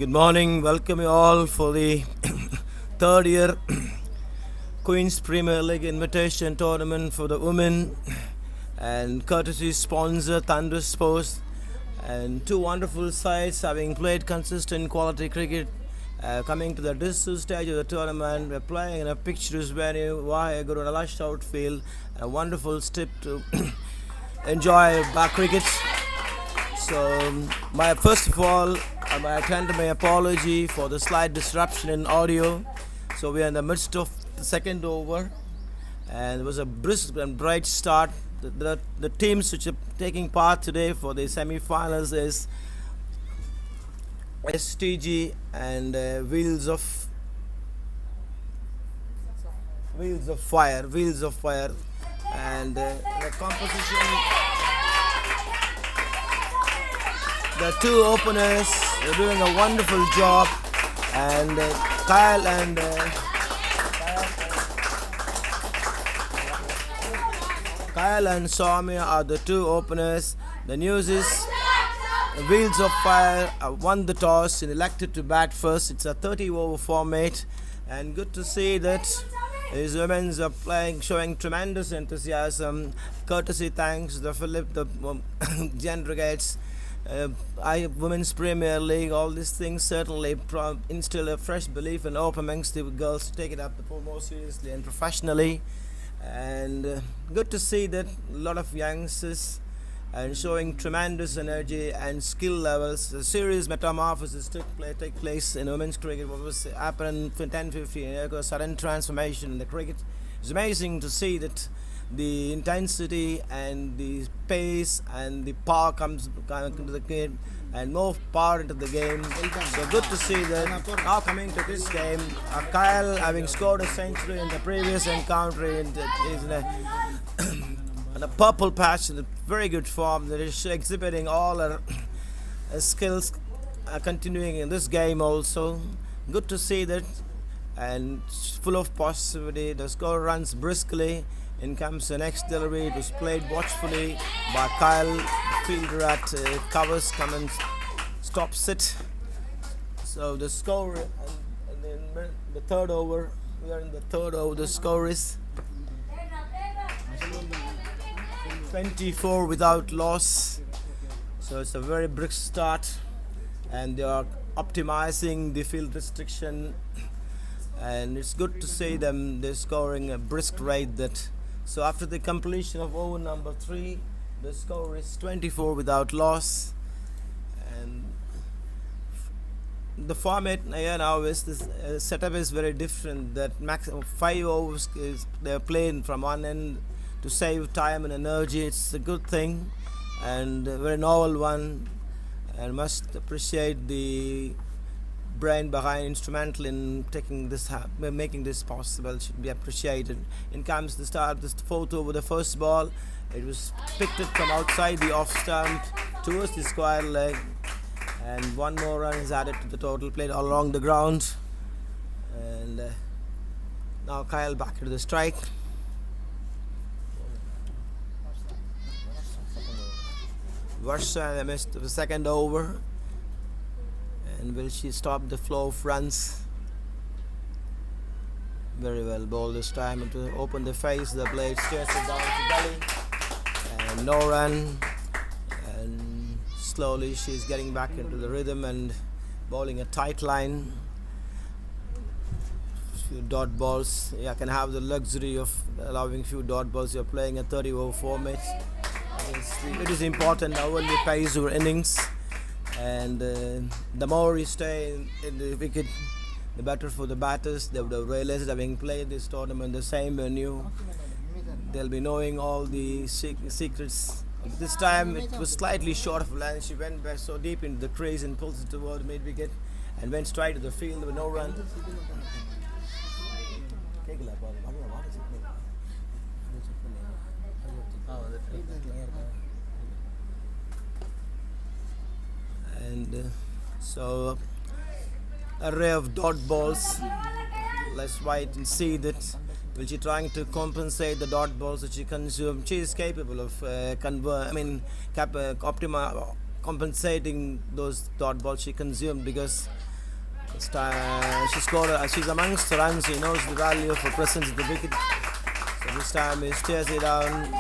Good morning. Welcome you all for the third year Queen's Premier League Invitation Tournament for the women, and courtesy sponsor Thunder Sports, and two wonderful sides having played consistent quality cricket. Coming to the distal stage of the tournament, we're playing in a picturesque venue, a good lush outfield, a wonderful strip to enjoy back cricket. So, my first of all, I tender my apology for the slight disruption in audio. So we are in the midst of the second over, and it was a brisk and bright start. The teams which are taking part today for the semi-finals is STG and Wheels of Fire, and the composition. The two openers are doing a wonderful job, and Kyle and Soumya are the two openers. The news is Wheels of Fire won the toss and elected to bat first. It's a 30-over format, and good to see that his women's are playing, showing tremendous enthusiasm. Courtesy thanks the Genregates. Women's Premier League, all these things certainly instill a fresh belief and hope amongst the girls to take it up more seriously and professionally. And good to see that a lot of youngsters and showing tremendous energy and skill levels. A serious metamorphosis take place in women's cricket. What was happened for 10-15 years ago, sudden transformation in the cricket. It's amazing to see that the intensity and the pace and the power comes into the game, and more power into the game. So good to see that now coming to this game, Kyle having scored a century in the previous encounter is in a purple patch in a very good form that is exhibiting all her skills continuing in this game also. Good to see that, and full of positivity. The score runs briskly. In comes the next delivery. It was played watchfully by Kyle. The fielder at covers come and stops it. So the score, and then the third over. We are in the third over. The score is 24 without loss. So it's a very brisk start, and they are optimizing the field restriction. And it's good to see them. They're scoring a brisk rate that. So after the completion of over number 3, the score is 24 without loss. And the format here now is this setup is very different. That maximum 5 overs is they're playing from one end to save time and energy. It's a good thing and a very novel one, and must appreciate the brain behind instrumental in making this possible. Should be appreciated. In comes the start of this fourth over. The first ball, it was picked it from outside the off stump towards the square leg, and one more run is added to the total played all along the ground. And now Kyle back to the strike. Varsha missed the second over. And will she stop the flow of runs? Very well bowled this time, and to open the face, the blade steers it down to belly, and no run. And slowly she's getting back into the rhythm and bowling a tight line. Few dot balls. You can have the luxury of allowing few dot balls. You're playing a 30-over format. It is important now when you pace your innings. And the more you stay in the wicket, the better for the batters. They would have realized, having played this tournament the same venue, they'll be knowing all the secrets. This time it was slightly short of land. She went back so deep into the crease and pulls it toward mid wicket and went straight to the field with no run. And so array of dot balls. Let's wait and see that will she trying to compensate the dot balls that she consumed. She is capable of compensating those dot balls she consumed, because She scored. She's amongst the runs. She knows the value of her presence at the wicket. So this time he stares it down,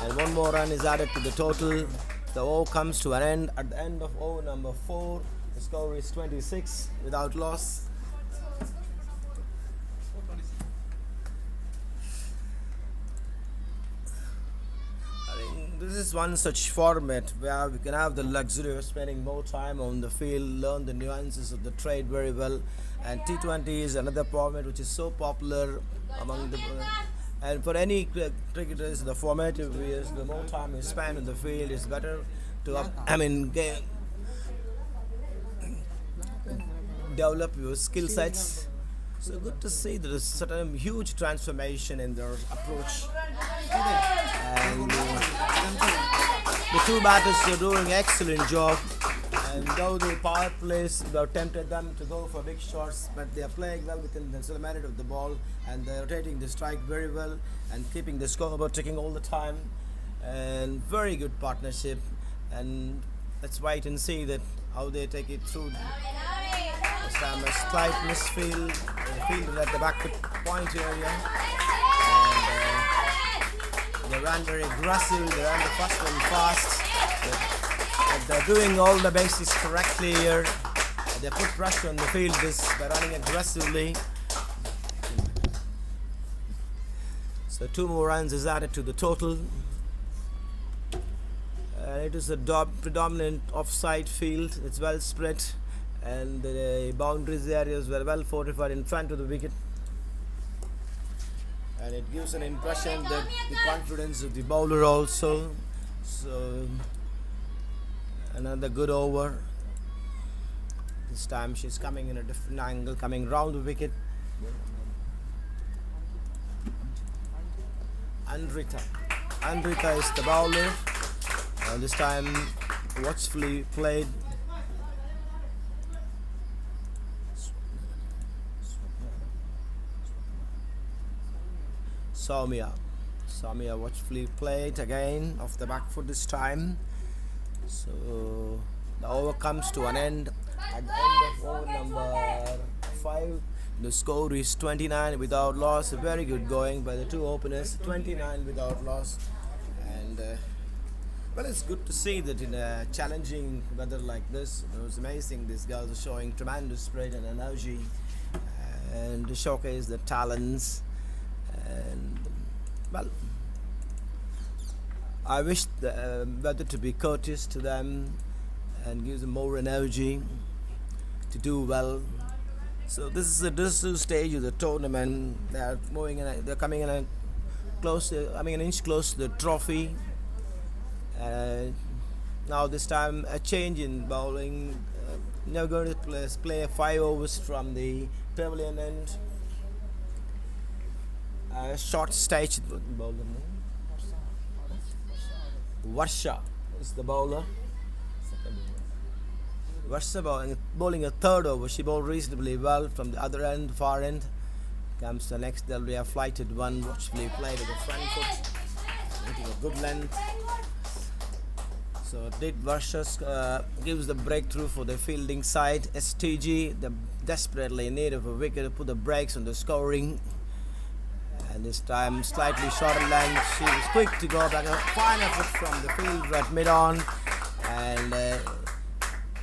and one more run is added to the total. The over comes to an end. At the end of over number 4, the score is 26 without loss. This is one such format where we can have the luxury of spending more time on the field, learn the nuances of the trade very well. And T20 is another format which is so popular among the and for any cricketers, the formative years, the more time you spend in the field is better to develop your skill sets. So good to see there is such a huge transformation in their approach. And the two batters are doing excellent job. And though the power plays have tempted them to go for big shots, but they are playing well within the minute of the ball, and they are rotating the strike very well and keeping the scoreboard ticking all the time. And very good partnership. And let's wait and see that how they take it through. This time a slight misfield, fielded at the back foot point area, and they ran very aggressive. They ran the first one fast. They're doing all the basics correctly here. They put pressure on the field by running aggressively. So 2 more runs is added to the total. It is a predominant offside field. It's well spread, and the boundaries areas were well fortified in front of the wicket. And it gives an impression that the confidence of the bowler also. So another good over. This time she's coming in a different angle, coming round the wicket. Andrika is the bowler, and this time watchfully played. Soumya watchfully played again off the back foot this time. So the over comes to an end. At the end of over number 5, the score is 29 without loss. A very good going by the two openers, 29 without loss. And well, it's good to see that in a challenging weather like this, it was amazing. These girls are showing tremendous spirit and energy, and to showcase the talents. And well, I wish the weather to be courteous to them and give them more energy to do well. So this is the decision stage of the tournament. They are moving in. They're coming in an inch close to the trophy. Now this time a change in bowling. Now going to play 5 overs from the pavilion end. Short stage bowler. Varsha is the bowler. Varsha bowling a 3rd over. She bowled reasonably well from the other end, far end. Comes the next. There'll be a flighted one, watchfully played with the front foot, making a good length. So did Varsha gives the breakthrough for the fielding side. STG, they desperately in need of a wicket to put the brakes on the scoring. And this time slightly shorter length. She was quick to go back. A fine effort from the fielder at mid-on, and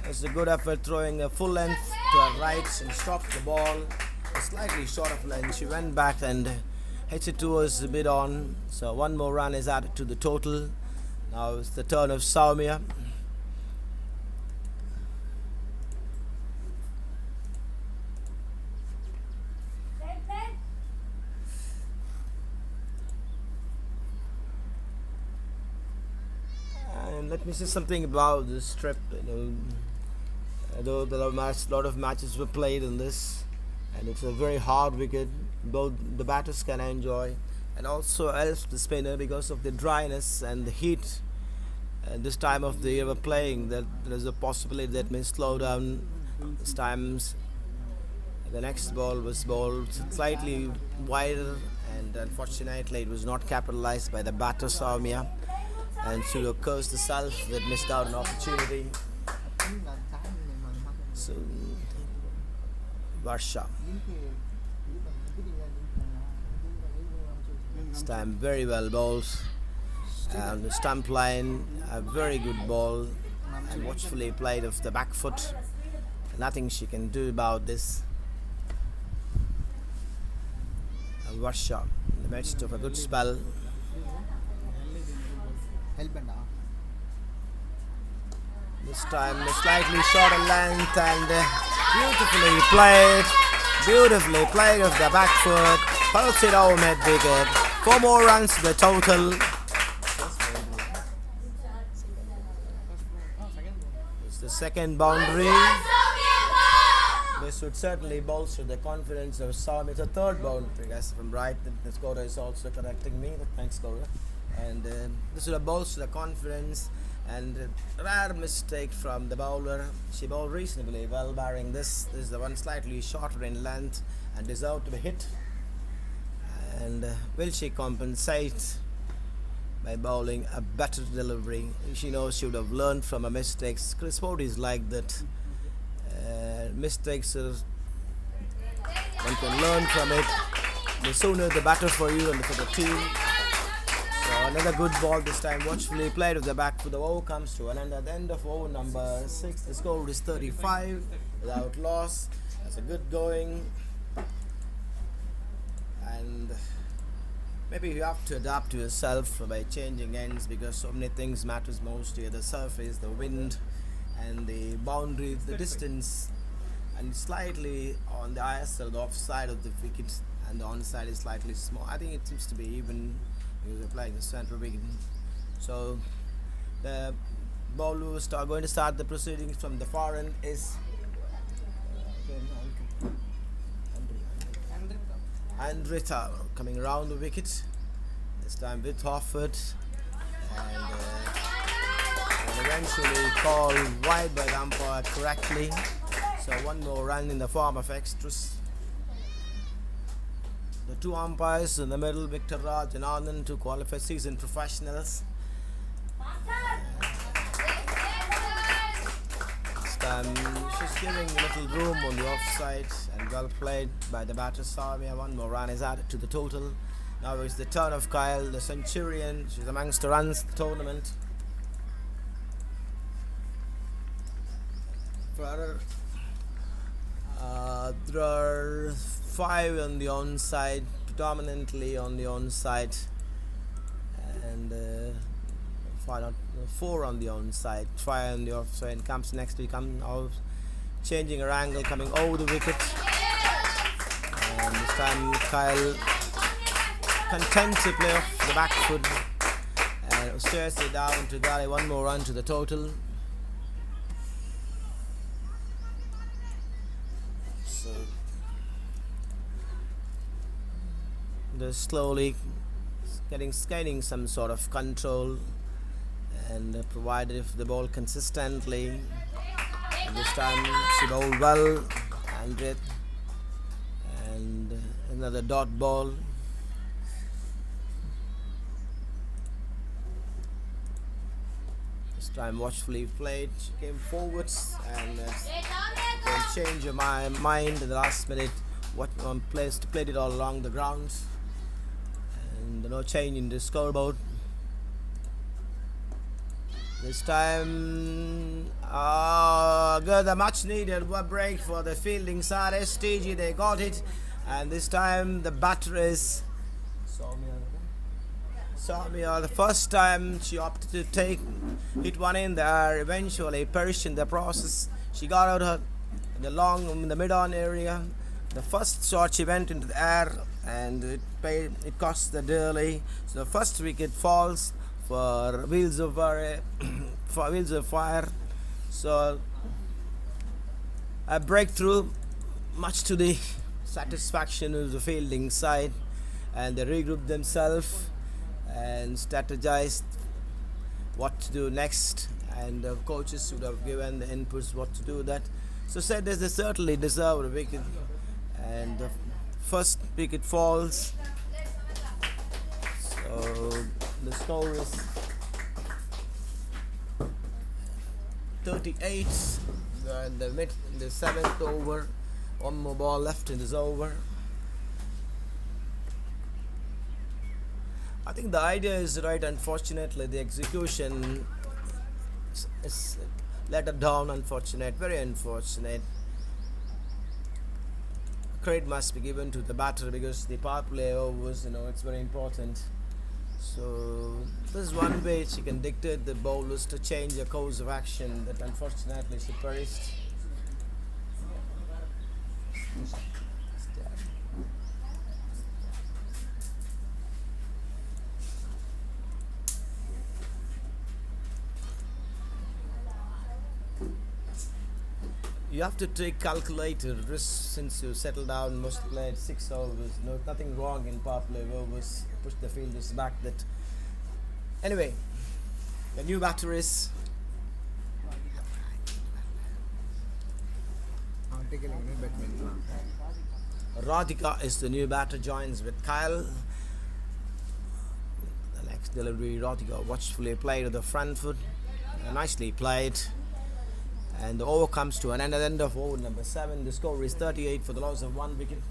it's a good effort throwing a full length to her right and stopped the ball. A slightly short of length. She went back and hit it towards the mid-on. So 1 more run is added to the total. Now it's the turn of Soumya. Let me say something about this trip. Though there are a lot of matches were played in this, and it's a very hard wicket. Both the batters can enjoy, and also helps the spinner because of the dryness and the heat. And this time of the year we're playing, that there is a possibility that may slow down. This times the next ball was bowled slightly wider, and unfortunately it was not capitalized by the batter Soumya. And should have cursed herself that missed out an opportunity. So Varsha. This time very well bowled. And the stump line, a very good ball, and watchfully played off the back foot. Nothing she can do about this. Varsha in the midst of a good spell. This time slightly shorter length and beautifully played off the back foot. Pulse it home at wicket. 4 more runs to the total. It's the second boundary. This would certainly bolster the confidence of Sam. It's a third boundary, guys. From right, the scorer is also correcting me. Thanks, scorer. And this would have bolstered the confidence. And rare mistake from the bowler. She bowled reasonably well, barring this. This is the one slightly shorter in length and deserved to be hit. And will she compensate by bowling a better delivery? She knows she would have learned from her mistakes. Chris Ford is like that. Mistakes one can learn from it. The sooner the better for you and for the team. So another good ball this time, watchfully played with the back foot. The over comes to an end. At the end of over number 6, the score is 35 without loss. That's a good going. And maybe you have to adapt to yourself by changing ends, because so many things matters most here. The surface, the wind, and the boundary, the distance, and slightly on the ISL, the offside of the wicket, and the onside is slightly small. I think it seems to be even because we're playing the central wicket. So the bowler who is going to start the proceedings from the far end is Andrita, coming around the wicket. This time with Hofford, and eventually called wide by the umpire correctly. So 1 more run in the form of extras. The 2 umpires in the middle, Victor Raj and Anand, 2 qualified seasoned professionals. This time she's giving a little room on the offside, and well played by the batter Samia. 1 more run is added to the total. Now it's the turn of Kyle, the Centurion. She's amongst the runs of the tournament. There are 5 on the onside, predominantly on the onside, and 4 on the onside, 5 on the offside. Comes next to come out, changing her angle, coming over the wicket, and this time Kyle content to play off the back foot and stares it down to Gally. 1 more run to the total. So they're slowly gaining some sort of control, and provided if the ball consistently. And this time she bowled well, and another dot ball. This time watchfully played. She came forwards and then changed her mind in the last minute. What one place to play it all along the grounds, and no change in the scoreboard. This time, good, a much needed break for the fielding side. STG, they got it, and this time the batter is Samia. The first time she opted to hit one in there, eventually perished in the process. She got out her in the mid-on area. The first shot she went into the air, and it cost the dearly. So the first wicket falls for Wheels of Fire. So a breakthrough, much to the satisfaction of the fielding side, and they regrouped themselves and strategized what to do next, and the coaches would have given the inputs what to do that. So said they certainly deserve a wicket, and the first wicket falls. So the score is 38 in the 7th over. One more ball left and it's over. I think the idea is right. Unfortunately, the execution is let it down. Unfortunate, very unfortunate. Credit must be given to the batter because the power play overs, it's very important. So this is one way she can dictate the bowlers to change the course of action that unfortunately she perished. You have to take calculated risks since you settle down. Most played 6 overs. No, nothing wrong in power play overs. Push the fielders back. That anyway. The new batter is Radhika is the new batter. Joins with Kyle. The next delivery, Radhika watchfully played with the front foot. Nicely played. And the over comes to an end at the end of over number 7. The score is 38 for the loss of 1 wicket.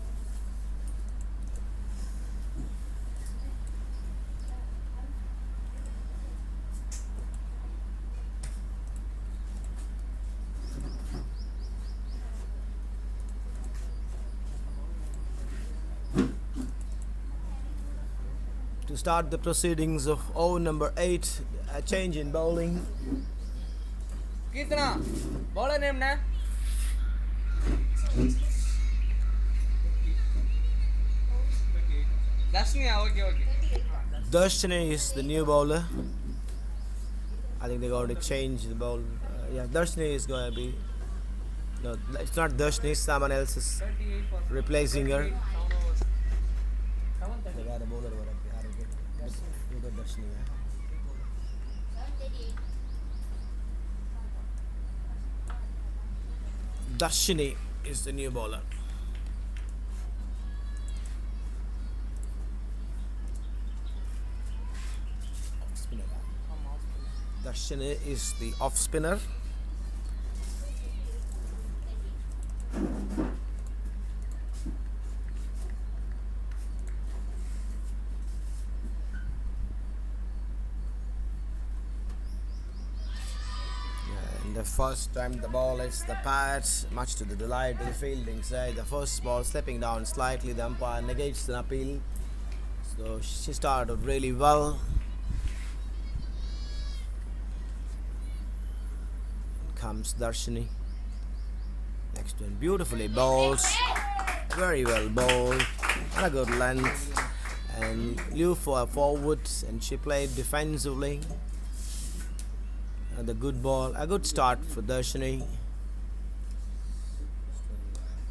To start the proceedings of over number 8, a change in bowling. Kitna? Bowler name na? Dashni, okay. Darshini is the new bowler. I think they're going to change the bowl. Yeah, Darshini is going to be. No, it's not Darshini. Someone else is replacing her. They got a bowler. You got Darshini. Darshini is the new bowler. Darshini is the off spinner. The first time the ball hits the pad, much to the delight of the fielding side. The first ball slipping down slightly, the umpire negates the appeal. So she started really well. Comes Darshini. Next one, beautifully bowls, very well bowled, and a good length. And Liu for forwards, and she played defensively. And the good ball, a good start for Darshini.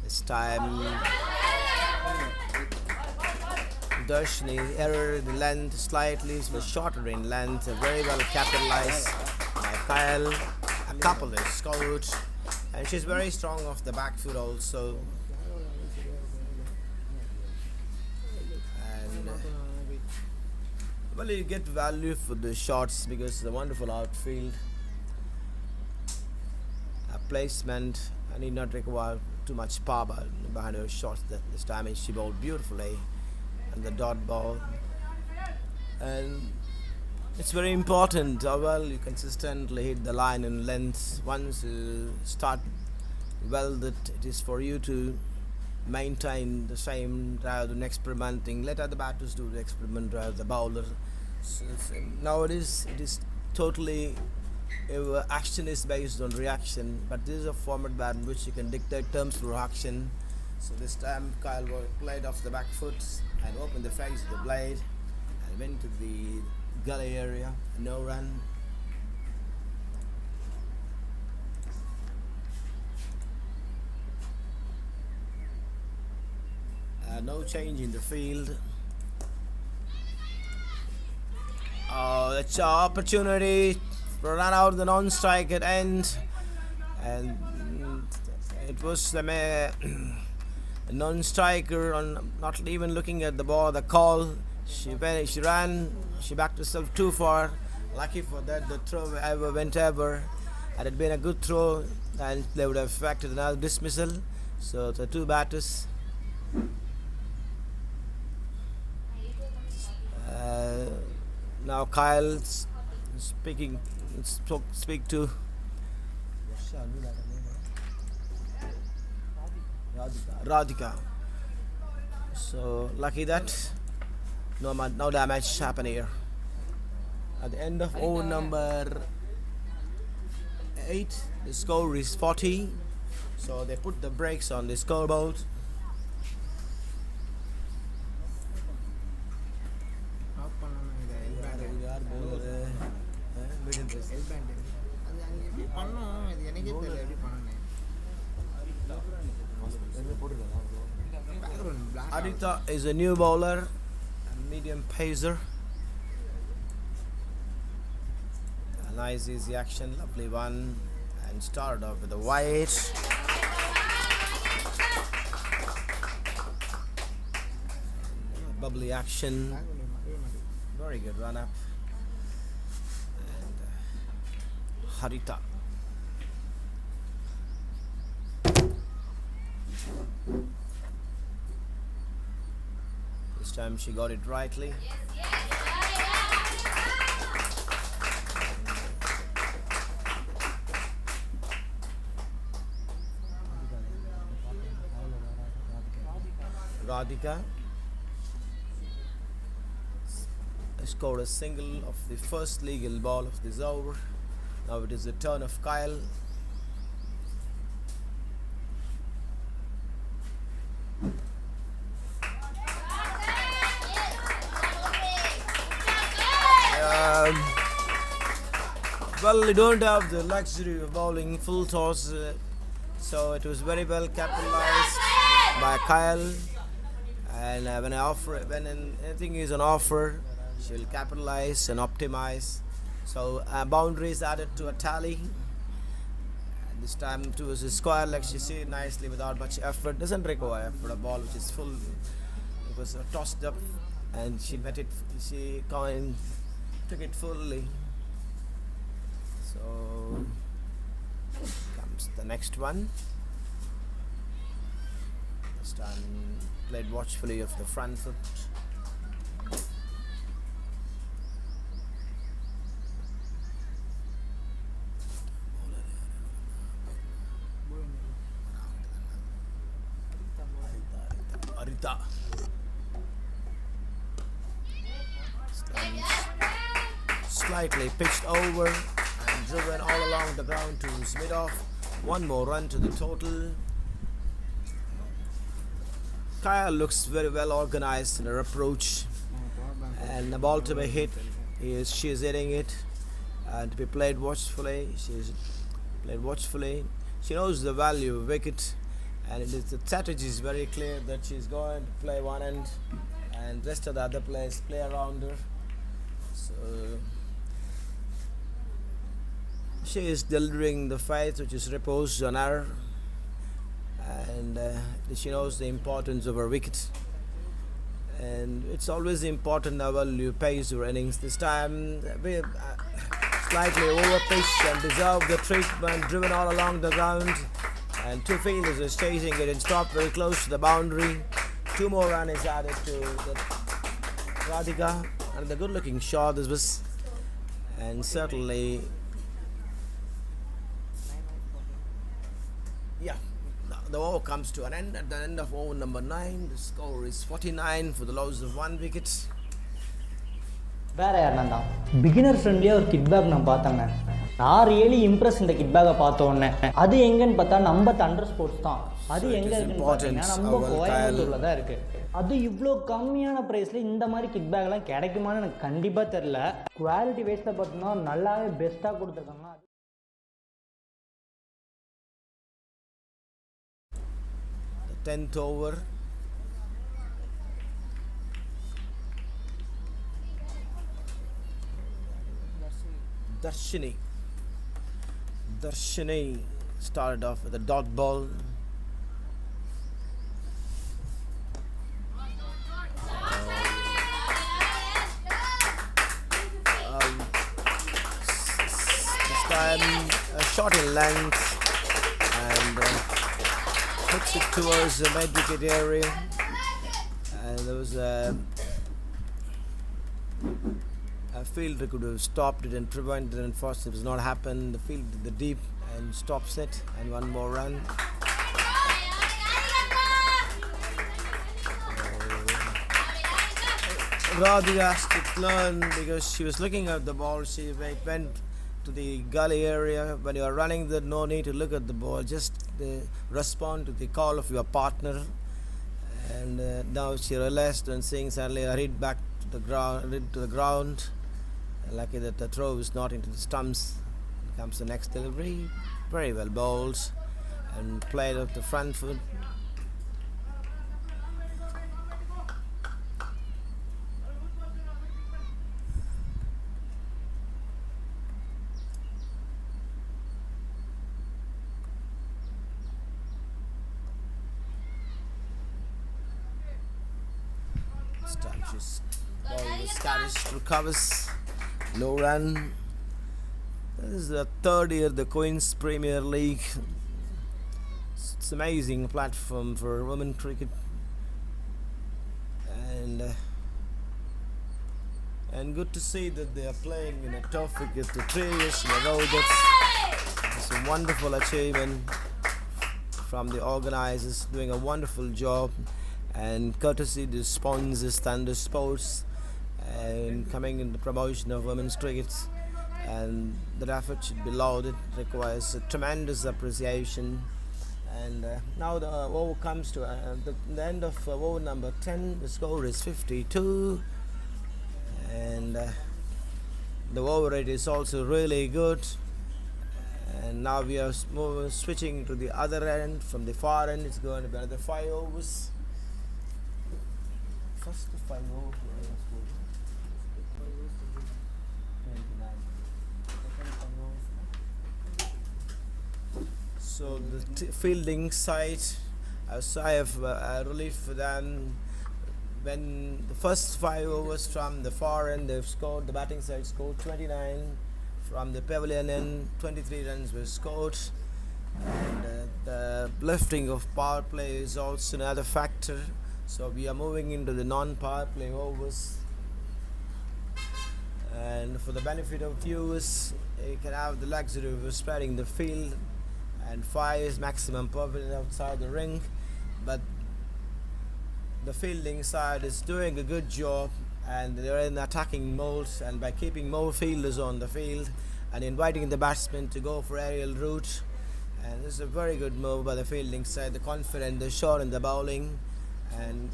This time Darshini error in length slightly, was shorter in length, very well capitalized by Kyle. A couple is scored, and she's very strong off the back foot also. And well, you get value for the shots because it's a wonderful outfield. Placement, I need not require too much power behind her shots. That this time she bowled beautifully, and the dot ball, and it's very important how well you consistently hit the line and length. Once you start well, that it is for you to maintain the same rather than experimenting. Let other batters do the experiment rather than the bowler. So nowadays it is totally action is based on reaction, but this is a format in which you can dictate terms through action. So this time Kyle played off the back foot and opened the face of the blade and went to the gully area. No run. No change in the field. Oh, that's an opportunity. Run out the non-strike at end, and it was a non-striker on not even looking at the ball. The call, she ran, she backed herself too far. Lucky for that, the throw went ever. Had it been a good throw, and they would have affected another dismissal. So the two batters. Uh, Now Kyle's speaking. Speak to Radhika. So lucky that no damage happened here. At the end of over number 8, the score is 40. So they put the brakes on the scoreboard. Off பண்ணணும் இதை L pant அது அங்கே எப்படி பண்ணோம் இது எனக்கே தெரியல எப்படி பண்ணணும் background black Aditya is a new bowler, a medium pacer. A nice easy action, lovely one, and started off with a wide. Bubbly action, very good run up. And Harita. This time she got it rightly. Radhika scored a single of the first legal ball of this over. Now it is the turn of Kyle. Well, you don't have the luxury of bowling full toss, so it was very well capitalized by Kyle. And when anything is on offer, she will capitalize and optimize. So boundaries added to a tally. And this time it was a square leg. She see it nicely without much effort. Doesn't require effort. A ball which is full. It was tossed up, and she met it. She took it fully. So comes the next one. This time played watchfully of the front foot. Arita. Slightly pitched over and driven all along the ground to Smidoff. One more run to the total. Kyle looks very well organized in her approach, and the ball to be hit, she is hitting it, and to be played watchfully. She knows the value of wicket, and the strategy is very clear that she's going to play one end, and rest of the other players play around her. So she is delivering the faith which is reposed on her, and she knows the importance of her wicket, and it's always important now while you pace your innings. This time slightly over pitched and deserved the treatment, driven all along the ground, and two fielders are chasing it and stopped very close to the boundary. Two more runs added to the Radhika, and the good looking shot this was, and certainly yeah, the over comes to an end. At the end of over number 9, the score is 49 for the loss of 1 wicket. வேறு யாருனா தான் beginner ஃப்ரெண்ட்லியாக ஒரு kit bag நான் பார்த்தேங்க. நான் really Impress இந்த kit பேக்கை பார்த்தோன்னே. அது எங்கன்னு பார்த்தா நம்ம தண்டர் ஸ்போர்ட்ஸ் தான். அது எங்கே இருக்குன்னு பார்த்தீங்கன்னா நம்ம கோயம்புத்தூரில் தான் இருக்குது. அது இவ்வளோ கம்மியான ப்ரைஸில் இந்த மாதிரி கிட் பேக்லாம் கிடைக்குமான்னு எனக்கு கண்டிப்பாக தெரில. குவாலிட்டி வைஸில் பார்த்தோம்னா நல்லாவே பெஸ்ட்டாக கொடுத்துருக்காங்க. 10th over. Darshini started off with a dot ball. This time a shot in length, and puts it towards the mid-wicket area, and there was a fielder could have stopped it and prevented it. Unfortunately, it does not happen. The field did the deep and stops it, and one more run. Radhi has to learn, because she was looking at the ball. She went to the gully area. When you are running, there's no need to look at the ball. Just respond to the call of your partner. And now she realized, and seeing suddenly I hit back to the ground. Lucky that the throw is not into the stumps. Comes the next delivery. Very well bowled and played off the front foot. Scottish recovers, no run. This is the third year the Queen's Premier League. It's an amazing platform for women cricket, and good to see that they are playing in a tough wicket to 3 years in a row. It's a wonderful achievement from the organisers, doing a wonderful job, and courtesy the sponsors Thunder Sports, and coming in the promotion of women's cricket, and that effort should be lauded. Requires a tremendous appreciation. And now the over comes to the end of over number 10. The score is 52, and the over rate is also really good. And now we are switching to the other end. From the far end, it's going to be another 5 overs. First 5 overs. So the fielding side, a sigh of relief for them. When the first 5 overs from the far end, they've scored. The batting side scored 29. From the pavilion end, 23 runs were scored. And the lifting of power play is also another factor. So we are moving into the non-power play overs. And for the benefit of viewers, you can have the luxury of spreading the field, and 5 is maximum permitted outside the ring. But the fielding side is doing a good job, and they're in attacking mode, and by keeping more fielders on the field and inviting the batsmen to go for aerial route, and this is a very good move by the fielding side. The confident, the shot in the bowling, and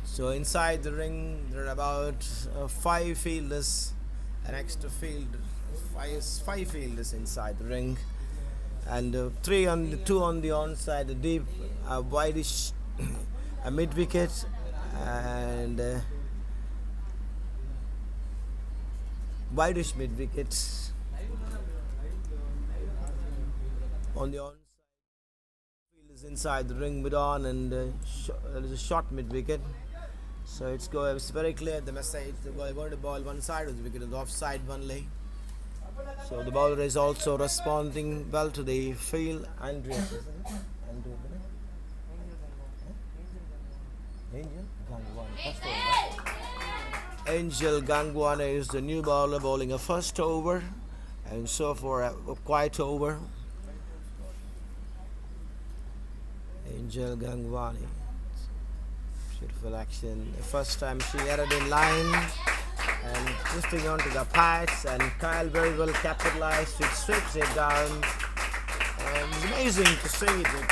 so inside the ring there are about 5 fielders, an extra field, 5 fielders inside the ring, and 2 on the onside, the deep, wideish, a mid wicket, and wideish mid wicket on the onside. Fielders inside the ring mid on, and there is a short mid wicket. So it's very clear the message. They're going to bowl one side of the wicket and the offside only. So the bowler is also responding well to the field. Angel Gangwana is the new bowler, bowling a first over, and so for a quiet over. Angel Gangwani. Beautiful action. The first time she headed in line and twisting onto the pads, and Kyle very well capitalized. It sweeps it down. And it's amazing to see that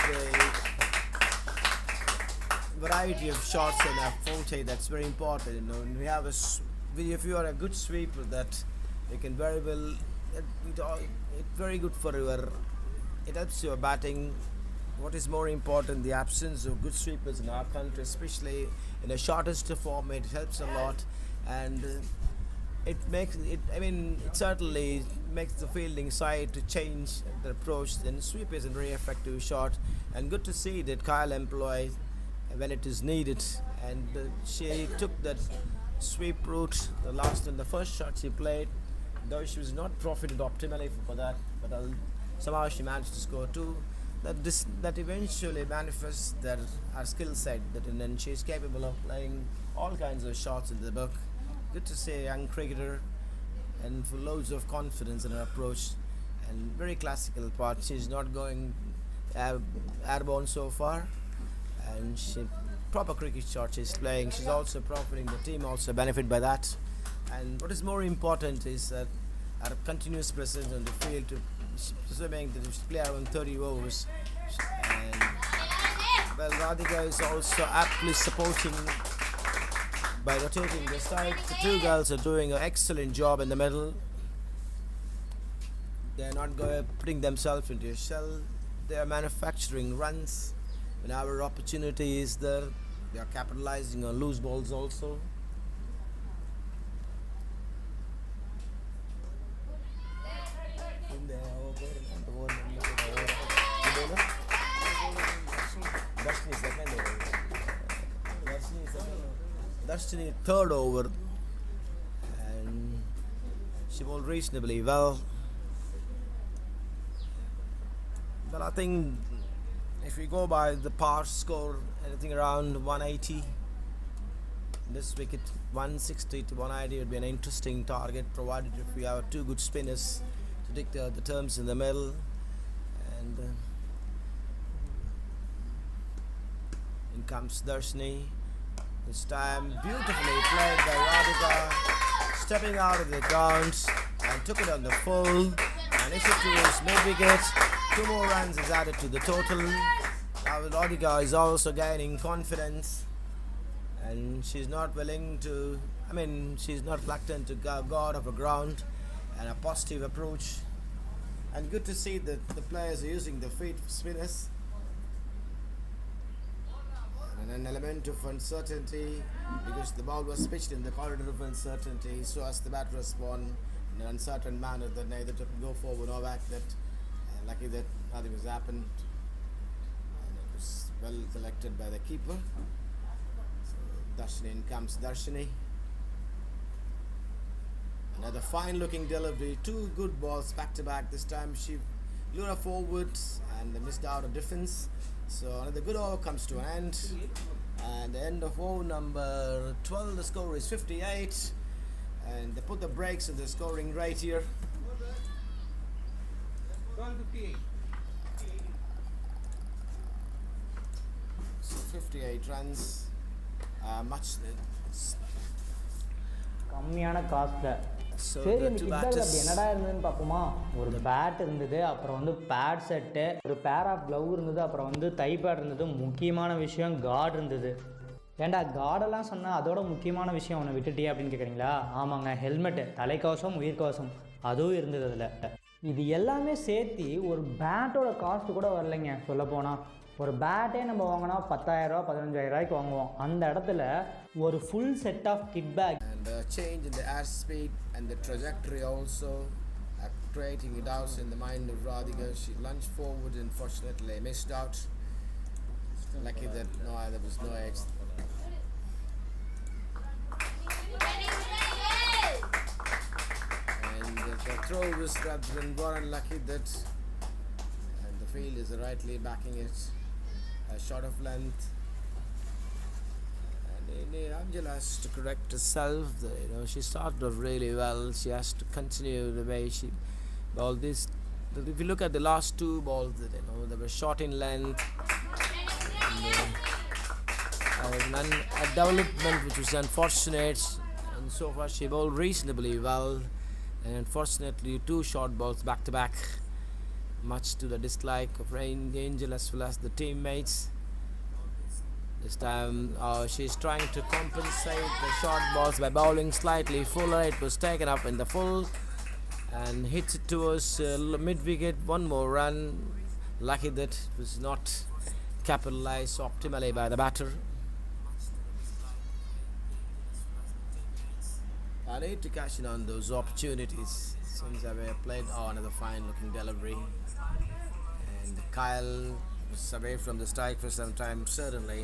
the variety of shots in a forte. That's very important. You know, we have if you are a good sweeper, that you can very well. It's very good for your. It helps your batting. What is more important, the absence of good sweepers in our country, especially in the shortest format, it helps a lot, and it certainly makes the fielding side to change the approach. Then sweep is a very effective shot, and good to see that Kyle employs when it is needed, and she took that sweep route. The first shot she played, though she was not profited optimally for that, but somehow she managed to score two. That eventually manifests that her skill set, that and then she's capable of playing all kinds of shots in the book. Good to see a young cricketer and for loads of confidence in her approach and very classical part. She's not going airborne so far, and she proper cricket shot she's playing. She's also profiting, the team also benefit by that. And what is more important is that her continuous presence on the field, to swimming to play around 30 overs. And well, Radhika is also aptly supporting by rotating the side. The two girls are doing an excellent job in the middle. They're not putting themselves into a shell. They are manufacturing runs. Whenever opportunity is there, they are capitalizing on loose balls also. Darshini third over, and she bowled reasonably well. But I think if we go by the par score, anything around 180, this wicket 160 to 180 would be an interesting target, provided if we have two good spinners to dictate the terms in the middle. And in comes Darshini. This time beautifully played by Radhika, stepping out of the grounds and took it on the full, and if it was mid-wicket, 2 more runs is added to the total. Now Radhika is also gaining confidence, and she's not willing to, she's not reluctant to go out of the ground, and a positive approach. And good to see that the players are using the feet for spinners. And an element of uncertainty, because the ball was pitched in the corridor of uncertainty, so as the batter respond in an uncertain manner that neither to go forward or back. That lucky that nothing has happened, and it was well selected by the keeper. So Darshini, in comes Darshini. Another fine looking delivery, 2 good balls back to back. This time she lured her forward and missed out a defense. So another good over comes to an end, and the end of over number 12, the score is 58, and they put the brakes on the scoring right here. 12:58. So 58 runs, much. கம்மியான காஸ்ட்ல. So சரி, the இந்த two kit பேக்ல அப்படி batters. என்னடா இருந்ததுன்னு பார்ப்போமா. ஒரு bad இருந்தது, அப்புறம் வந்து பேட் செட்டு, ஒரு பேர் ஆஃப் க்ளவ் இருந்தது, அப்புறம் வந்து தை பேட் இருந்தது. முக்கியமான விஷயம் கார்டு இருந்தது. ஏன்டா கார்டெல்லாம் சொன்னால் அதோட முக்கியமான விஷயம் ஒன்று விட்டுட்டியே அப்படின்னு கேட்குறீங்களா? ஆமாங்க, ஹெல்மெட்டு, தலைக்கவசம், உயிர்கவசம், அதுவும் இருந்தது அதில். இது எல்லாமே சேர்த்து ஒரு பேட்டோட காஸ்ட்டு கூட வரலைங்க. சொல்லப்போனால் ஒரு பேட்டே நம்ம வாங்கினா 10,000 15,000 ரூபாய்க்கு வாங்குவோம். அந்த இடத்துல ஒரு full set of kit bag. And the change in the air speed and the trajectory also creating a doubt in the mind of Radhika. She lunged forward, and unfortunately missed out. Lucky that there was no edge. And the throw was rather than more unlucky that, and the field is rightly backing it. A shot of length. And Angela has to correct herself. She started off really well. She has to continue the way she bowled this. If you look at the last 2 balls, they were short in length. And a development which was unfortunate. And so far she bowled reasonably well. And unfortunately 2 short balls back to back, much to the dislike of Angel as well as the teammates. This time she's trying to compensate the short balls by bowling slightly fuller. It was taken up in the full and hit it towards mid-wicket. 1 more run. Lucky that it was not capitalized optimally by the batter. I need to cash in on those opportunities since I have played another fine looking delivery. And Kyle was away from the strike for some time, certainly.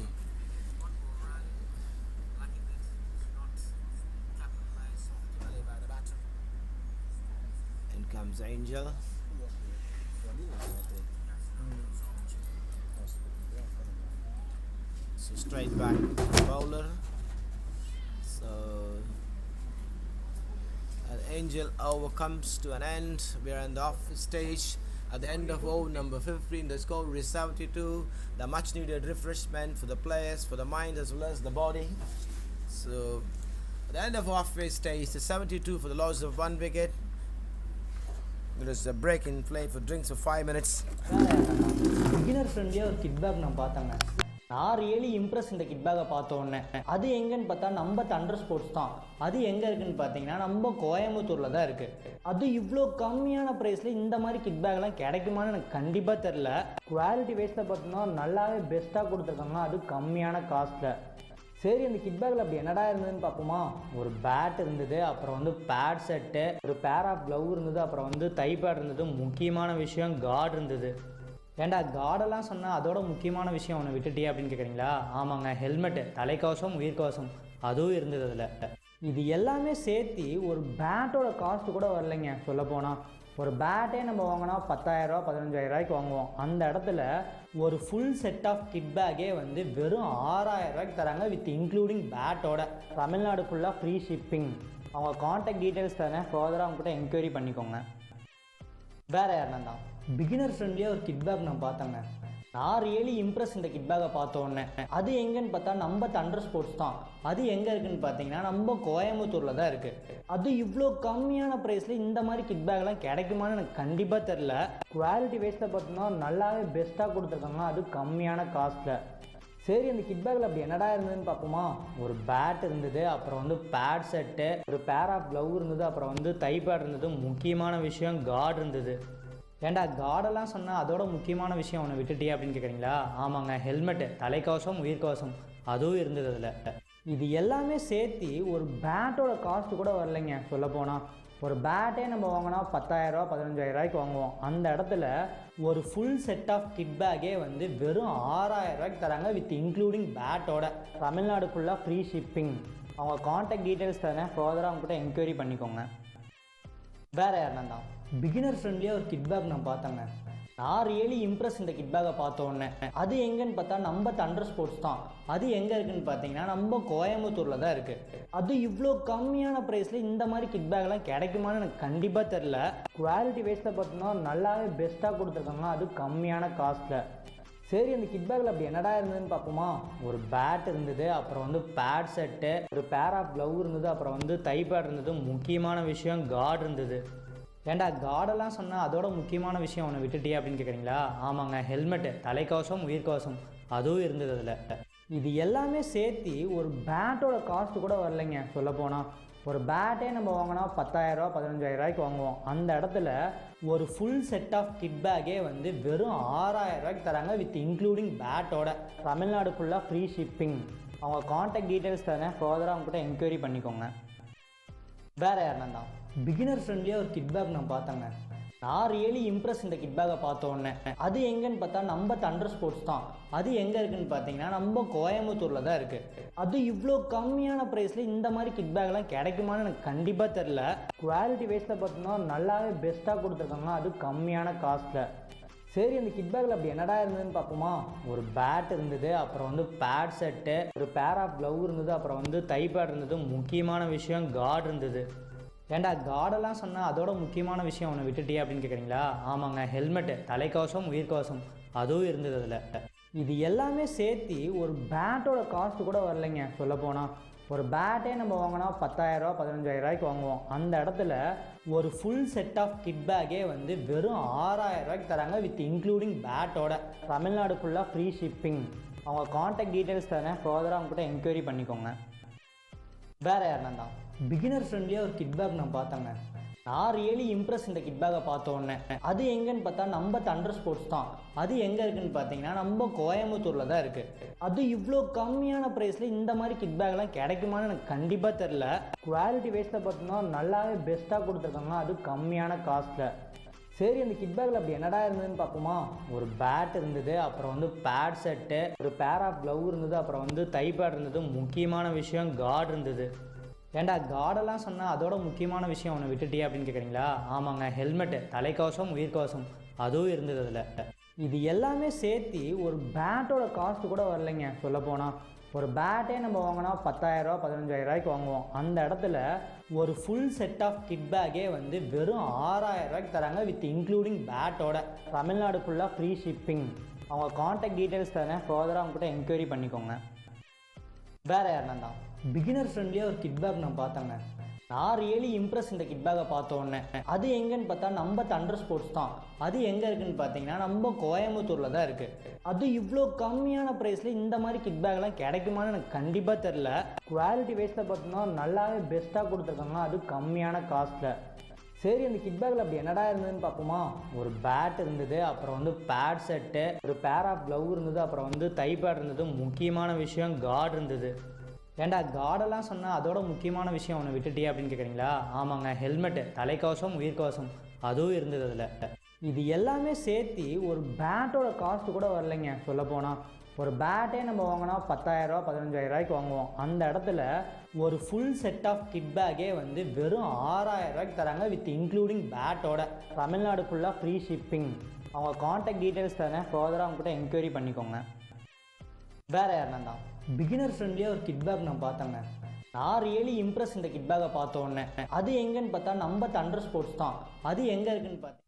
In comes Angel. So straight back bowler. So an Angel over comes to an end. We are in the off stage. At the end of over number 15, the score is 72. The much needed refreshment for the players, for the mind as well as the body. So at the end of off stage, the 72 for the loss of 1 wicket. There is a break in play for drinks for 5 minutes. Beginner ஃப்ரெண்ட்லியாக ஒரு kit bag நான் பார்த்தாங்க. நான் really Impress இந்த kit பேக்கை பார்த்த உடனே. அது எங்கன்னு பார்த்தா நம்ம தண்டர் ஸ்போர்ட்ஸ் தான். அது எங்கே இருக்குன்னு பார்த்தீங்கன்னா நம்ம கோயம்புத்தூரில் தான் இருக்குது. அது இவ்வளோ கம்மியான ப்ரைஸில் இந்த மாதிரி கிட் பேக்லாம் கிடைக்குமான்னு எனக்கு கண்டிப்பாக தெரில. குவாலிட்டி வைஸில் பார்த்தோம்னா நல்லாவே பெஸ்ட்டாக கொடுத்துருக்காங்க, அது கம்மியான காஸ்ட்டில். சரி, அந்த கிட் பேக்கில் அப்படி என்னடா இருந்ததுன்னு பார்ப்போமா. ஒரு பேட் இருந்தது, அப்புறம் வந்து பேட் செட்டு, ஒரு பேர் ஆஃப் க்ளவ் இருந்தது, அப்புறம் வந்து தை பேட் இருந்தது, முக்கியமான விஷயம் கார்டு இருந்தது. ஏண்டா கார்டெல்லாம் சொன்னால் அதோட முக்கியமான விஷயம் ஒன்று விட்டுட்டியே அப்படின்னு கேட்குறீங்களா? ஆமாங்க, ஹெல்மெட்டு, தலைக்கவசம், உயிர்கவசம் அதுவும் இருந்தது அதில். இது எல்லாமே சேர்த்து ஒரு பேட்டோட காஸ்ட்டு கூட வரலைங்க. சொல்லப்போனால் ஒரு பேட்டே நம்ம வாங்கினா 10,000 15,000 வாங்குவோம். அந்த இடத்துல ஒரு ஃபுல் செட் ஆஃப் கிட் பேக்கே வந்து வெறும் 6,000 தராங்க, வித் இன்க்ளூடிங் பேட்டோட. தமிழ்நாடு ஃபுல்லாக ஃப்ரீ ஷிப்பிங். அவங்க கான்டாக்ட் டீட்டெயில்ஸ் தரேன், ஃபர்தராக அவங்ககிட்ட என்கொயரி பண்ணிக்கோங்க. வேறு யாருன்னா தான் பிகினர் ஃப்ரெண்ட்லியாக ஒரு கிட் பேக் நான் பார்த்தாங்க. நான் ரியலி இம்ப்ரெஸ் இந்த கிட் பேக்கை பார்த்த உடனே. அது எங்கன்னு பார்த்தா நம்ம தண்டர் ஸ்போர்ட்ஸ் தான். அது எங்கே இருக்குன்னு பார்த்தீங்கன்னா நம்ம கோயம்புத்தூரில் தான் இருக்குது. அது இவ்வளோ கம்மியான ப்ரைஸில் இந்த மாதிரி கிட் பேக்லாம் கிடைக்குமான்னு எனக்கு கண்டிப்பாக தெரில. குவாலிட்டி வைஸில் பார்த்தோம்னா நல்லாவே பெஸ்ட்டாக கொடுத்துருக்காங்க, அது கம்மியான காஸ்ட்டில். சரி, அந்த கிட் பேக்கில் அப்படி என்னடா இருந்ததுன்னு பார்ப்போமா. ஒரு பேட் இருந்தது, அப்புறம் வந்து பேட் செட்டு, ஒரு பேர் ஆஃப் க்ளவ் இருந்தது, அப்புறம் வந்து தை பேட் இருந்தது, முக்கியமான விஷயம் கார்டு இருந்தது. ஏண்டா கார்டெல்லாம் சொன்னால் அதோட முக்கியமான விஷயம் ஒன்று விட்டுட்டியே அப்படின்னு கேட்குறீங்களா? ஆமாங்க, ஹெல்மெட்டு, தலைக்கவசம், உயிர்கவசம் அதுவும் இருந்தது அதில். இது எல்லாமே சேர்த்து ஒரு பேட்டோட காஸ்ட்டு கூட வரலைங்க. சொல்லப்போனால் ஒரு பேட்டே நம்ம வாங்கினா 10,000 15,000 வாங்குவோம். அந்த இடத்துல ஒரு ஃபுல் செட் ஆஃப் கிட் பேக்கே வந்து வெறும் 6,000 தராங்க, வித் இன்க்ளூடிங் பேட்டோட. தமிழ்நாடு ஃபுல்லாக ஃப்ரீ ஷிப்பிங். அவங்க கான்டாக்ட் டீட்டெயில்ஸ் தரேன், ஃபர்தராக அவங்ககிட்ட என்கொயரி பண்ணிக்கோங்க. வேறு யாருன்னா தான் பிகினர் ஃப்ரெண்ட்லியாக ஒரு கிட் பேக் நான் பார்த்தாங்க. நான் ரியலி இம்ப்ரெஸ் இந்த கிட் பேக்கை பார்த்த உடனே. அது எங்கன்னு பார்த்தா நம்ம தண்டர் ஸ்போர்ட்ஸ் தான். அது எங்கே இருக்குன்னு பார்த்தீங்கன்னா நம்ம கோயம்புத்தூரில் தான் இருக்குது. அது இவ்வளோ கம்மியான ப்ரைஸில் இந்த மாதிரி கிட் பேக்லாம் கிடைக்குமான்னு எனக்கு கண்டிப்பாக தெரில. குவாலிட்டி வைஸில் பார்த்தோம்னா நல்லாவே பெஸ்ட்டாக கொடுத்துருக்காங்க, அது கம்மியான காஸ்ட்டில். சரி, அந்த கிட் பேக்கில் அப்படி என்னடா இருந்ததுன்னு பார்ப்போமா. ஒரு பேட் இருந்தது, அப்புறம் வந்து பேட் செட்டு, ஒரு பேர் ஆஃப் க்ளவ் இருந்தது, அப்புறம் வந்து தை பேட் இருந்தது, முக்கியமான விஷயம் கார்டு இருந்தது. ஏண்டா கார்டெல்லாம் சொன்னால் அதோட முக்கியமான விஷயம் ஒன்று விட்டுட்டியே அப்படின்னு கேட்குறீங்களா? ஆமாங்க, ஹெல்மெட்டு, தலைக்கவசம், உயிர்கவசம் அதுவும் இருந்தது அதில். இது எல்லாமே சேர்த்து ஒரு பேட்டோட காஸ்ட்டு கூட வரலைங்க. சொல்லப்போனால் ஒரு பேட்டே நம்ம வாங்கினா 10,000 15,000 வாங்குவோம். அந்த இடத்துல ஒரு ஃபுல் செட் ஆஃப் கிட் பேக்கே வந்து வெறும் 6,000 தராங்க, வித் இன்க்ளூடிங் பேட்டோட. தமிழ்நாடு ஃபுல்லாக ஃப்ரீ ஷிப்பிங். அவங்க கான்டாக்ட் டீட்டெயில்ஸ் தரேன், ஃபர்தராக அவங்ககிட்ட என்கொயரி பண்ணிக்கோங்க. வேறு யாருன்னா தான் பிகினர் ஃப்ரெண்ட்லியாக ஒரு கிட் பேக் நான் பார்த்தாங்க. நான் ரியலி இம்ப்ரெஸ் இந்த கிட் பேக்கை பார்த்த உடனே. அது எங்கன்னு பார்த்தா நம்ம தண்டர் ஸ்போர்ட்ஸ் தான். அது எங்கே இருக்குன்னு பார்த்தீங்கன்னா நம்ம கோயம்புத்தூரில் தான் இருக்குது. அது இவ்வளோ கம்மியான ப்ரைஸில் இந்த மாதிரி கிட் பேக்லாம் கிடைக்குமான்னு எனக்கு கண்டிப்பாக தெரில. குவாலிட்டி வைஸில் பார்த்தோம்னா நல்லாவே பெஸ்ட்டாக கொடுத்துருக்காங்க, அது கம்மியான காஸ்ட்டில். சரி, அந்த கிட் பேக்கில் அப்படி என்னடா இருந்ததுன்னு பார்ப்போமா. ஒரு பேட் இருந்தது, அப்புறம் வந்து பேட் செட்டு, ஒரு பேர் ஆஃப் க்ளவ் இருந்தது, அப்புறம் வந்து தை பேட் இருந்தது, முக்கியமான விஷயம் கார்டு இருந்தது. ஏண்டா கார்டெல்லாம் சொன்னால் அதோட முக்கியமான விஷயம் ஒன்று விட்டுட்டியே அப்படின்னு கேட்குறீங்களா? ஆமாங்க, ஹெல்மெட்டு, தலைக்கவசம், உயிர்கவசம் அதுவும் இருந்தது அதில். இது எல்லாமே சேர்த்து ஒரு பேட்டோட காஸ்ட்டு கூட வரலைங்க. சொல்லப்போனால் ஒரு பேட்டே நம்ம வாங்கினா 10,000 15,000 வாங்குவோம். அந்த இடத்துல ஒரு ஃபுல் செட் ஆஃப் கிட் பேக்கே வந்து வெறும் 6,000 தராங்க, வித் இன்க்ளூடிங் பேட்டோட. தமிழ்நாடு ஃபுல்லாக ஃப்ரீ ஷிப்பிங். அவங்க கான்டாக்ட் டீட்டெயில்ஸ் தரேன், ஃபர்தராக அவங்ககிட்ட என்கொயரி பண்ணிக்கோங்க. வேறு யாருன்னா தான் பிகினர் ஃப்ரெண்ட்லியாக ஒரு கிட் பேக் நான் பார்த்தாங்க. நான் ரியலி இம்ப்ரெஸ் இந்த கிட் பேக்கை பார்த்த உடனே. அது எங்கன்னு பார்த்தா நம்ம தண்டர் ஸ்போர்ட்ஸ் தான். அது எங்கே இருக்குன்னு பார்த்தீங்கன்னா நம்ம கோயம்புத்தூரில் தான் இருக்குது. அது இவ்வளோ கம்மியான ப்ரைஸில் இந்த மாதிரி கிட் பேக்லாம் கிடைக்குமான்னு எனக்கு கண்டிப்பாக தெரில. குவாலிட்டி வைஸில் பார்த்தோம்னா நல்லாவே பெஸ்ட்டாக கொடுத்துருக்காங்க, அது கம்மியான காஸ்ட்டில். சரி, அந்த கிட் பேக்கில் அப்படி என்னடா இருந்ததுன்னு பார்ப்போமா. ஒரு பேட் இருந்தது, அப்புறம் வந்து பேட் செட்டு, ஒரு பேர் ஆஃப் க்ளவ் இருந்தது, அப்புறம் வந்து தை பேட் இருந்தது, முக்கியமான விஷயம் கார்டு இருந்தது. ஏண்டா கார்டெல்லாம் சொன்னால் அதோட முக்கியமான விஷயம் ஒன்று விட்டுட்டியே அப்படின்னு கேட்குறீங்களா? ஆமாங்க, ஹெல்மெட்டு, தலைக்கவசம், உயிர்கவசம் அதுவும் இருந்தது அதில். இது எல்லாமே சேர்த்து ஒரு பேட்டோட காஸ்ட் கூட வரலைங்க. சொல்லப்போனால் ஒரு பேட்டே நம்ம வாங்கினா 10,000 15,000 வாங்குவோம். அந்த இடத்துல ஒரு ஃபுல் செட் ஆஃப் கிட் பேக்கே வந்து வெறும் 6,000 தராங்க வித் இன்க்ளூடிங் பேட்டோட. தமிழ்நாடு ஃபுல்லாக ஃப்ரீ ஷிப்பிங். அவங்க காண்டாக்ட் டீட்டெயில்ஸ் தரேன், ஃபர்தராக அவங்ககிட்ட என்கொயரி பண்ணிக்கோங்க. வேறு யாருன்னா தான் பிகினர் ஃப்ரெண்ட்லியாக ஒரு கிட் பேக் நான் பார்த்தேங்க. நான் ரியலி இம்ப்ரெஸ் இந்த கிட் பேக்கை பார்த்த உடனே. அது எங்கன்னு பார்த்தா நம்ம தண்டர் ஸ்போர்ட்ஸ் தான். அது எங்கே இருக்குதுன்னு பார்த்தீங்கன்னா நம்ம கோயம்புத்தூரில் தான் இருக்குது. அது இவ்வளோ கம்மியான ப்ரைஸில் இந்த மாதிரி கிட் பேக்லாம் கிடைக்குமான்னு எனக்கு கண்டிப்பாக தெரில. குவாலிட்டி வைஸில் பார்த்தோம்னா நல்லாவே பெஸ்ட்டாக கொடுத்துருக்காங்க, அது கம்மியான காஸ்ட்டில். சரி, அந்த கிட் பேக்கில் அப்படி என்னடா இருந்ததுன்னு பார்ப்போமா. ஒரு பேட் இருந்தது, அப்புறம் வந்து பேட் செட்டு, ஒரு பேர் ஆஃப் க்ளவ் இருந்தது, அப்புறம் வந்து தை பேட் இருந்தது, முக்கியமான விஷயம் கார்டு இருந்தது. ஏண்டா கார்டெல்லாம் சொன்னால் அதோட முக்கியமான விஷயம் ஒன்று விட்டுட்டியே அப்படின்னு கேட்குறீங்களா? ஆமாங்க, ஹெல்மெட்டு, தலைக்கவசம், உயிர்கவசம் அதுவும் இருந்தது அதில். இது எல்லாமே சேர்த்து ஒரு பேட்டோட காஸ்ட்டு கூட வரலைங்க. சொல்லப்போனால் ஒரு பேட்டே நம்ம வாங்கினா 10,000 15,000 வாங்குவோம். அந்த இடத்துல ஒரு ஃபுல் செட் ஆஃப் கிட் பேக்கே வந்து வெறும் 6,000 தராங்க வித் இன்க்ளூடிங் பேட்டோட. தமிழ்நாடு ஃபுல்லாக ஃப்ரீ ஷிப்பிங். அவங்க காண்டாக்ட் டீட்டெயில்ஸ் தரேன், ஃபர்தராக அவங்ககிட்ட என்கொயரி பண்ணிக்கோங்க. வேறு யாருன்னா தான் பிகினர் ஃப்ரெண்ட்லியாக ஒரு கிட் பேக் நான் பார்த்தேங்க. நான் ரியலி இம்ப்ரெஸ் இந்த கிட் பேக்கை பார்த்த உடனே. அது எங்கன்னு பார்த்தா நம்ம தண்டர் ஸ்போர்ட்ஸ் தான். அது எங்கே இருக்குன்னு பார்த்தா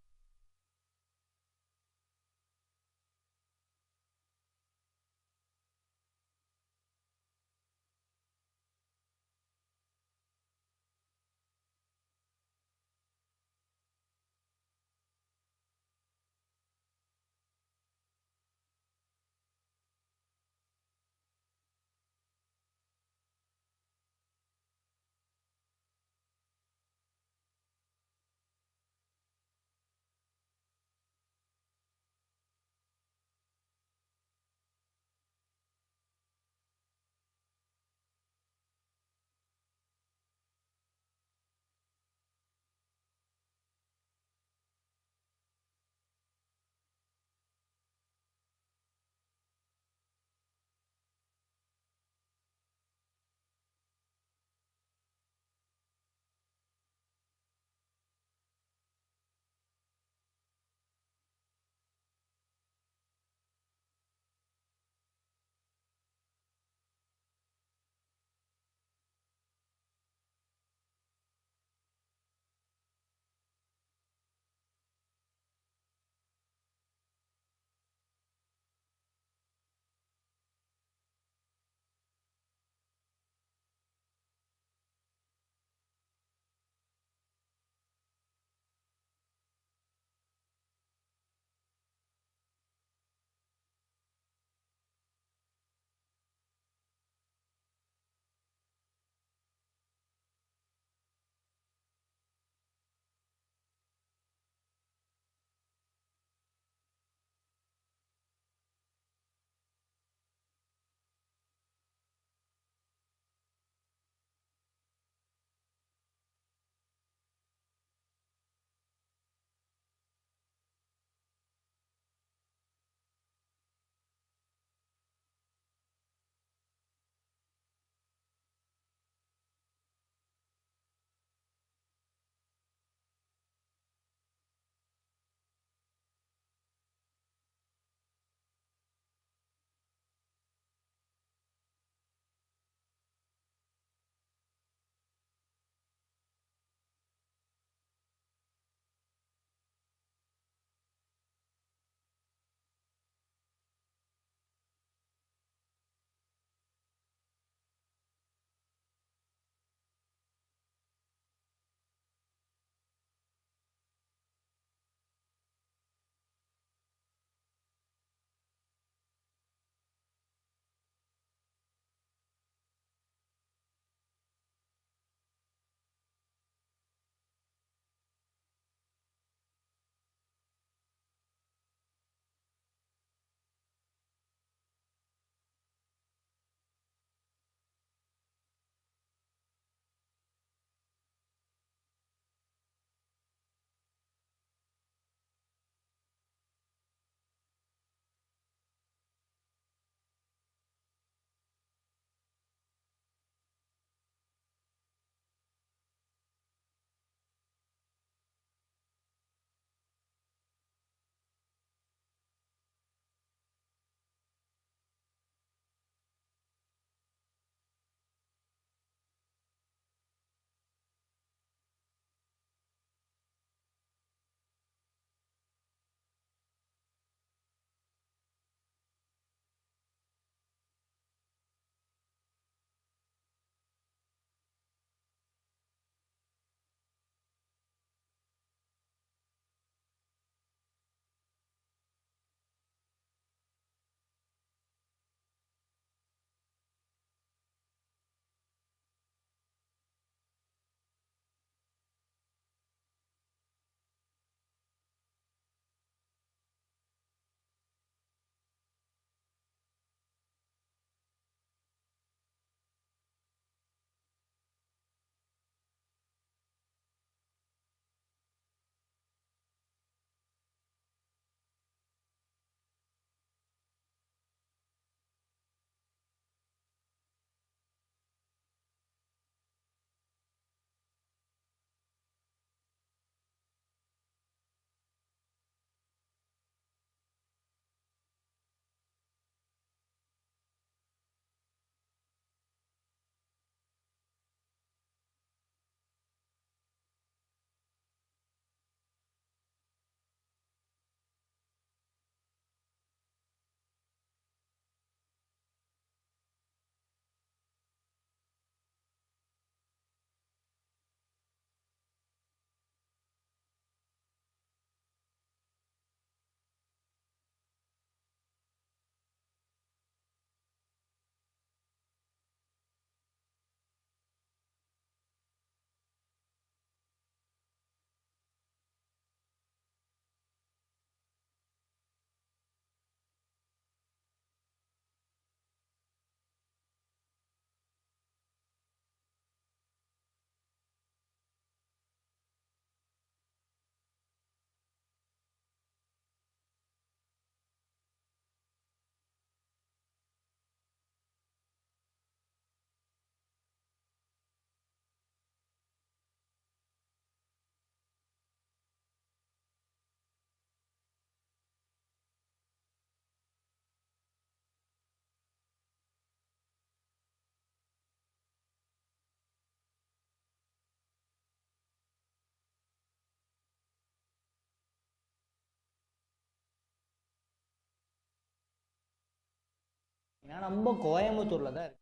ஏன்னா நம்ம கோயம்புத்தூரில் தான் இருக்கு.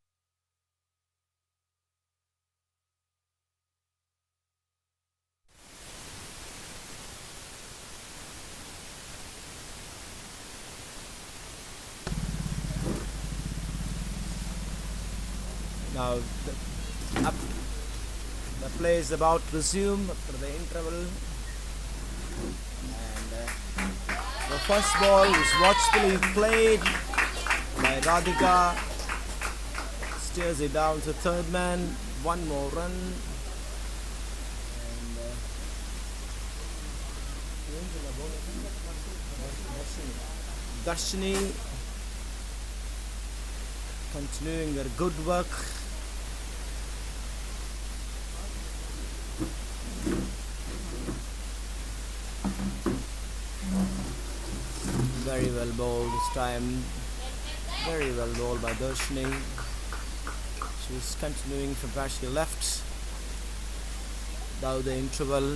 Now the play is about to resume after the interval, and the first ball is watchfully played by Radhika, steers it down to third man, one more run, and Darshini continuing their good work. Very well bowled this time. Very well bowled by Darshini. She's continuing from where she left. Now the interval.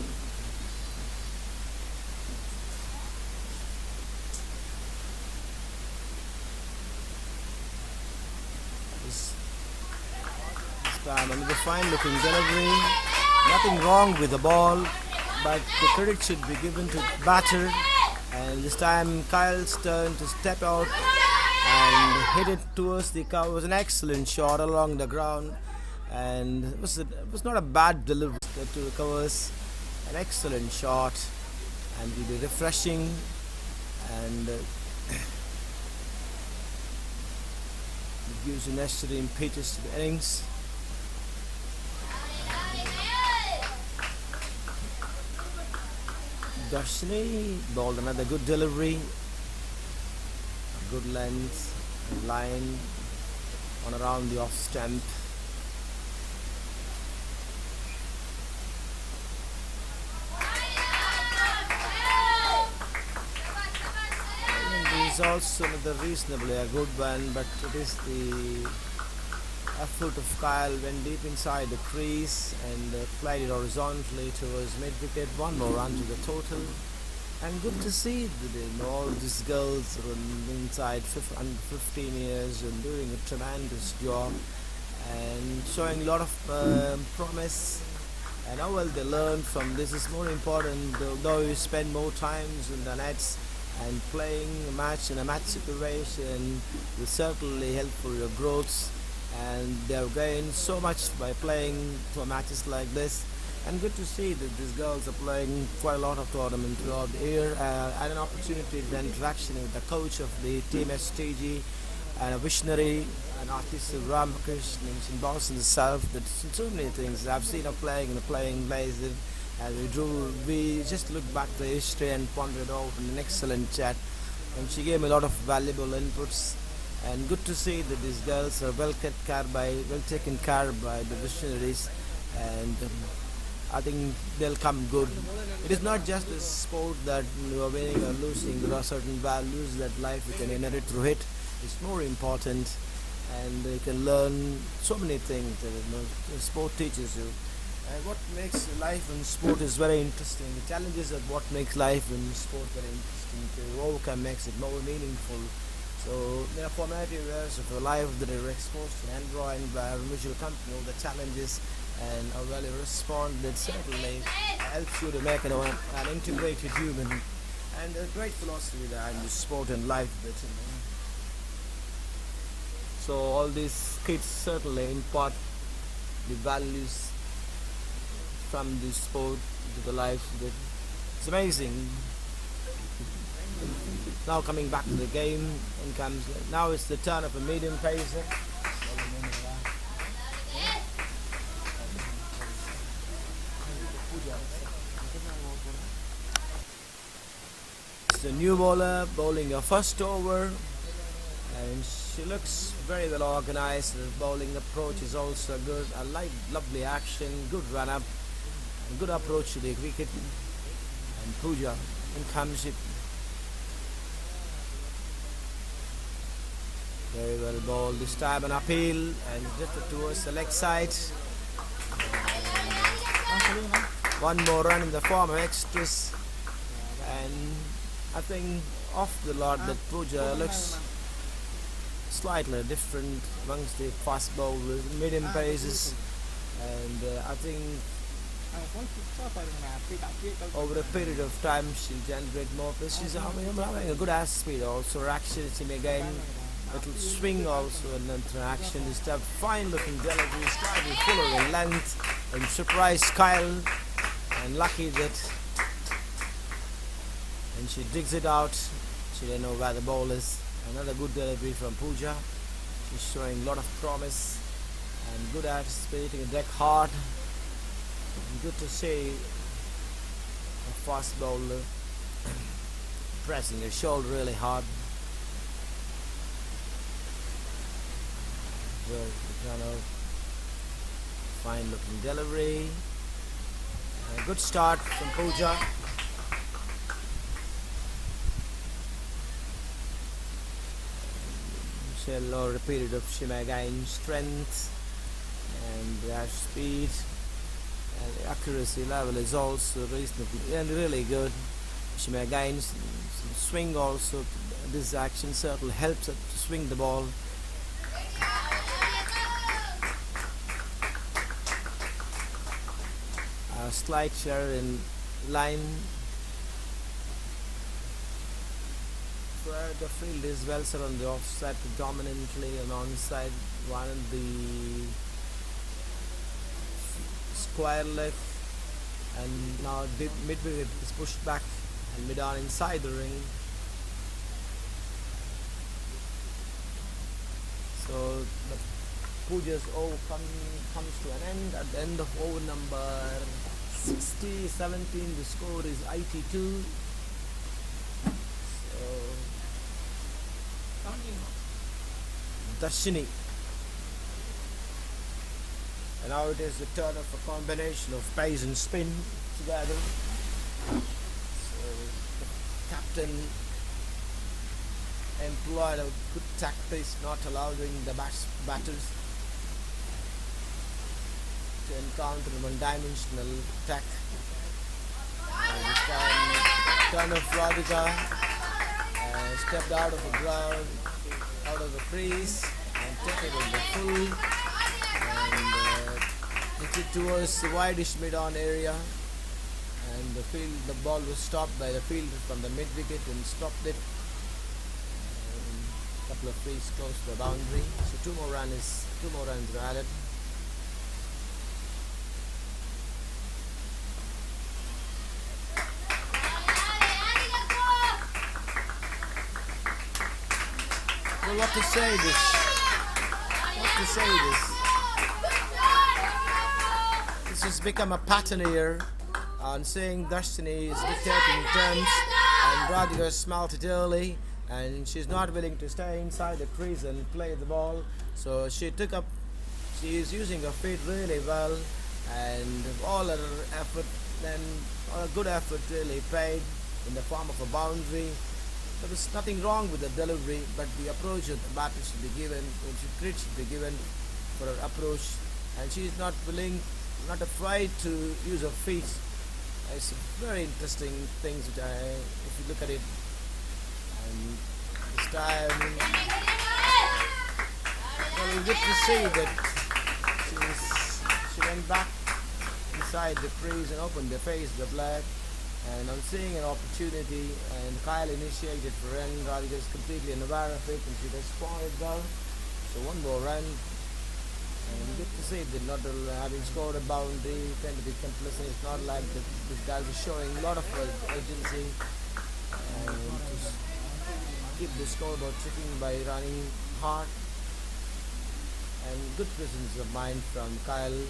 This time another fine looking delivery. Nothing wrong with the ball, but the credit should be given to batter. And this time Kyle's turn to step out and hit it towards the cover. It was an excellent shot along the ground, and it was not a bad delivery to the covers. An excellent shot, and it will be refreshing, and it gives you necessary impetus to the innings. Darshini bowled another good delivery, good length, line on around the off stump. This is also another reasonably a good one, but it is the effort of Kyle went deep inside the crease and played it horizontally towards mid-wicket. One more run to the total, and good to see that all these girls are inside 15 years and doing a tremendous job and showing a lot of promise, and how well they learn from this is more important. Though you spend more times in the nets and playing a match in a match situation will certainly help for your growth, and they have gained so much by playing for matches like this. And good to see that these girls are playing quite a lot of tournaments throughout the year. I had an opportunity to interaction with the coach of the team STG and a visionary, an artist Ramakrishnan in Boston itself. That so many things I've seen her playing in a playing places, and we just looked back to history and pondered out in an excellent chat, and she gave me a lot of valuable inputs. And good to see that these girls are well taken care by the visionaries, and I think they'll come good. It is not just a sport that you are winning or losing. There are certain values that life you can inherit through it. It's more important, and you can learn so many things that sport teaches you. And what makes life in sport is very interesting. The challenges of what makes life in sport very interesting to overcome makes it more meaningful. So there are formative years of your life that are exposed to an environment by a visual company, all the challenges and how well you respond, that certainly helps you to make an integrated human, and a great philosophy behind this sport and life. So all these kids certainly impart the values from this sport to the life. That it's amazing. Now coming back to the game, and comes now it's the turn of a medium pacer. It's the new bowler bowling her first over, and she looks very well organized. The bowling approach is also good. A lovely action, good run up, and good approach to the wicket. And Pooja, in comes it. Very well bowled this time, an appeal, and just towards the leg side. One more run in the form of extras, and I think off the lot that Pooja looks slightly different amongst the fast bowlers, medium paces, and I think phone சுவிட்ச் of ஆகுதுங்க அப்படியே over a period of time she'll generate more pace. She's having a good ass speed also. Her action is again little swing also, and then through action this type fine looking delivery, slightly fuller in length, and surprised Kyle, and lucky that, and she digs it out. She didn't know where the ball is. Another good delivery from Pooja. She's showing a lot of promise and good at hitting the deck hard. And good to see a fast bowler pressing her shoulder really hard. Well, kind of fine looking delivery. A good start from Pooja. She'll repeated of Shima again strength and dash speed, and the accuracy level is also reasonable and really good. Shima again swing also. This action certainly helps her to swing the ball. A slight share in line where the field is well set on the offside predominantly, and onside one of the square leg, and now mid wicket is pushed back and mid on inside the ring. So the Pooja's over comes to an end. At the end of over number 60-17, the score is 82. So Darshini. And now it is the turn of a combination of pace and spin together. So the captain employed a good tactics, not allowing the batters to encounter a one-dimensional attack. And this time, turn of Radhika stepped out of the ground, out of the crease, and took it in the full, and hit it towards the wideish mid-on area, and the ball was stopped by the fielder from the mid-wicket and stopped it. Couple of frees close to the boundary, so two more runs are added. Well, what to say this? This has become a pattern here on saying Darshini is dictating terms, and Radhika smelt it early, and she's not willing to stay inside the crease and play the ball. So she is using her feet really well, and all her effort, then a good effort really paid in the form of a boundary. There was nothing wrong with the delivery, but the approach of the batter should be given, credit should be given for her approach, and she is not willing, not afraid to use her feet. It's very interesting things which if you look at it, and this time, well, we get to see that she went back inside the crease and opened the face of the black. And I'm seeing an opportunity, and Kyle initiated for run. Radhika is completely unaware of it, and she responded well. So one more run, and you get to see that not having scored a boundary, tend to be complacent. It's not like this guy is showing a lot of urgency, and to keep the scoreboard ticking by running hard, and good presence of mind from Kyle.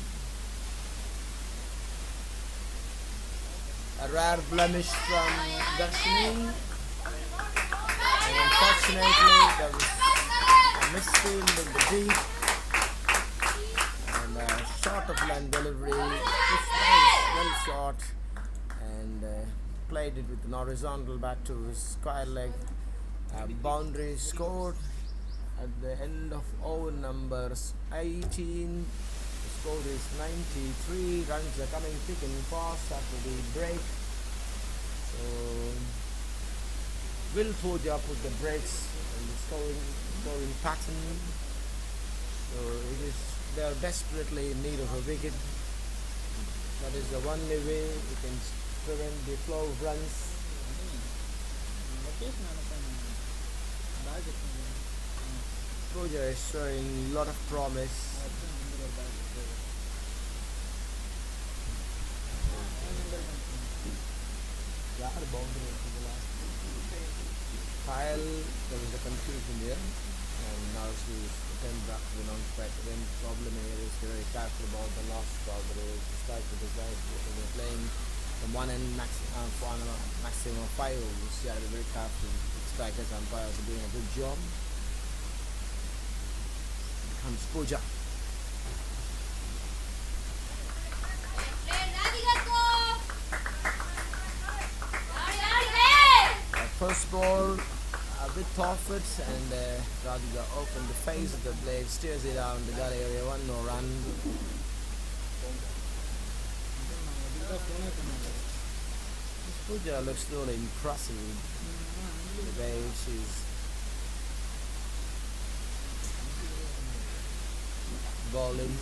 A rare blemish from Darshini, and unfortunately there was a misfield in the deep, and a short of line delivery, this well shot, and played it with an horizontal bat to his square leg. Boundary scored at the end of over number 18. The score is 93. Runs are coming thick and fast after the break. So will Pooja put the brakes and the scoring scoring pattern. So they are desperately in need of a wicket. That is the only way we can prevent the flow of runs. Pooja is showing a lot of promise. Kyle, there was a confusion there, and now she's returned back to the non-strike. Again, problem here is very careful about the last ball, but it was the strike with the guys. They're playing from one end for a maximum of 5 overs. You have to be very careful. The strikers and umpires are doing a good job. Here comes Pooja. First ball, a bit off it, and Radhika opened the face of the blade, steers it down the gut area, 1 more run. This Pooja looks really impressive, the way she's bowling.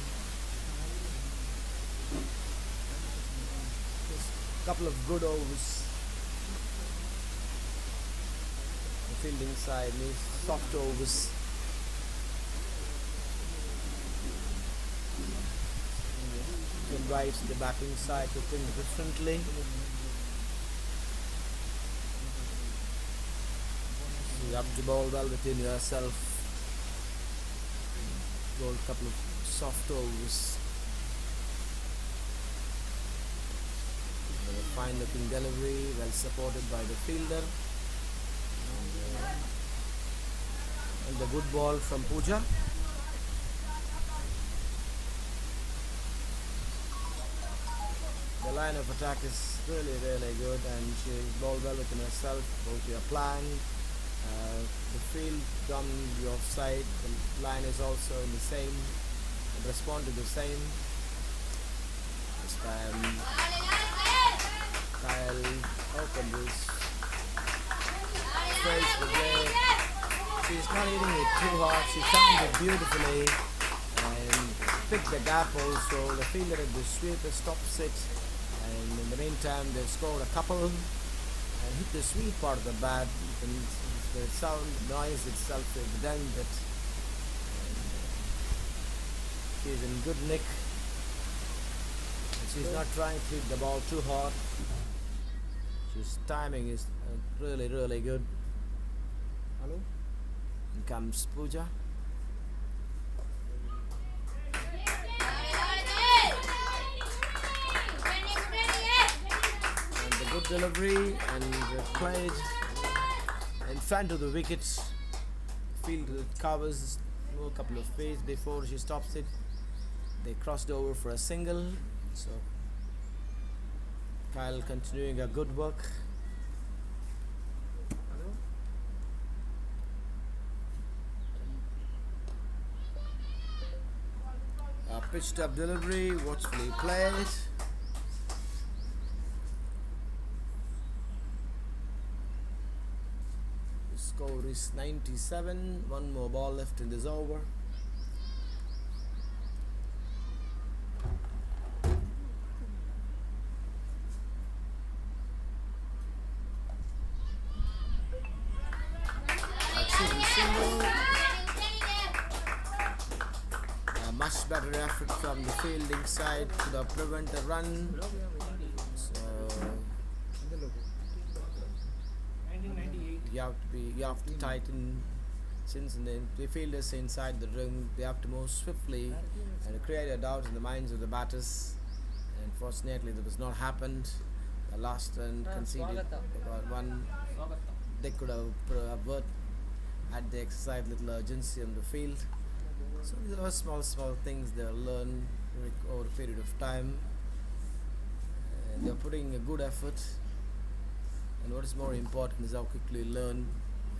Just a couple of good overs. Fielding side needs soft overs. You can write the batting side to think differently. You have to bowl well within yourself. Bowl a couple of soft overs. Fine looking delivery, well supported by the fielder. And the good ball from Pooja. The line of attack is really good, and she bowled well within herself. Both your plan, the field done the offside, the line is also in the same, and respond to the same. This time Kyle opened his face the blade. She's not hitting it too hard. She timed it beautifully and picked the gap also. The fielder at the sweeper stops it, and in the meantime they scored a couple and hit the sweet part of the bat. And the sound noise itself is evident that she's in good nick. And she's not trying to hit the ball too hard. She's timing is really good. Hello? In comes Pooja. And the good delivery, and played in front of the wickets. Field covers a couple of feet before she stops it. They crossed over for a single. So Kyle continuing a good work. Pitched up delivery, watchfully played. The score is 97. 1 more ball left in this over. Much better effort from the fielding side to prevent a run. So you have to tighten, since the fielders inside the ring, they have to move swiftly and create a doubt in the minds of the batters. And unfortunately that has not happened. The last run conceded one. They could have had the exercise little urgency on the field. So these are small things they learn over a period of time. They are putting a good effort, and what is more important is how quickly you learn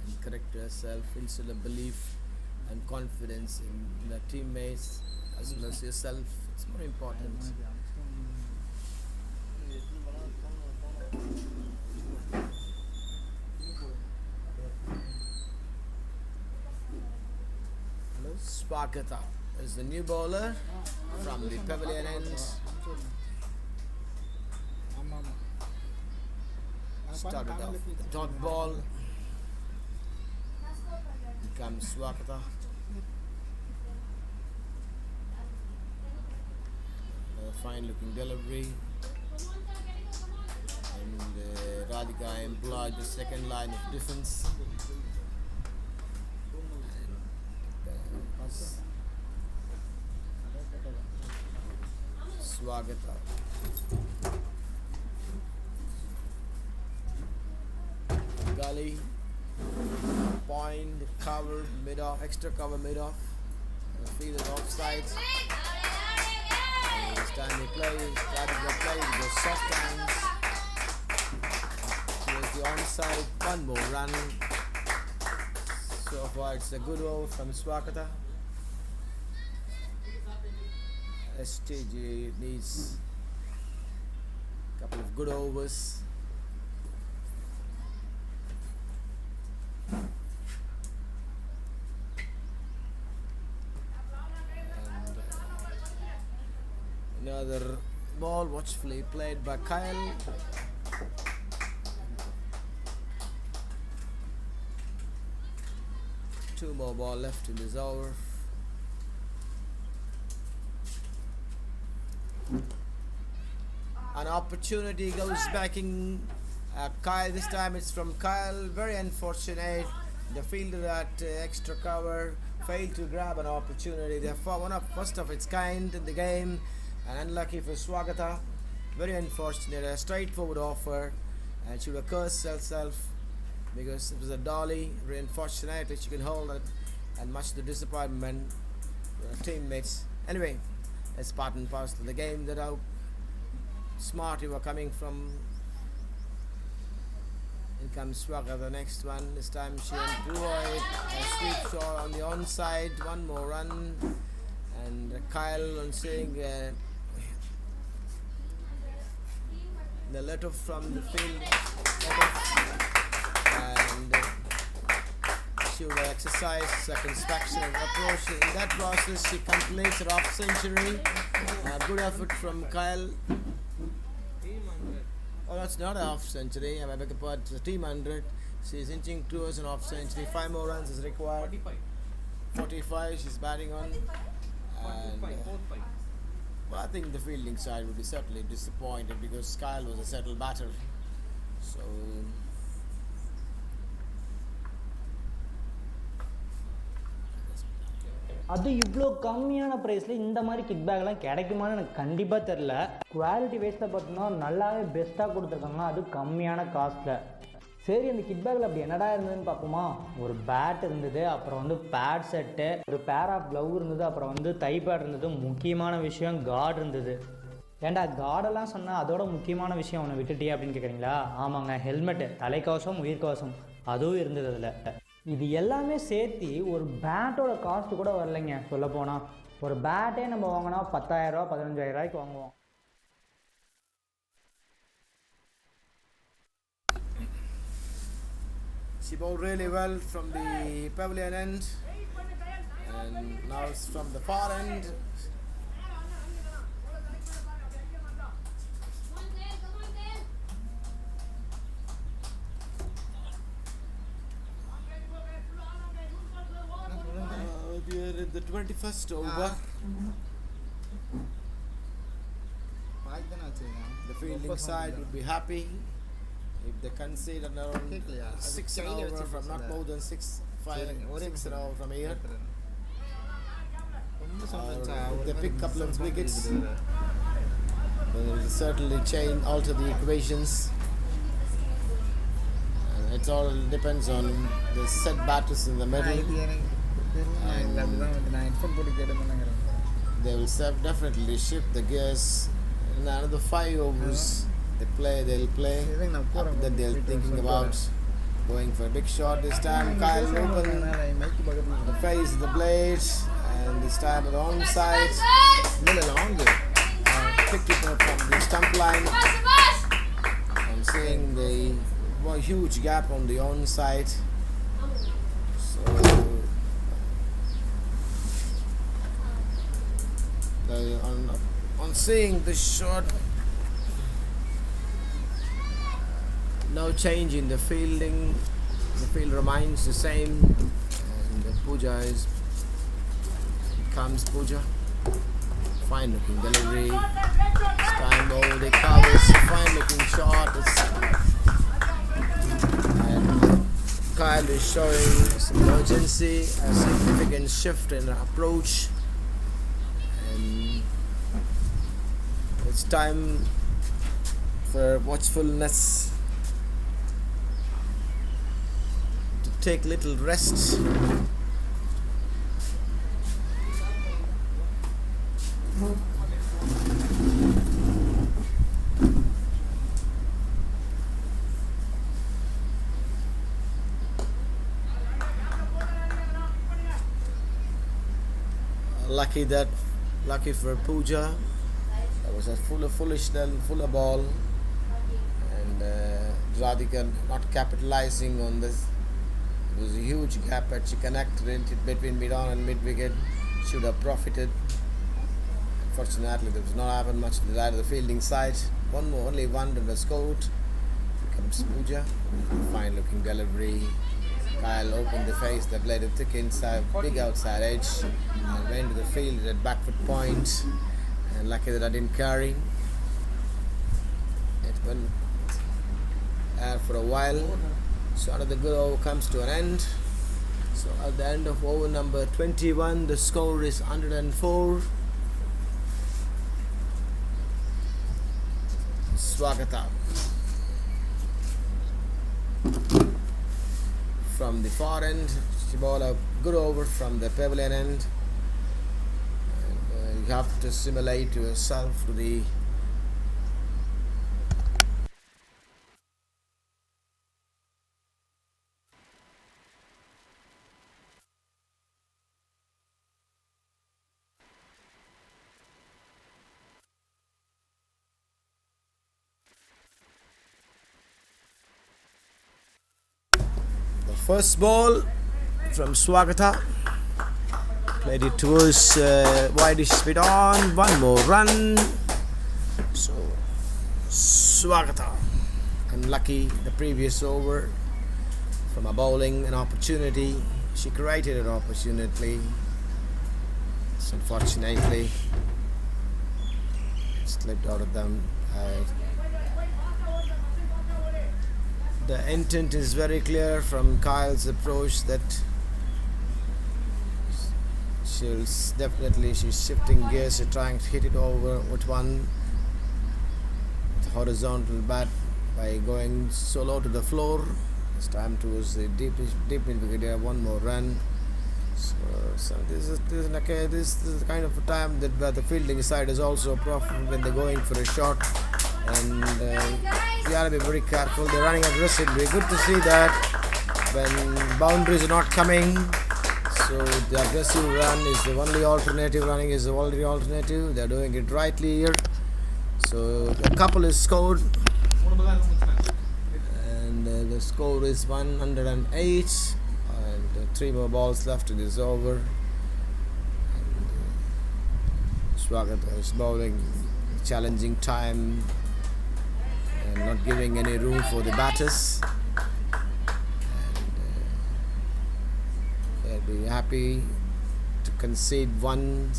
and correct yourself, instill a belief and confidence in the teammates as well as yourself. It's more important. Swagata is the new bowler from the pavilion end. ஆமா ஆமா Started off the dot ball. Comes Swagata. A fine looking delivery. And Radhika employed the second line of defense. Swagata. Gully. Point covered mid off, extra cover mid off. The field is offside. This time he plays, Radhika plays with the soft hands. Here's the onside, one more run. So far it's a good over from Swagata. STG needs a couple of good overs. And another ball watchfully played by Kyle. Two more ball left in this over. An opportunity goes backing Kyle. This time it's from Kyle. Very unfortunate. The fielder at extra cover failed to grab an opportunity. Therefore, one of first of its kind in the game, and unlucky for Swagata. Very unfortunate. A straightforward offer, and she would have cursed herself because it was a dolly. Very unfortunate that she can hold it, and much the disappointment for her teammates. Anyway, it's part and parcel of the game. That how smart you were coming from. In comes Swagata, the next one. This time she employed a sweep shot on the onside. One more run, and Kyle on seeing the letter from the field, and she will exercise circumspection and approach. In that process, she completes her off century. Good effort from Kyle. Oh, that's not an off century. I beg your pardon. It's a team 100. She's inching towards an off century. 5 more runs is required. 45. She's batting on. And, well, I think the fielding side would be certainly disappointed because Kyle was a settled batter. So அது இவ்வளோ கம்மியான ப்ரைஸில் இந்த மாதிரி kit பேக்லாம் கிடைக்குமான்னு எனக்கு கண்டிப்பாக தெரில. குவாலிட்டி வைஸில் பார்த்தோம்னா நல்லாவே பெஸ்ட்டாக கொடுத்துருக்காங்க, அது கம்மியான காஸ்ட்டில். சரி, அந்த கிட் பேக்கில் அப்படி என்னடா இருந்ததுன்னு பார்ப்போமா. ஒரு பேட் இருந்தது, அப்புறம் வந்து பேட் செட்டு, ஒரு பேர் ஆஃப் க்ளவ் இருந்தது, அப்புறம் வந்து தை பேட் இருந்தது. முக்கியமான விஷயம் கார்டு இருந்தது. ஏன்டா கார்டெல்லாம் சொன்னால் அதோட முக்கியமான விஷயம் ஒன்று விட்டுட்டியே அப்படின்னு கேட்குறீங்களா? ஆமாங்க, ஹெல்மெட்டு, தலைக்கவசம், உயிர்கவசம் அதுவும் இருந்தது அதில். இது எல்லாமே சேர்த்து ஒரு பேட்டோட காஸ்ட்டு கூட வரலைங்க. சொல்லப்போனால் ஒரு பேட்டே நம்ம வாங்கினா 10,000 ரூபா 15,000 ரூபாய்க்கு வாங்குவோம். she bowled really well from the pavilion end, and now it's from the far end. We are in the 21st over. The fielding side would be happy if they concede around 6 an over from not more than 6 an hour from here. If they pick a couple of wickets, they will certainly alter the equations. And it all depends on the set batters in the middle. They will definitely shift the gears. In another 5 overs they'll play. Then they're thinking about going for a big shot. This time Kyle open the face of the blade, and this time on the onside. Picked it up from the stump line. I'm seeing the huge gap on the onside. So On seeing this shot, no change in the fielding. The field remains the same, and Pooja comes Pooja. Fine looking delivery. This time over the covers. Fine looking shot. And Kyle is showing some urgency, a significant shift in approach. And it's time for watchfulness, to take little rest. Lucky for Pooja, that was a fuller ball, and Radhika not capitalizing on this. It was a huge gap that she connected it between mid-on and mid-wicket. Should have profited. Unfortunately, there was not having much to the right of the fielding side. Only one run was scored. Here comes Pooja. Fine looking delivery. Kyle opened the face, they played a thick inside, big outside edge, and went to the field at back foot point, and lucky that I didn't carry. It went for a while, so another good over comes to an end. So at the end of over number 21, the score is 104. Swagata from the far end, she bowled a good over from the pavilion end, and you have to simulate yourself to the first ball from Swagata. Played it towards wideish speed on. One more run. So Swagata unlucky the previous over from a bowling an opportunity. She created an opportunity. So unfortunately it slipped out of them. The intent is very clear from Kyle's approach that she's shifting gears, she's trying to hit it over with one horizontal bat by going so low to the floor. This time towards the deep mid wicket, one more run. So this is the kind of a time that where the fielding side is also profitable when they're going for a shot, and you gotta be very careful. They're running aggressively. Good to see that when boundaries are not coming. So the aggressive run is the only alternative. Running is the only alternative. They're doing it rightly here. So the couple is scored, and the score is 108. And 3 more balls left in this over. Swagata is bowling, challenging time and not giving any room for the batters. And they'll be happy to concede one.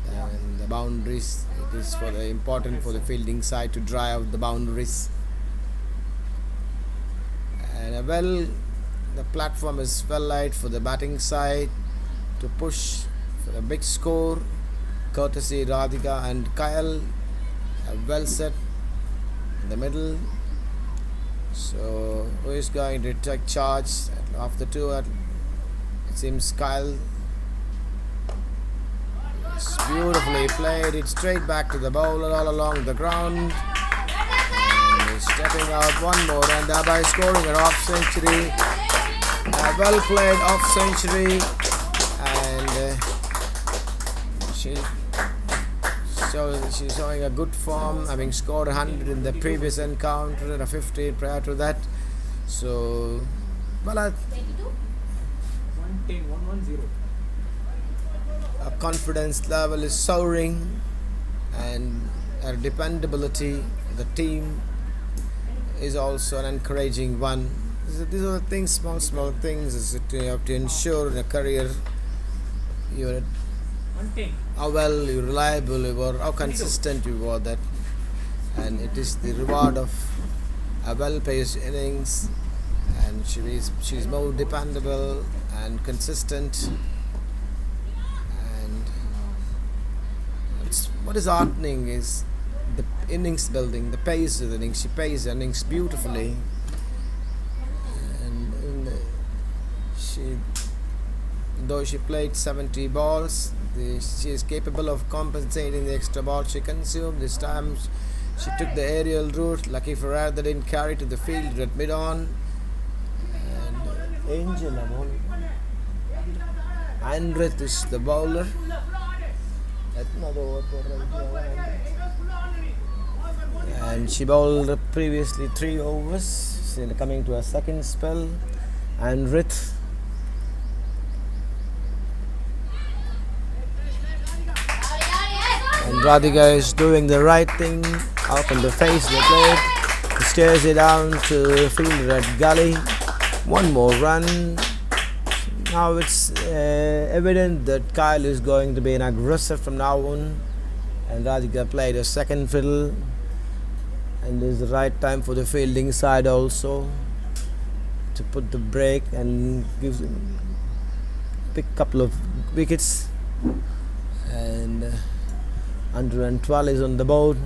And the boundaries, it is important for the fielding side to dry out the boundaries. And the platform is well laid for the batting side to push for a big score. Courtesy Radhika and Kyle are well set in the middle. So who is going to take charge of the two? It seems Kyle. It's beautifully played. It's straight back to the bowler all along the ground. And he's stepping out one more and thereby scoring an off century. A well played off century, and she's showing a good form, having scored 100 in the previous encounter and a 50 prior to that. So, well, a confidence level is soaring, and her dependability, the team is also an encouraging one. These are the things, small things, is that you have to ensure in a career you're how well, you're reliable, you are, how consistent you are, that, and it is the reward of a well-paced innings, and she's more dependable and consistent. And what is heartening is the innings building, the pace of the innings. She plays the innings beautifully, and though she played 70 balls, she is capable of compensating the extra ball she consumed. This time she took the aerial route. Lucky for her, they didn't carry to the field at mid-on. And Angel Andreth is the bowler. And she bowled previously 3 overs. She's coming to a second spell. Andreth. And Radhika is doing the right thing. Up in the face of the plate. He stares it down to fielder at gully. One more run. Now it's evident that Kyle is going to be an aggressor from now on. And Radhika played a second fiddle. And this is the right time for the fielding side also to put the break and pick a couple of wickets. And 112 is on the board.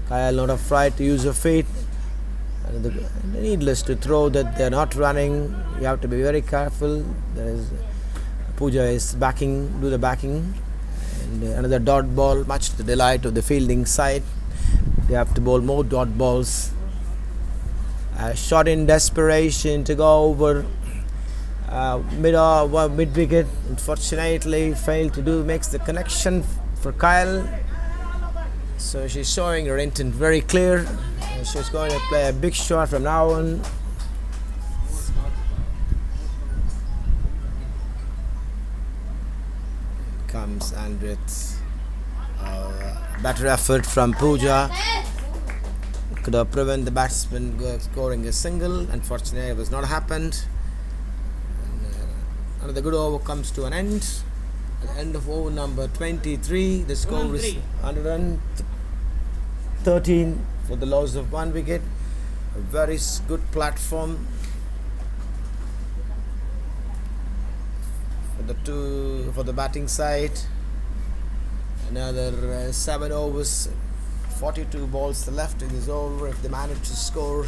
Kyle not afraid to use her feet. And needless to throw that they are not running. You have to be very careful. There is Pooja is do the backing, and another dot ball, much to the delight of the fielding side. They have to bowl more dot balls. Shot in desperation to go over mid wicket. Unfortunately, failed to do, makes the connection for Kyle. So she's showing her intent very clear. She's going to play a big shot from now on. Comes Andreth. Better effort from Pooja. Could have prevented the batsman scoring a single. Unfortunately, it was not happened. Another good over comes to an end. At the end of over number 23, the score is 113 for the loss of 1 wicket. A very good platform for the batting side. Another 7 overs, 42 balls left in this over. If they manage to score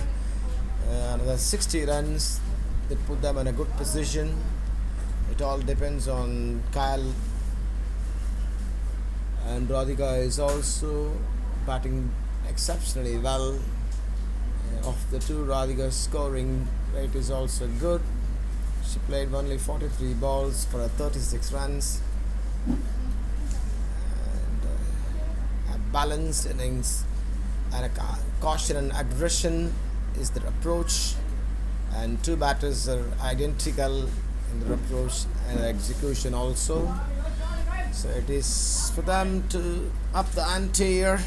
another 60 runs, they put them in a good position. It all depends on Kyle, and Radhika is also batting exceptionally well. Of the two, Radhika's scoring rate is also good. She played only 43 balls for 36 runs. And a balanced innings, and a caution and aggression is their approach. And two batters are identical in their approach and execution also. So it is for them to up the ante here.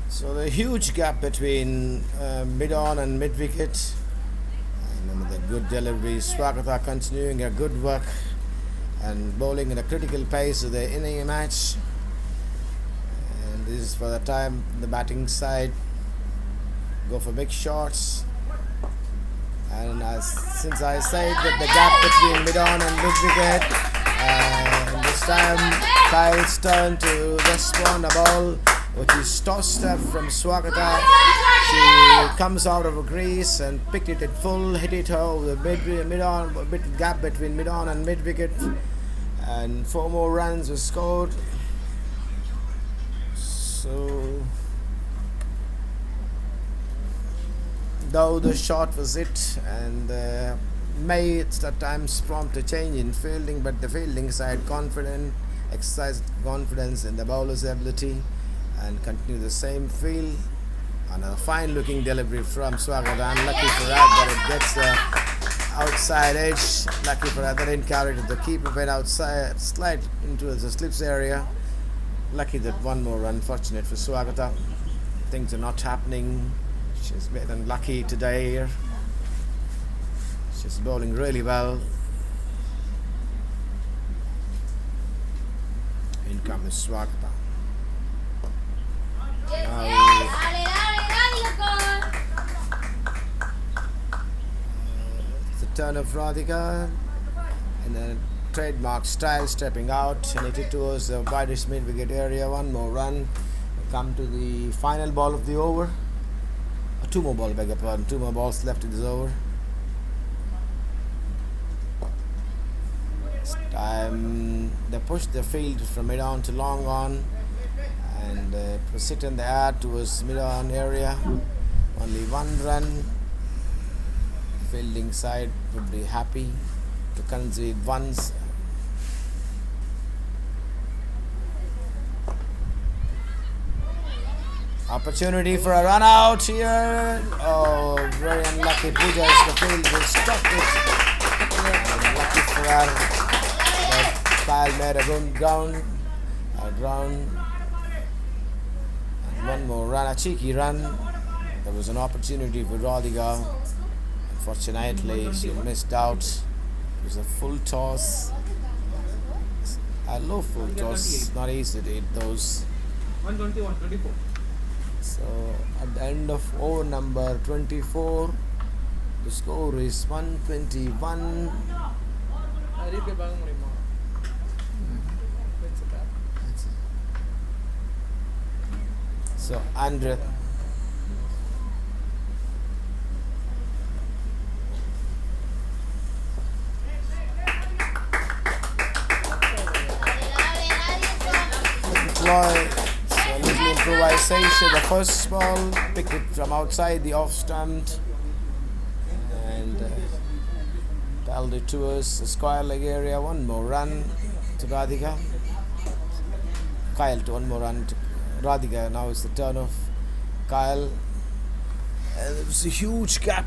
So the huge gap between mid-on and mid-wicket, and another good delivery. Swagata continuing a good work and bowling in a critical pace of the inning match. And this is for the time the batting side go for big shots. And since I said that the gap between mid-on and mid-wicket, and this time Kyle's turn to respond a ball which is tossed up from Swagata. She comes out of a crease and picked it at full, hit it over the mid-on, a bit gap between mid-on and mid-wicket, and 4 more runs were scored. So though the shot was hit, and may at times prompt a change in fielding, but the fielding side exercised confidence in the bowler's ability and continue the same field. And a fine looking delivery from Swagata. Unlucky for that, but it gets outside edge. Lucky for her, that didn't carry it. The keeper went outside, slide into the slips area. Lucky that one more run. Fortunate for Swagata. Things are not happening. She's been unlucky today here. She's bowling really well. In comes Swagata. It's the turn of Radhika. And then trademark style stepping out and hit it towards the widest mid-wicket area. One more run. Come to the final ball of the over. Two more balls, beg your pardon. Two more balls left in this over. This time they push the field from mid on to long on and proceed in the air towards mid on area. Only one run. Fielding side would be happy to concede once. Opportunity for a run out here. Oh, very unlucky. Pooja is the field will stop it. Unlucky for her. Kyle made a good ground. And one more run, a cheeky run. There was an opportunity for Radhika. Unfortunately, she missed out. It was a full toss. I love full toss. Not easy to hit those. 120, 124. So at the end of over number 24, the score is 121. So Andre. Deploy. A little improvisation. The first ball, pick it from outside the off stump and telled it towards the square leg area. One more run to Radhika. Kyle to one more run to Radhika. Now it's the turn of Kyle. And there was a huge gap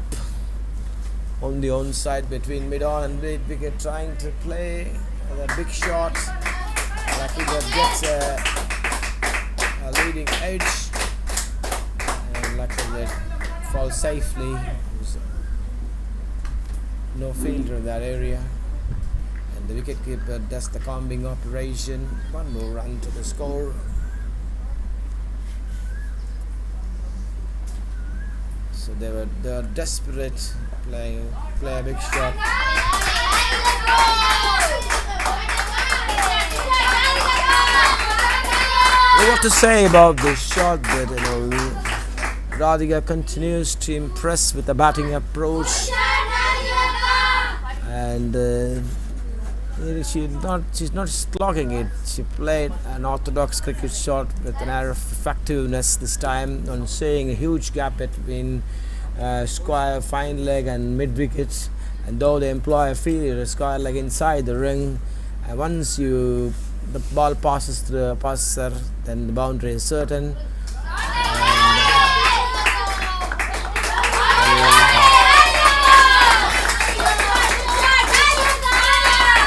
on the onside between mid-on and mid-wicket, trying to play a big shot. Lucky that gets a leading edge, and luckily that falls safely. No fielder in that area, and the wicketkeeper does the combing operation. One more run to the score. So they were desperate, play a big shot. What to say about this shot? That Radhika continues to impress with the batting approach, and she's not slogging it. She played an orthodox cricket shot with an air of effectiveness this time, on seeing a huge gap between square, fine leg and mid wickets. And though they employ a fielder, a square leg inside the ring, once the ball passes through the passer, then the boundary is certain.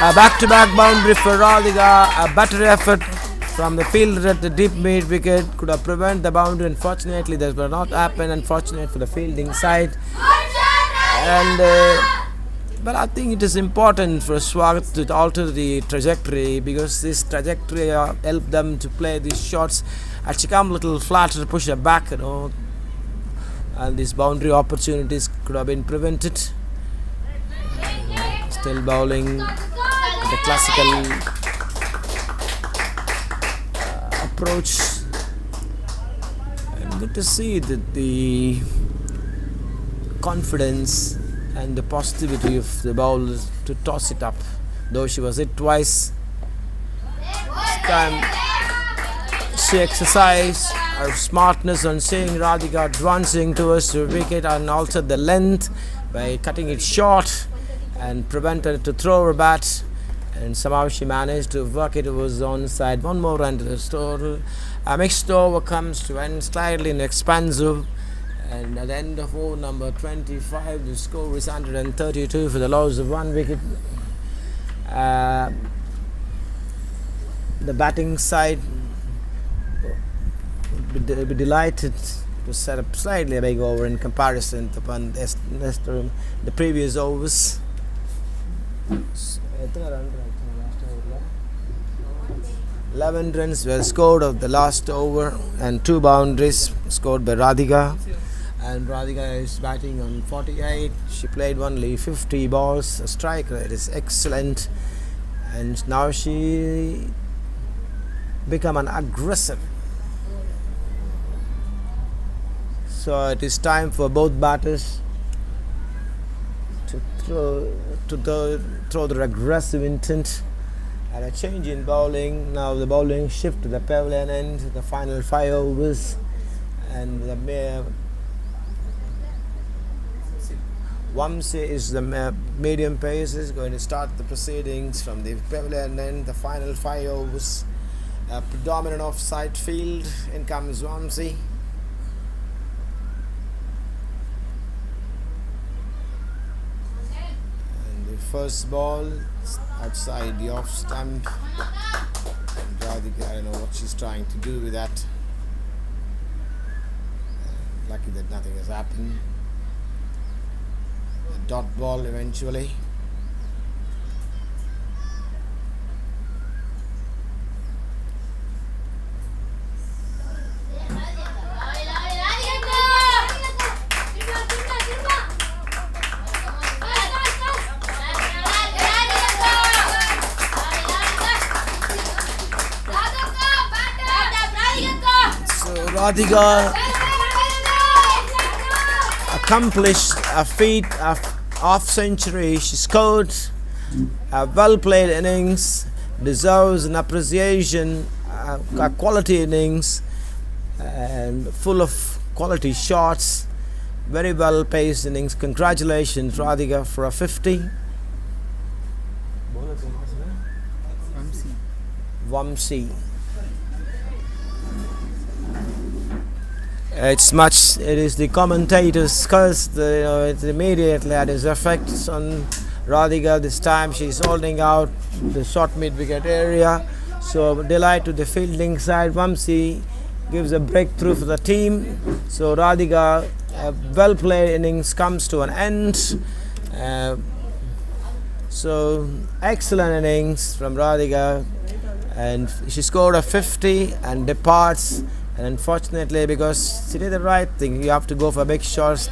A back-to-back boundary for Radhika. A better effort from the fielder at the deep mid wicket could have prevented the boundary. Unfortunately, that will not happen. Unfortunate for the fielding side. And but I think it is important for Swagat to alter the trajectory, because this trajectory helped them to play these shots. Had she come a little flatter, push her back, and these boundary opportunities could have been prevented. Still bowling the classical approach, and good to see that the confidence and the positivity of the bowler to toss it up. Though she was hit twice, this time she exercised her smartness on seeing Radhika advancing towards the wicket and altered the length by cutting it short and prevented to throw her bat, and somehow she managed to work it towards the onside. One more run to the store. A mixed over comes to end slightly in expansive, And at the end of over number 25, the score is 132 for the loss of 1 wicket. The batting side would be delighted to set up slightly a big over in comparison to the previous overs. 11 runs were scored of the last over and 2 boundaries scored by Radhika. And Radhika is batting on 48. She played only 50 balls. A strike rate is excellent. And now she become an aggressive. So it is time for both batters to throw their aggressive intent. And a change in bowling. Now the bowling shift to the pavilion end. The final 5 overs, and the Vamsi is the medium pace, is going to start the proceedings from the pavilion end. The final 5 overs, a predominant offside field. In comes Vamsi. And the first ball outside the off stump. And Radhika, I don't know what she's trying to do with that. Lucky that nothing has happened. A dot ball eventually. Radhika accomplished a feat of half-century. She scored a well-played innings, deserves an appreciation, a quality innings, and full of quality shots. Very well-paced innings. Congratulations, Radhika, for a 50. Vamsi. It is the commentators' curse. It immediately had its effects on Radhika. This time she's holding out the short mid-wicket area. So delight to the fielding side. Vamsi gives a breakthrough for the team. So Radhika, a well-played innings comes to an end. So excellent innings from Radhika, and she scored a 50 and departs. And unfortunately, because she did the right thing, you have to go for big shots.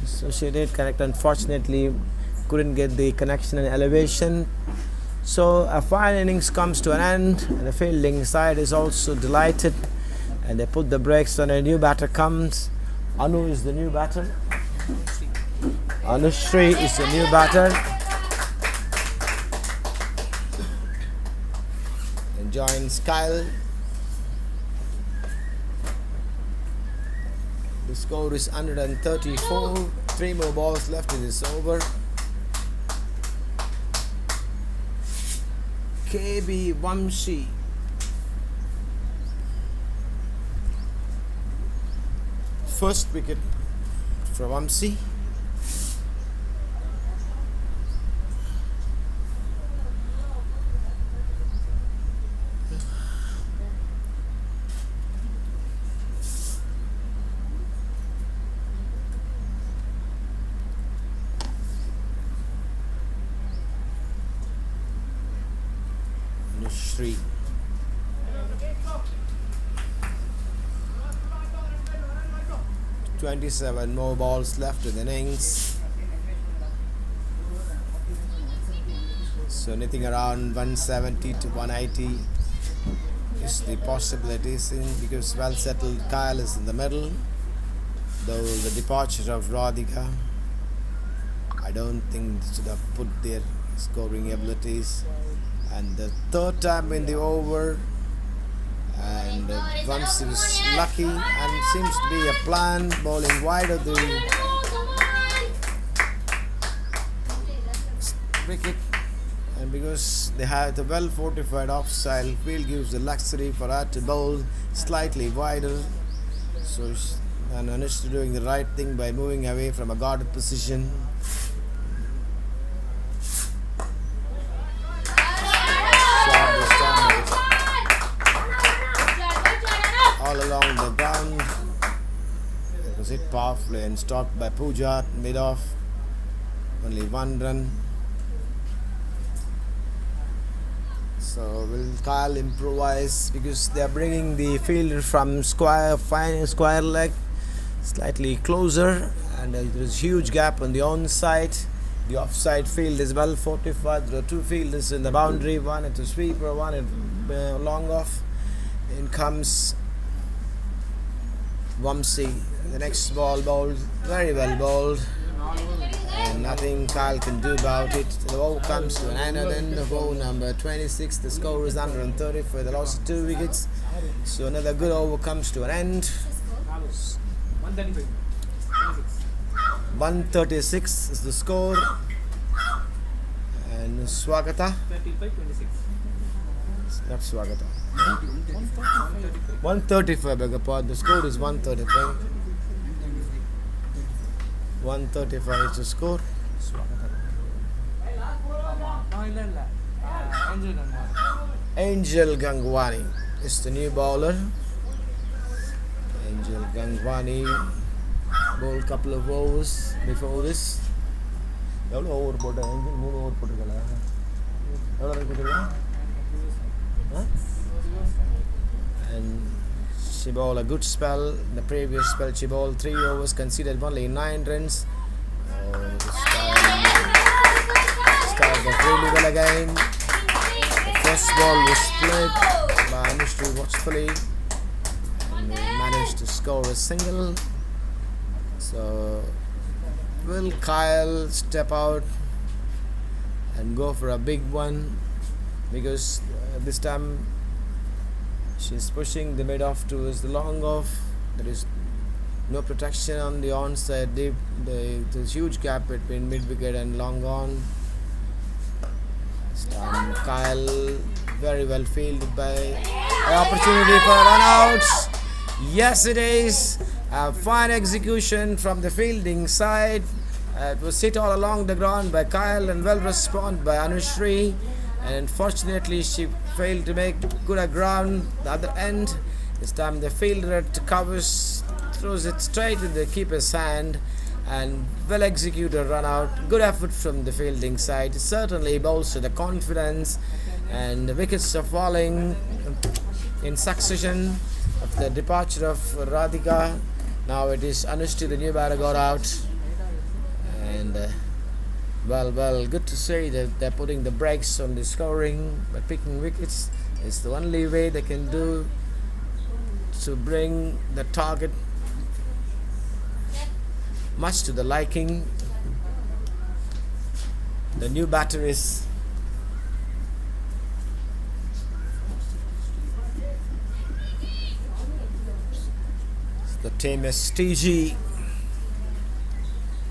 So she did correct. Unfortunately, couldn't get the connection and elevation. So a fine innings comes to an end, and the fielding side is also delighted. And they put the brakes on. A new batter comes. Anu is the new batter. Anushree is the new batter. And joins Kyle. The score is 134. 3 more balls left in this over. KB Vamsi. First wicket for Vamsi. Anushree. "27 more balls left in the innings." So anything around 170 to 180 is the possibilities, because well settled Kyle is in the middle. Though the departure of Radhika, I don't think they should have put their scoring abilities. And the third time in the over, and Vamsi was lucky, and seems to be a plan, bowling wide of the wicket. And because they have the well fortified offside field, gives the luxury for her to bowl slightly wider. So And Anushri doing the right thing by moving away from a guarded position. Shot this time all along the ground. It was hit powerfully and stopped by Pooja mid off. Only one run. So will Kyle improvise, because they are bringing the fielder from square leg slightly closer, and there is huge gap on the onside. The offside field is well fortified. There are two fielders in the boundary, one at the sweeper, one at long off. In comes Vamsi. The next ball bowled, very well bowled, and nothing Kyle can do about it. The over comes to an end, and then the ball number 26. The score is 130 for the loss of 2 wickets. So another good over comes to an end. 135. 136 is the score. And Swagata, 35-26. not Swagata. 135, beg your pardon. The score is 135. 135 is the score. Angel Gangwani is the new bowler. Angel Gangwani bowled couple of overs before this. எவ்வளோ over போட்டேன்? Angel 3 over போட்டிருக்கல. எவ்வளோ run போட்டிருக்கேன்? And she bowled a good spell. In the previous spell she bowled 3 overs, conceded only 9 runs. This time got really well again. The first ball was split by Anushri watchfully, and managed to score a single. So will Kyle step out and go for a big one, because this time she's pushing the mid off towards the long off. There is no protection on the onside deep. There's huge gap between mid wicket and long on. This time Kyle very well fielded by an opportunity for a run out. Yes, it is a fine execution from the fielding side. It was hit all along the ground by Kyle and well responded by Anushri. And unfortunately she failed to make good ground the other end. This time the fielder at covers, throws it straight in the keeper's hand, and well executed run out. Good effort from the fielding side. Certainly bolstered the confidence, and the wickets are falling in succession of the departure of Radhika. Now it is Anushri, the new batter, got out. And well, good to say that they're putting the brakes on the scoring, but picking wickets is the only way they can do to bring the target much to the liking. The new batter is the team STG.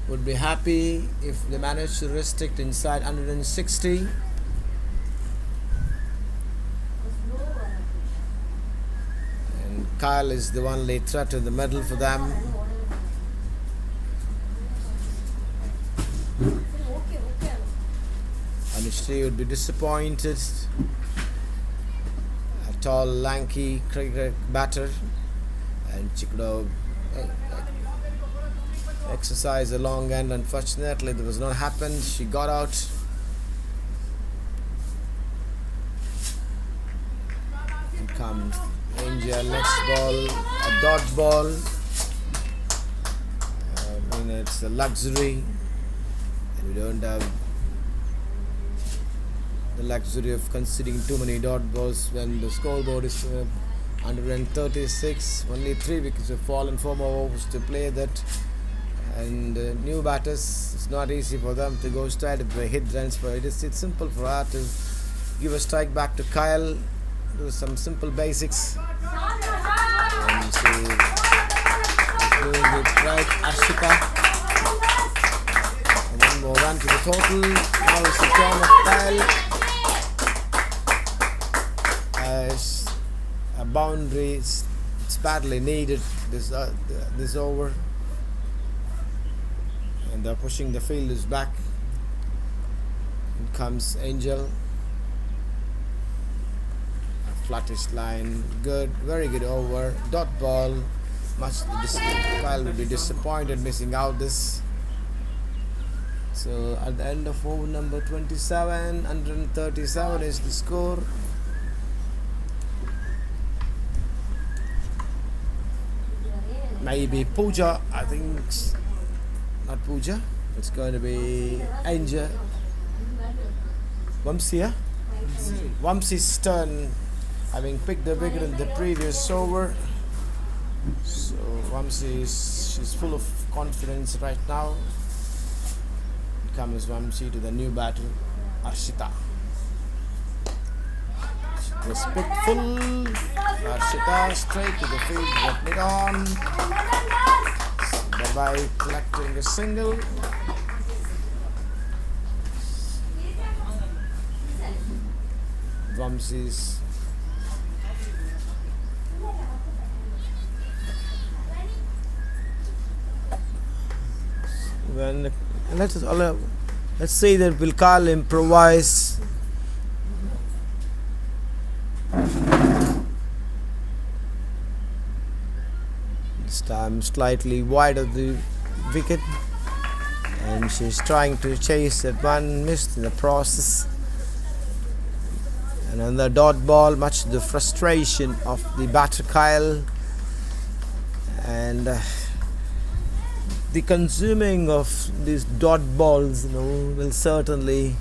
Would be happy if they manage to restrict inside 160. And Kyle is the only threat in the middle for them. Anushri would be disappointed. A tall, lanky cricket batter, and she could have exercise a long end. Unfortunately, there was not happened. She got out. And comes Angel, next ball, a dot ball. It's a luxury, and we don't have the luxury of conceding too many dot balls when the scoreboard is 136. Only 3 wickets have fallen, 4 more overs to play that. And new batters, it's not easy for them to go straight if they hit runs. For it's simple for her to give a strike back to Kyle, do some simple basics, and she is doing it right. Ashika, and one more run to the total. Now it's the turn of Kyle as a boundary It's badly needed this over, and they're pushing the fielders back. In comes Angel. A flattish line, good, very good over. Dot ball. Kyle will be disappointed missing out this. So at the end of over number 27, 137 is the score. Maybe Pooja, I think. Not Pooja. It's going to be Angel. Vamsi, yeah? Vamsi's turn, having picked the wicket in the previous over. So Vamsi she's full of confidence right now. Comes Vamsi to the new batter, Arshita. She was picked full. Arshita straight to the field, getting it on. Thereby collecting a single. Vamsi's let's say that will Kyle improvise. This time slightly wide of the wicket, and she's trying to chase that one, missed in the process. Another dot ball, much to the frustration of the batter Kyle, and the consuming of these dot balls, will certainly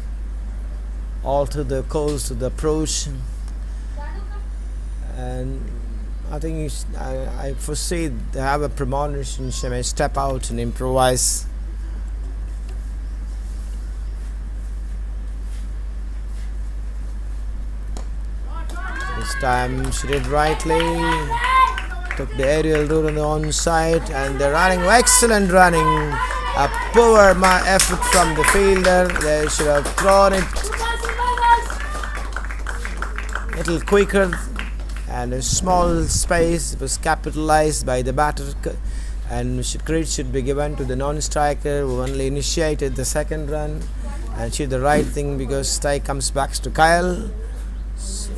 alter the course of the approach. And I think I foresee they have a premonition. She may step out and improvise. This time she did rightly. Took the aerial route on the onside, and they're running, excellent running. A poor effort from the fielder. They should have thrown it a little quicker, and a small space was capitalized by the batter, and credit should be given to the non-striker who only initiated the second run, and she did the right thing because strike comes back to Kyle. So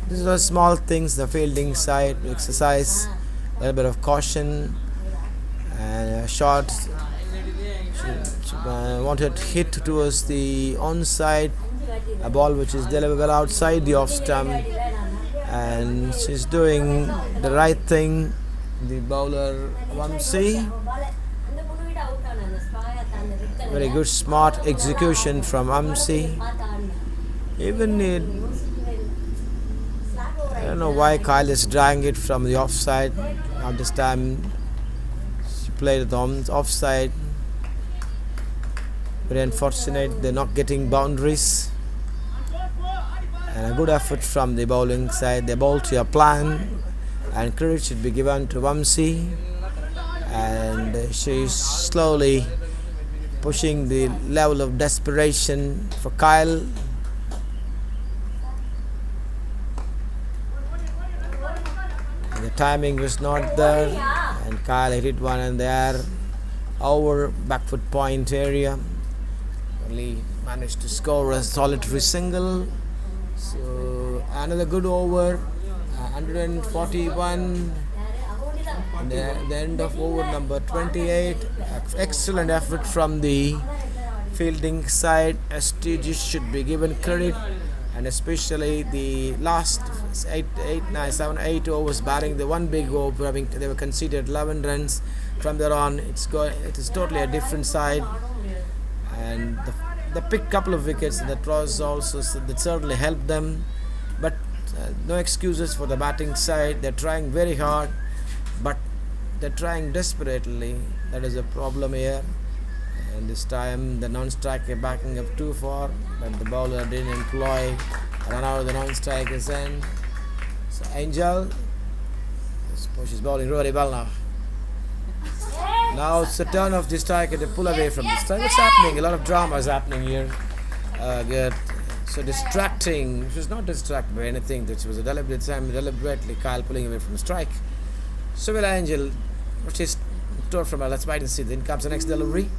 these are small things, the fielding side exercise, a little bit of caution, and a shot. She wanted to hit towards the onside, a ball which is deliverable outside the off stump, and she's doing the right thing. The bowler Vamsi, very good smart execution from Vamsi. Even I don't know why Kyle is dragging it from the offside. Now this time she played it on offside. Very unfortunate, they're not getting boundaries. And a good effort from the bowling side. They bowled to a plan, and credit should be given to Vamsi. And she's slowly pushing the level of desperation for Kyle. The timing was not there, and Kyle hit one in the air over back foot point area. Only managed to score a solitary single. So another good over, 141. And the end of over number 28. Excellent effort from the fielding side. STG should be given credit, and especially the last 8 overs batting, the one big over, they were conceded 11 runs. From there on, it is totally a different side, and they picked a couple of wickets, and that was also that certainly helped them. But no excuses for the batting side. They're trying very hard, but they're trying desperately. That is a problem here. And this time the non-striker backing up too far, but the bowler didn't employ, run out of the non-striker's end. So Angel, she's bowling really well now. Now it's the turn of the striker to pull away from the strike. What's happening? A lot of drama is happening here. Good. So distracting. She was not distracted by anything. That was a deliberately Kyle pulling away from the strike. Civil Angel, which is tore from her. Let's wait and see. Then comes the next delivery.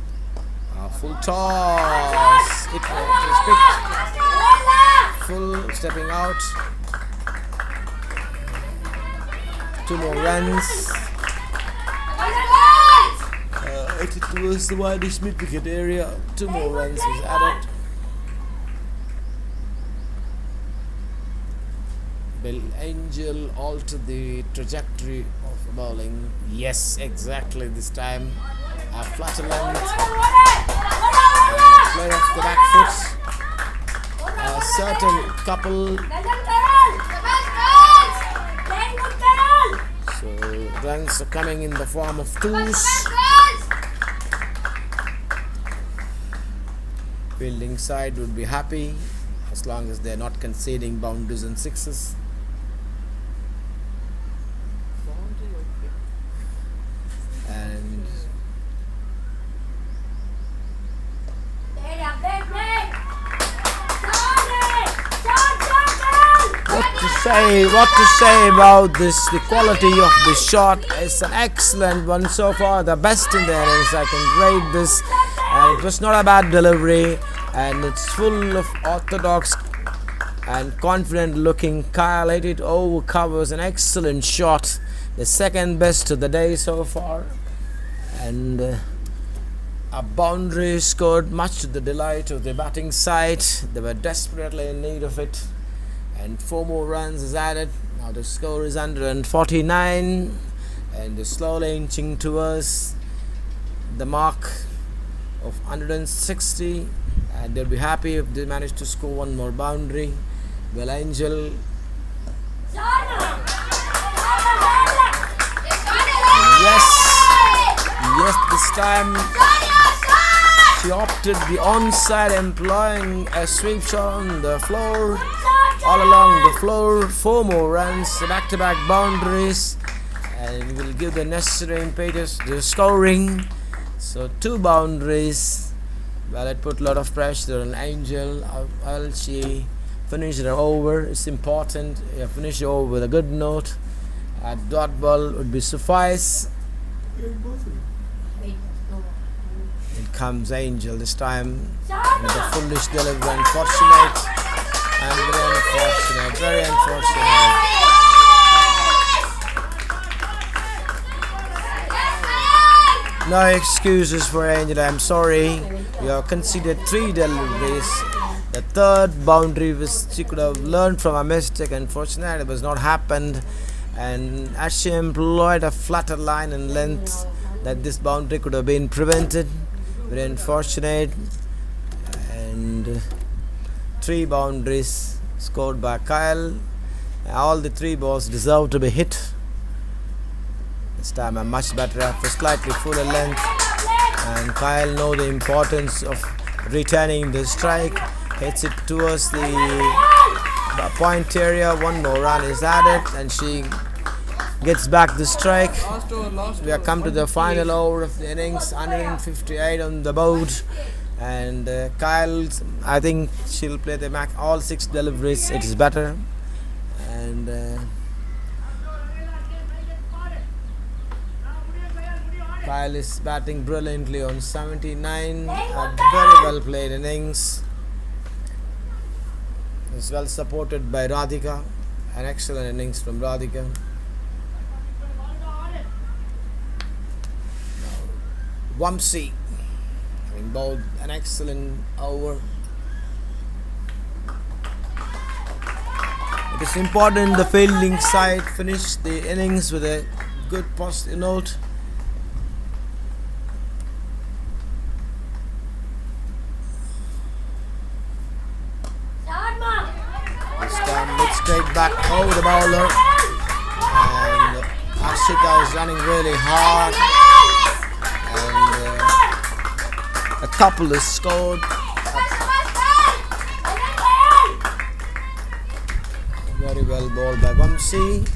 Full toss. It was picked. Full stepping out. 2 more runs. It was the widest mid-wicket area. 2 more runs was added. Will Angel alter the trajectory of bowling? Yes, exactly this time. A flatter length. Play off the back foot. A certain couple. So runs are coming in the form of 2s. Fielding side would be happy as long as they're not conceding boundaries and 6s. And what to say about this? The quality of the shot is an excellent one so far, the best in the innings. I can rate this, and it was not a bad delivery, and it's full of orthodox and confident looking. Kyle hit it over covers, an excellent shot, the second best of the day so far, and a boundary scored, much to the delight of the batting side. They were desperately in need of it, and 4 more runs is added. Now the score is 149, and they're slowly inching towards the mark of 160, and they'll be happy if they manage to score 1 more boundary. Well, Angel, yes, this time she opted the onside, employing a sweep shot on the floor, all along the floor. 4 more runs, back-to-back boundaries, and will give the necessary impetus to scoring. So 2 boundaries. Well, it put a lot of pressure on Angel. While she finished her over, it's important. Finish it over with a good note. A dot ball would be suffice. It comes Angel this time with a foolish delivery. Unfortunate and very unfortunate. Very unfortunate. No excuses for Angel. I'm sorry. You have conceded 3 deliveries. The 3rd boundary was she could have learned from a mistake. Unfortunately, it was not happened. And as she employed a flatter line and length, that this boundary could have been prevented. Very unfortunate. And 3 boundaries scored by Kyle. All the 3 balls deserve to be hit. This time a much better effort, slightly fuller length, and Kyle knows the importance of retaining the strike. Hits it towards the point area. 1 more run is added, and she gets back the strike. We have come to the final over of the innings. 158 on the board, and Kyle, I think she'll play the all 6 deliveries. It is better, and Kyle is batting brilliantly on 79. A very well played innings. It's well supported by Radhika. An excellent innings from Radhika. Vamsi having bowled an excellent over. It is important the fielding side finish the innings with a good positive note. Straight back over the bowler, and Ashika is running really hard, and a couple is scored. Very well bowled by Vamsi,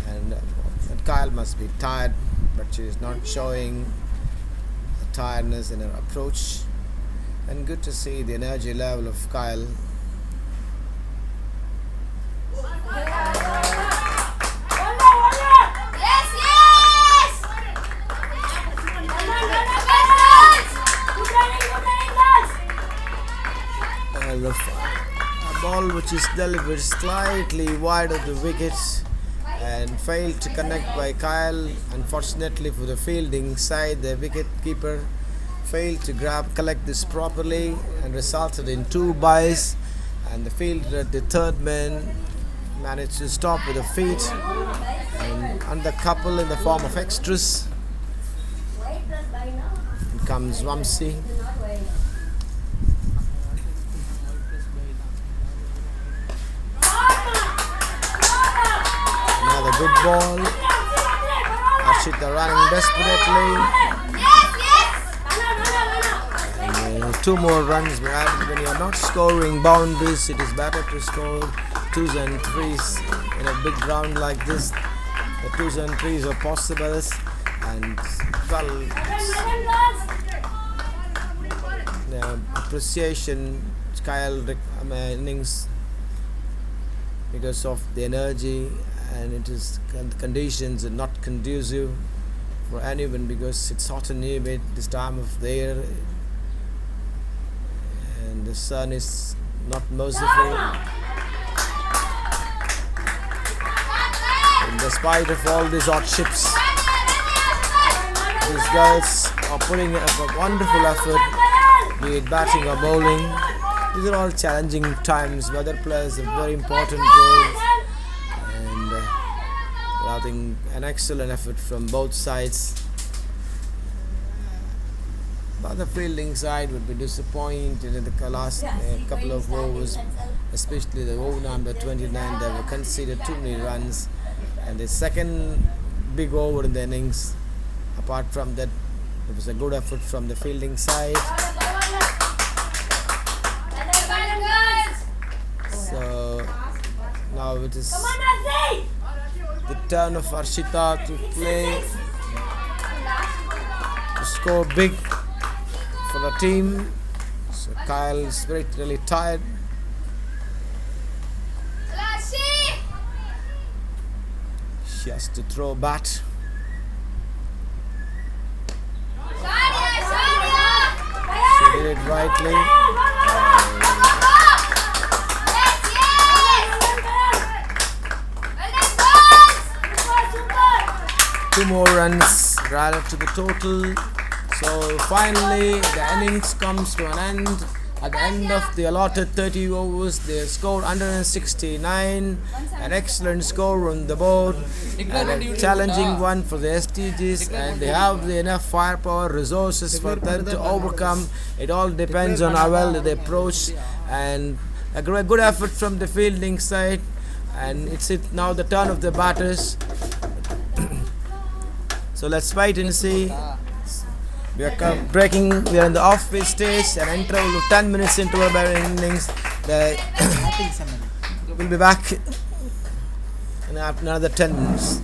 and Kyle must be tired, but she is not showing the tiredness in her approach, and good to see the energy level of Kyle. and a ball which is delivered slightly wide of the wicket and failed to connect by Kyle. Unfortunately for the fielding side, the wicket keeper failed to collect this properly and resulted in 2 byes, and the fielder at the third man managed to stop with the feet and under couple in the form of extras. In comes Vamsi. Another good ball. Arshita running desperately. And, 2 more runs. When you are not scoring boundaries, it is better to score 2s and 3s in a big ground like this. The 2s and 3s are possible, and the appreciation Kyle innings because of the energy, and it is conditions are not conducive for anyone because it's hot and humid this time of the year, and the sun is not merciful. And despite of all these hardships, these girls are putting up a wonderful effort, be it batting or bowling. These are all challenging times. Weather plays a very important role, and I think an excellent effort from both sides. But the fielding side would be disappointed in the last couple of overs, especially the over number 29. They were conceded too many runs, and the second big over in the innings. Apart from that, it was a good effort from the fielding side. So now it is the turn of Arshita to play, to score big for the team. So Kyle is really tired. She has to throw bat. She did it rightly. 2 more runs added to the total. So finally the innings comes to an end. At the end of the allotted 30 overs, they scored 169, an excellent score on the board, and a challenging one for the STGs, and they have enough firepower, resources for them to overcome. It all depends on how well they approach, and a good effort from the fielding side, and it's now the turn of the batters. So let's wait and see. We are breaking. We are in the off-field stage. An interval of 10 minutes interval by innings. We'll be back in another 10 minutes.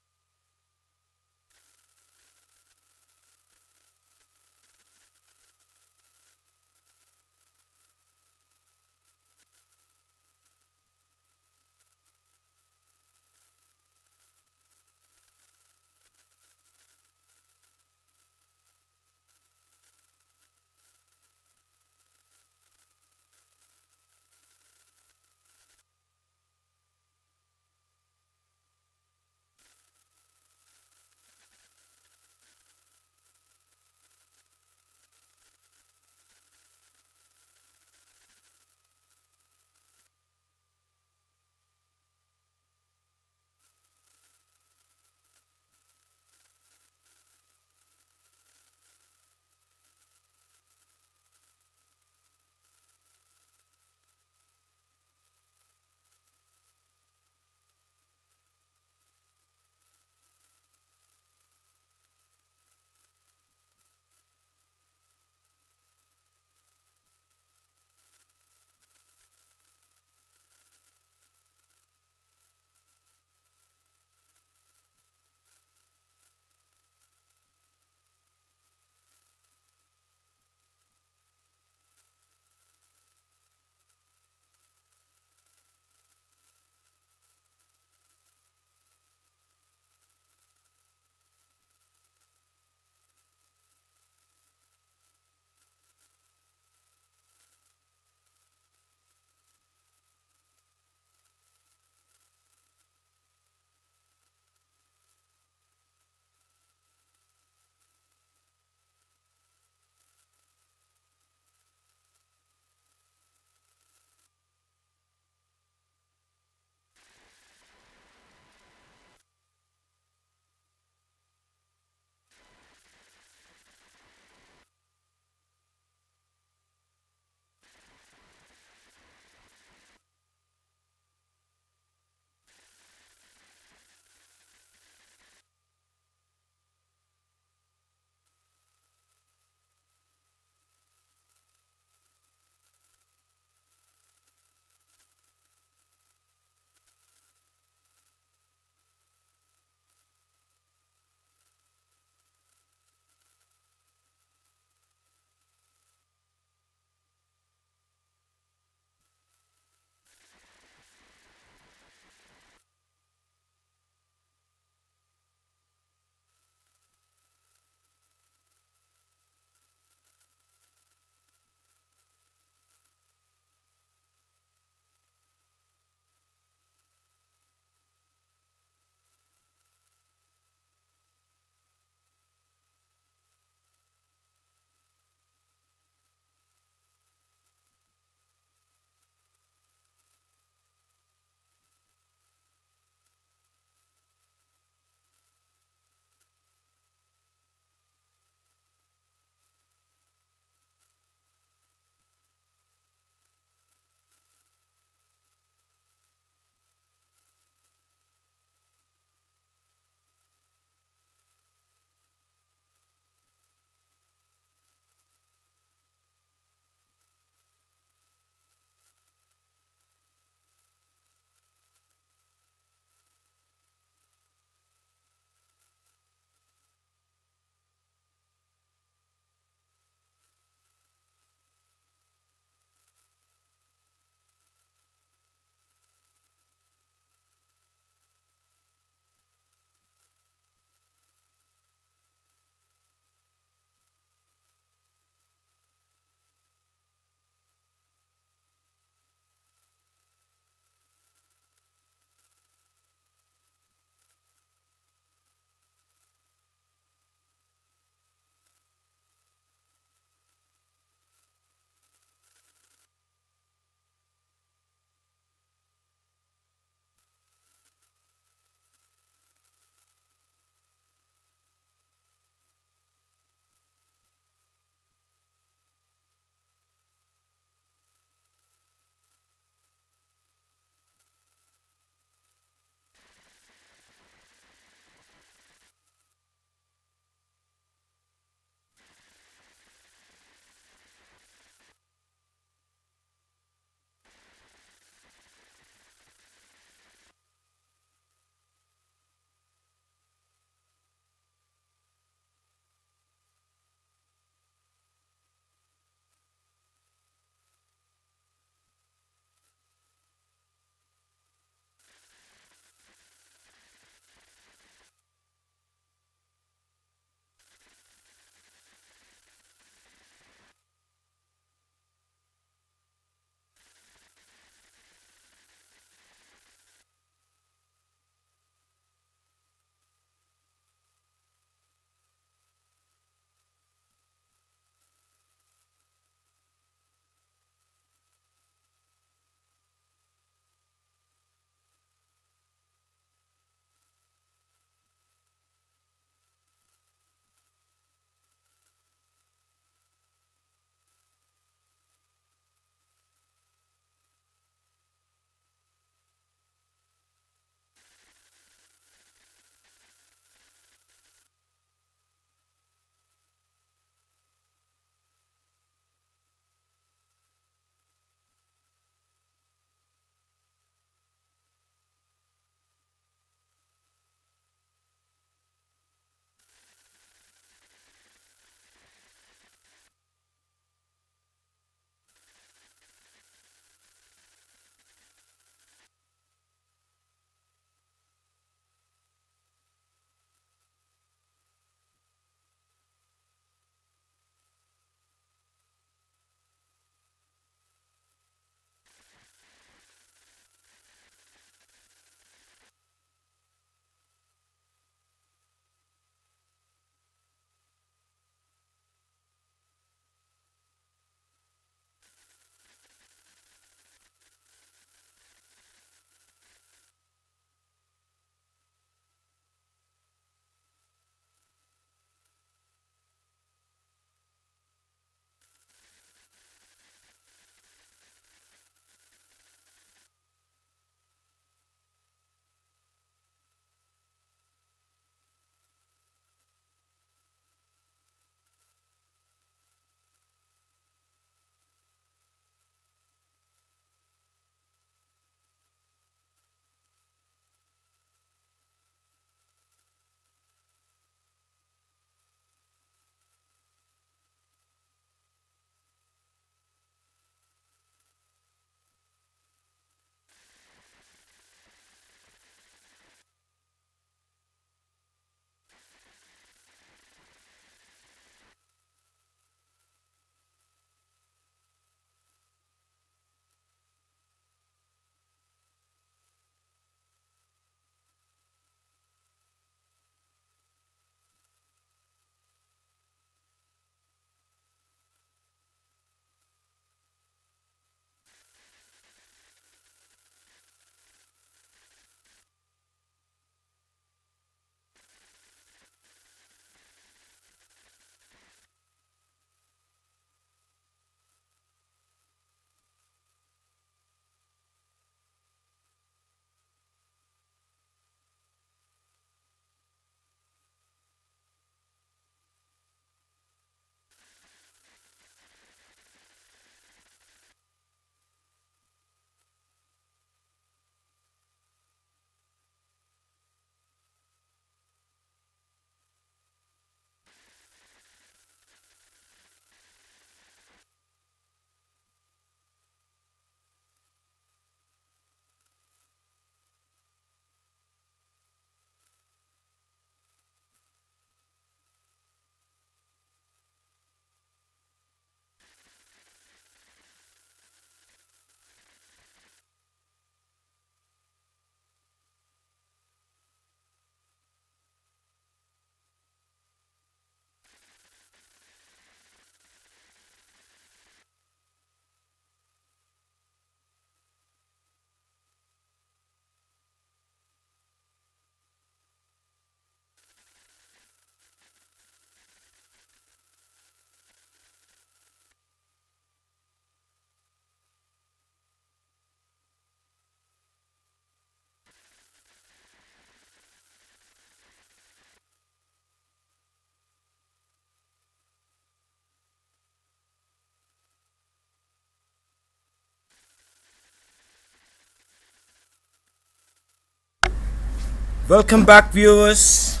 Welcome back, viewers.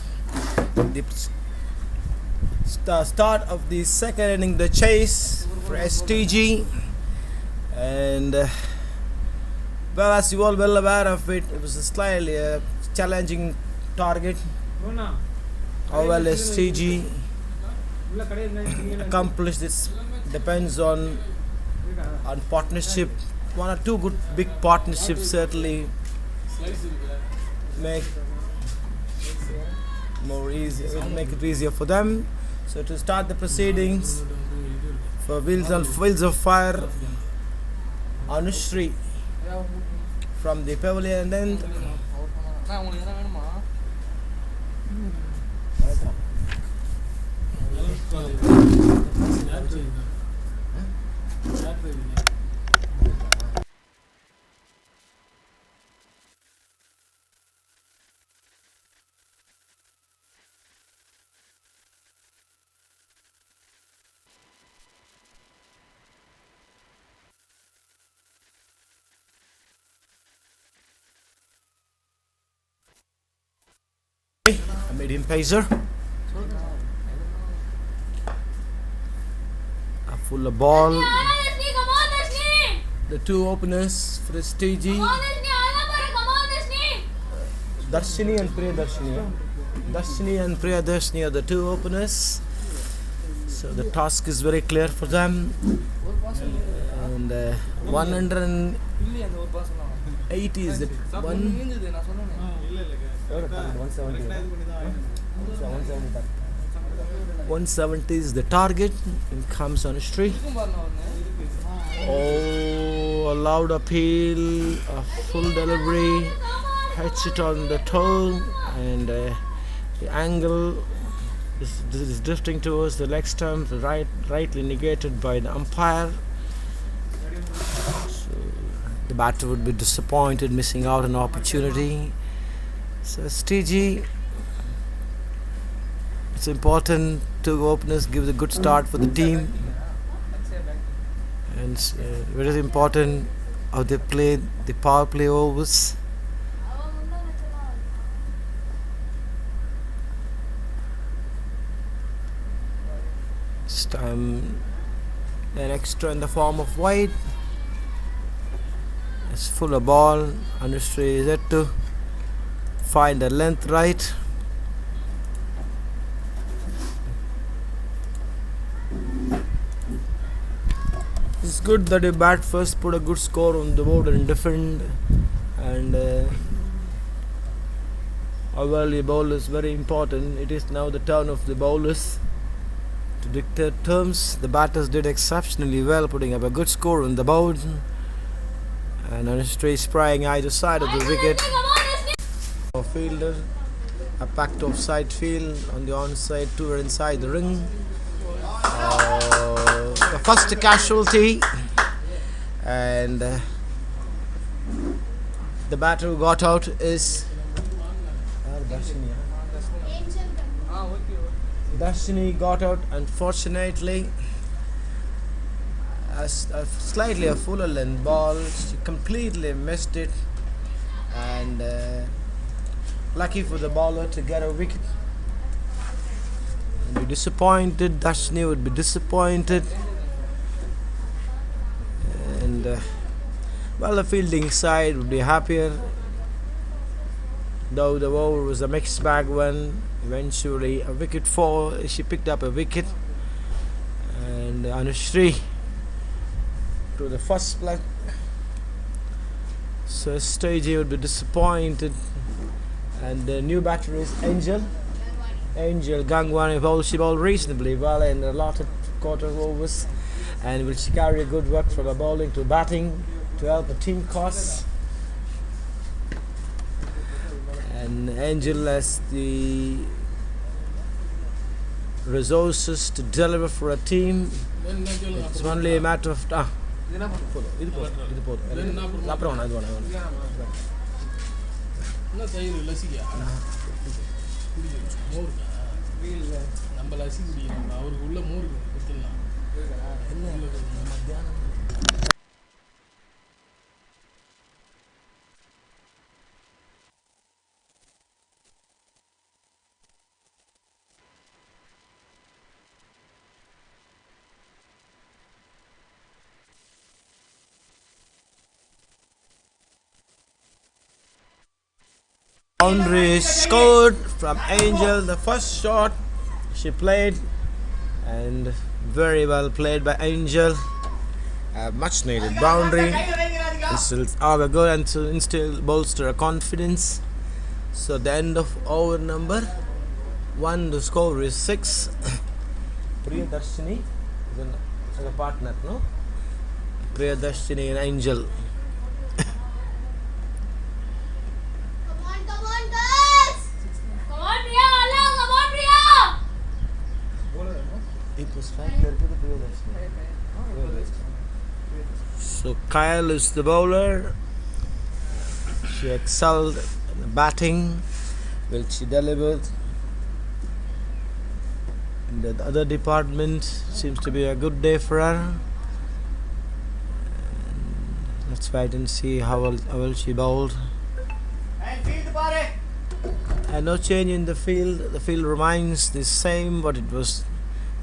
The start of the second inning, the chase for STG, and well, as you all well aware of it, it was a slightly challenging target. How well STG accomplished this depends on partnership. One or two good big partnerships certainly make make it easier for them. So to start the proceedings for Wheels of Fire, Anushri from the pavilion end. I made him pacer. A full ball. The two openers for STG, Darshini and Priyadarshini. Darshini and Priyadarshini are the two openers. So the task is very clear for them. And 180 is the one. 170 is the target. In comes Anushri. Oh, a loud appeal, a full delivery, hits it on the toe, and the angle is drifting towards the leg stump, rightly negated by the umpire. So the batter would be disappointed, missing out an opportunity. So STG, it's important two openers give a good start for the team, and very important how they play the power play overs. This time an extra in the form of wide. It's full of ball. Anushri is yet to find the length right. It's good that you bat first, put a good score on the board and defend, and how well you bowl is very important. It is now the turn of the bowlers to dictate terms. The batters did exceptionally well, putting up a good score on the board, and Anushri spraying either side of the wicket. A fielder, a packed offside field on the onside, two are inside the ring. The first casualty, and the batter who got out is Darshini got out, unfortunately. Slightly a fuller length ball, she completely missed it, and lucky for the bowler to get a wicket. Be disappointed, Darshini would be disappointed, and well, the fielding side would be happier, though the over was a mixed bag one. Eventually a wicket fall, she picked up a wicket, and Anushri to the first plug. So STG would be disappointed, and the new batter is Angel Gangwani. She bowled reasonably well in a lot of quarter overs, and will she carry a good work from a bowling to batting to help the team cause. And Angel has the resources to deliver for a team. It's only a matter of நம்ம லசி குடிக்கணும் அவருக்கு உள்ள மோர் கொடுத்துடலாம். Boundary is scored from Angel. The first shot she played, and very well played by Angel. A much needed boundary. This will all good and to instill bolster her confidence. So the end of over number 1, the score is 6. Priyadarshini is a partner, no? Priyadarshini and Angel. Come on, girls! Come on, Priya! Allah, come on, Priya! So Kyle is the bowler. She excelled in the batting. Will she deliver? In the other department, seems to be a good day for her. And let's wait and see how well she bowled. And no change in the field. The field remains the same what it was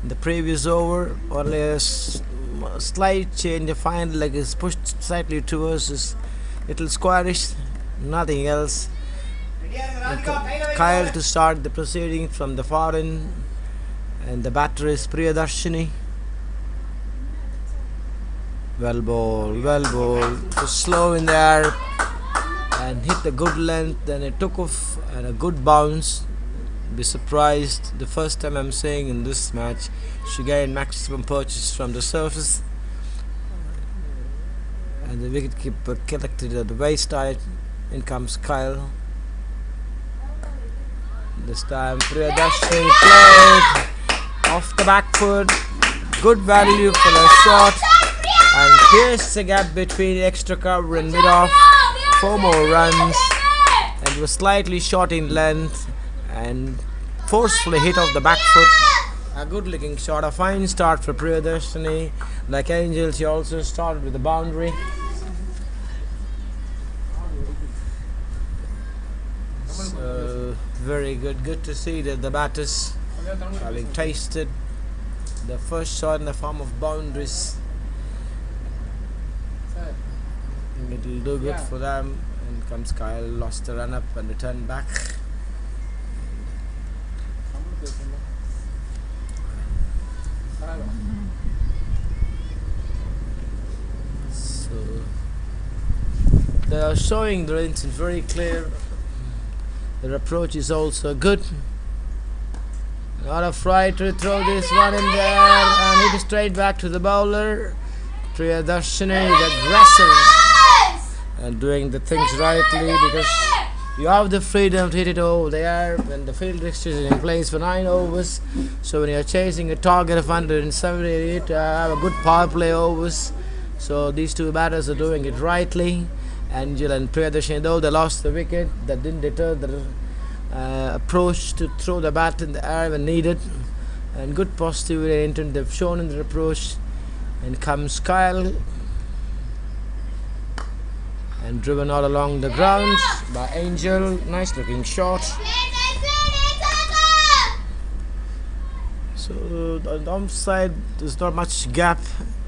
in the previous over. Only a slight change. The final leg is pushed slightly towards this little squarish. Nothing else. Kyle to start the proceedings from the far end, and the batter is Priyadarshini. Well bowled, well bowled. Just slow in the air and hit a good length. Then it took off and a good bounce. Be surprised. The first time I'm saying in this match, she gained maximum purchase from the surface. And the wicketkeeper collected at the waist-side. In comes Kyle. This time Priyadarshini played off the back foot. Good value for the shot. And here's the gap between extra cover and mid-off. 4 more runs. And it was slightly short in length and forcefully hit off the back foot. A good looking shot. A fine start for Priyadarshini. Like Angel, she also started with the boundary. So very good. Good to see that the batters having tasted the first shot in the form of boundaries. It will do good for them. And comes Kyle, lost the run up and returned back. So they are showing the intent very clear. Their approach is also good. Not afraid to throw this one in there and hit it straight back to the bowler. Priyadarshini is aggressive and doing the things rightly, because you have the freedom to hit it over there when the field restriction is in place for 9 overs. So when you are chasing a target of 178, have a good power play overs. So these two batters are doing it rightly. Angel and Priyadarshini, though they lost the wicket, that didn't deter the approach to throw the bat in the air when needed. And good positivity intent they've shown in their approach. And comes Kyle, and driven all along the ground by Angel. Nice looking shot. So on the onside there's not much gap.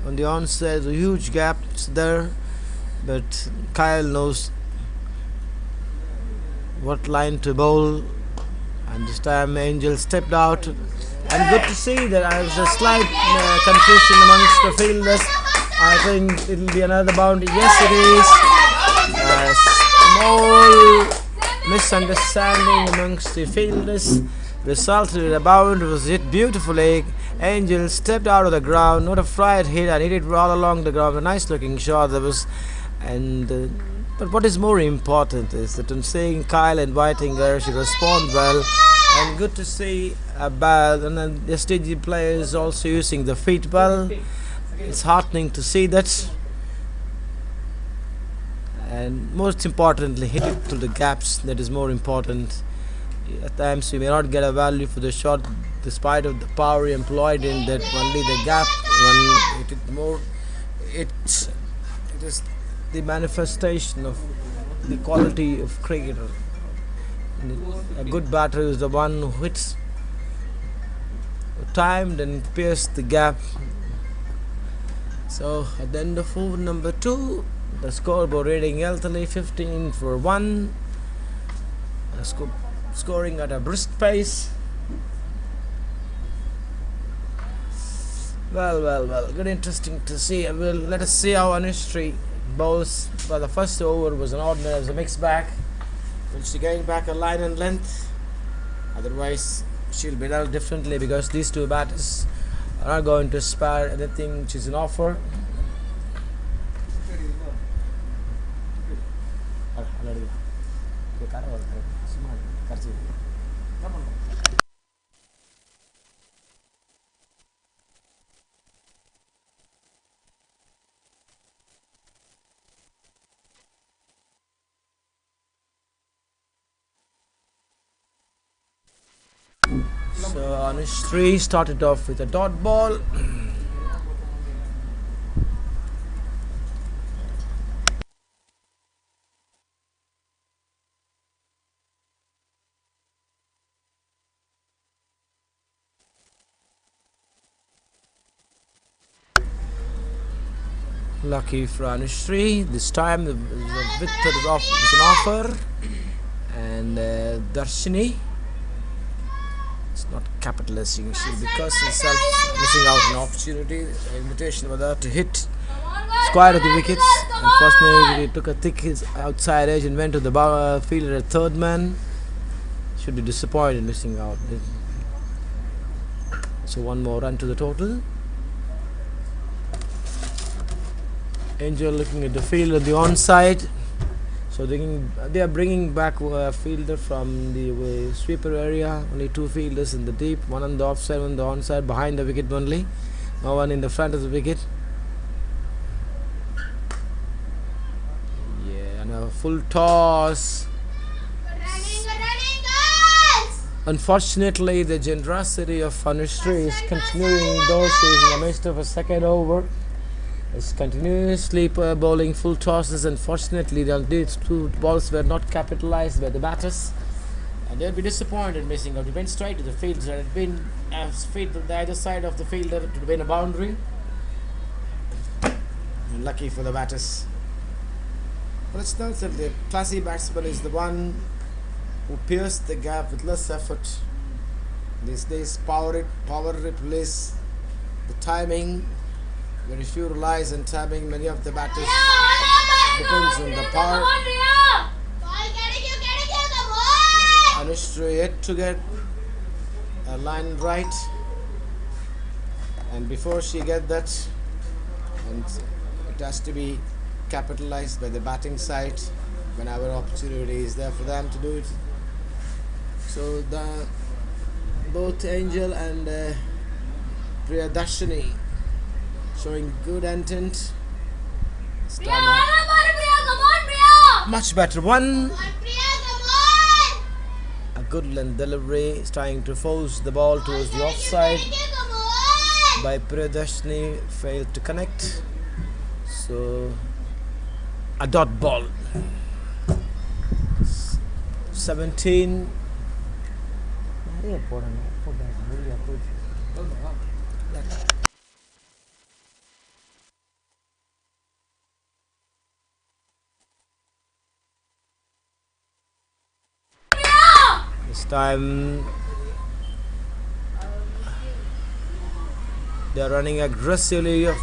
On the onside there's a huge gap there, but Kyle knows what line to bowl, and this time Angel stepped out. And good to see that there was a slight confusion amongst the fielders. I think it will be another boundary. Yes, it is. A small misunderstanding amongst the fielders resulted in a boundary. Was hit beautifully. Angel stepped out of the ground, not a fried hit, and hit it all along the ground. A nice looking shot there was. And but what is more important is that in seeing Kyle inviting her, she responded well. And good to see and then the STG players also using the feet well. It's heartening to see that. And most importantly, hit it through the gaps. That is more important. At times we may not get a value for the shot despite of the power employed in that. Only the gap, one hit it more. It is the manifestation of the quality of cricketer. A good batter is the one who hits timed and pierced the gap. So at the end of over number 2, the scoreboard reading healthily 15 for 1. scoring at a brisk pace. Well. Good, interesting to see. Let us see how Anushree bowls. But the first over was an ordinary, as a mixed bag. Will she gain back a line and length? Otherwise, she'll be dealt differently, because these two batters are not going to spare anything which is an offer. So Anushree started off with a dot ball. Lucky for Anushree, this time the width was off with an offer, and Darshini is not capitalizing. She'll be cursing herself, missing out on an opportunity. The invitation was there to hit square of the wickets. Unfortunately, he took a thick outside edge and went to the fielder at third man. Should be disappointed missing out. So one more run to the total. Angel looking at the field at the onside. So they are bringing back a fielder from the sweeper area. Only two fielders in the deep, one on the offside, one on the onside, behind the wicket only. No one in the front of the wicket. Yeah, and a full toss. Running, girls! Unfortunately, the generosity of Anushree is continuing, though she is in the midst of a second over. Is continuously bowling full tosses. Unfortunately, these two balls were not capitalized by the batters, and they'll be disappointed missing out. It went straight to the field. So it had been feet to the other side of the fielder to win a boundary. And lucky for the batters. But it's not that the classy batsman is the one who pierced the gap with less effort. These days, power replace the timing. Very few relies on timing. Many of the batters depends on the power. Anushree yet to get a line right, and before she get that, and it has to be capitalized by the batting side whenever opportunity is there for them to do it. So both Angel and Priyadarshini showing good intent. Priya, come on, Priya! Much better one. Come on, Priya, come on! A good length delivery, trying to force the ball towards the offside. Come on! By Priyadarshini, failed to connect. So a dot ball. 17. This time they are running aggressively. A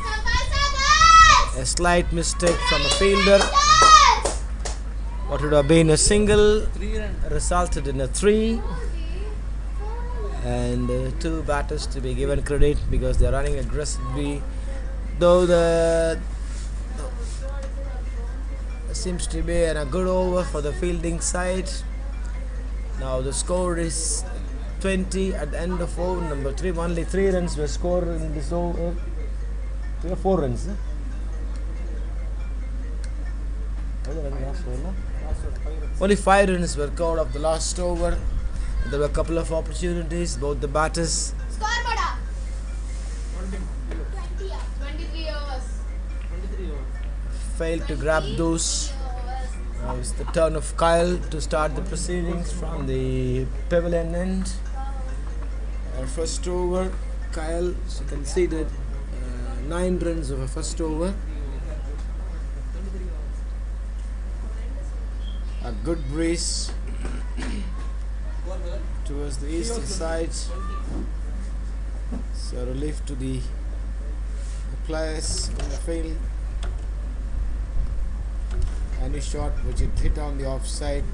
slight mistake from a fielder. What would have been a single resulted in a 3. And two batters to be given credit because they are running aggressively. Though there seems to be a good over for the fielding side. Now the score is 20 at the end of over number 3. Only 3 runs were scored in this over. 3 or 4 runs. Only 5 runs were scored of the last over. There were a couple of opportunities. Both the batters Score, Bada! 23 overs. failed to grab those. Now it's the turn of Kyle to start the proceedings from the pavilion end. Our first over, Kyle conceded 9 runs of a first over. A good breeze towards the eastern side. So relief to the players in the field. Any shot which it hit on the offside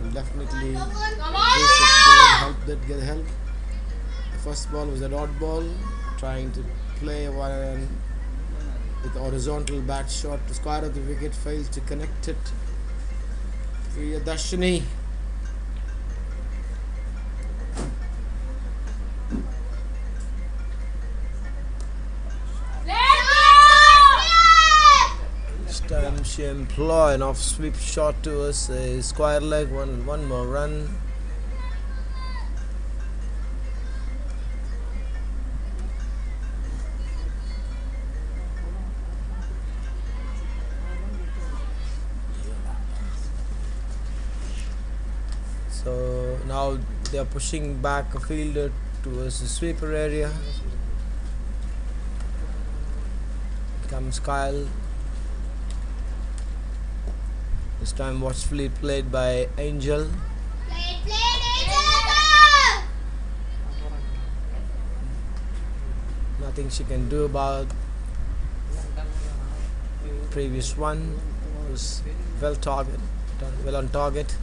will definitely get help. The first ball was a dot ball, trying to play one with horizontal bat shot to square of the wicket, failed to connect it. Priyadarshini. This time she employ an off sweep shot towards a square leg, one more run. So now they are pushing back a fielder towards the sweeper area. Comes Kyle. This time watchfully played by Angel. Nothing she can do about previous one. Was well on target.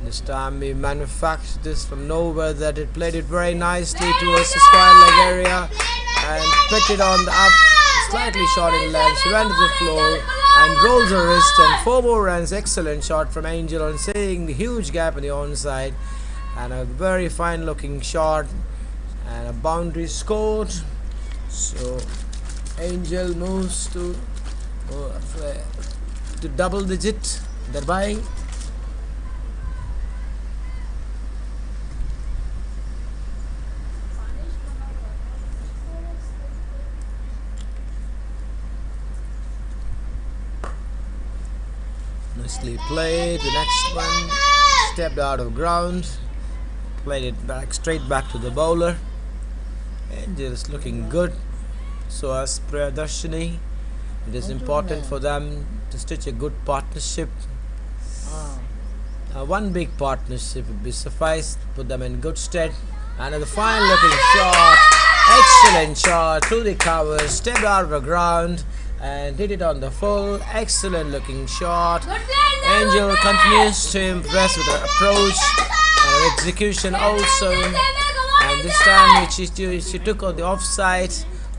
This time we manufactured this from nowhere, that it played it very nicely towards the square leg area and picked it on the up, slightly short in length. She went to the floor and rolled her wrist, and 4 more runs. Excellent shot from Angel on seeing the huge gap in the onside, and a very fine looking shot and a boundary scored. So Angel moves to double digit thereby. Nicely played. The next one stepped out of ground, played it back straight back to the bowler. Angel is looking good. So as Priyadarshini, it is important for them to stitch a good partnership. One big partnership would be suffice, put them in good stead. Another fine looking shot, excellent shot through the cover, stepped out of the ground and did it on the full. Excellent looking shot. Angel continues to impress with her approach and her execution also. And this time she took on the offside,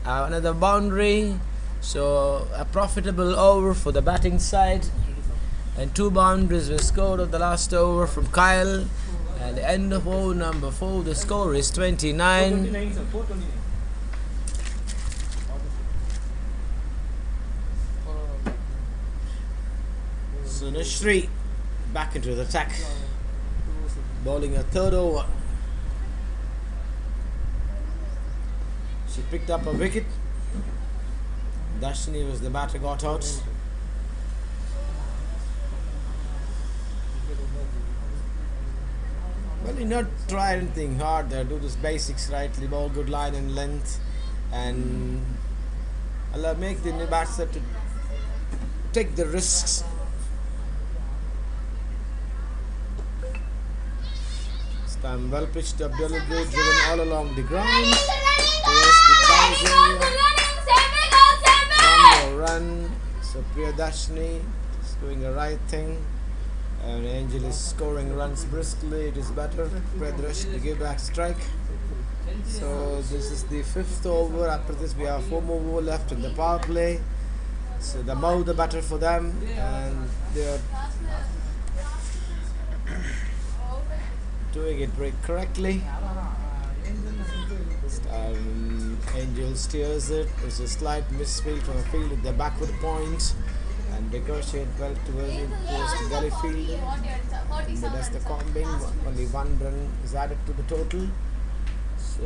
another boundary. So a profitable over for the batting side, and 2 boundaries were scored on the last over from Kyle. At the end of over number 4, the score is 29. 429, sir. 429. Sunashri back into the attack, bowling a 3rd over. She picked up a wicket. Darshini was the batter, got out. Well, you not try anything hard there. Do this basics rightly. Bowl good line and length, and allow make the batter to take the risks. This time well pitched up, deliberately driven all along the ground towards the cows area. One more run. So Priyadarshini is doing the right thing. And Angel is scoring runs briskly. It is better. Priyadarshini to give back strike. So this is the 5th over. After this we have 4 more over left in the power play. So the more the better for them, and they are doing it very correctly. Angel steers it. There's a slight misfield from a field at the backward point, and negotiate well towards the gully field. And that's the combing. Only 1 run is added to the total. So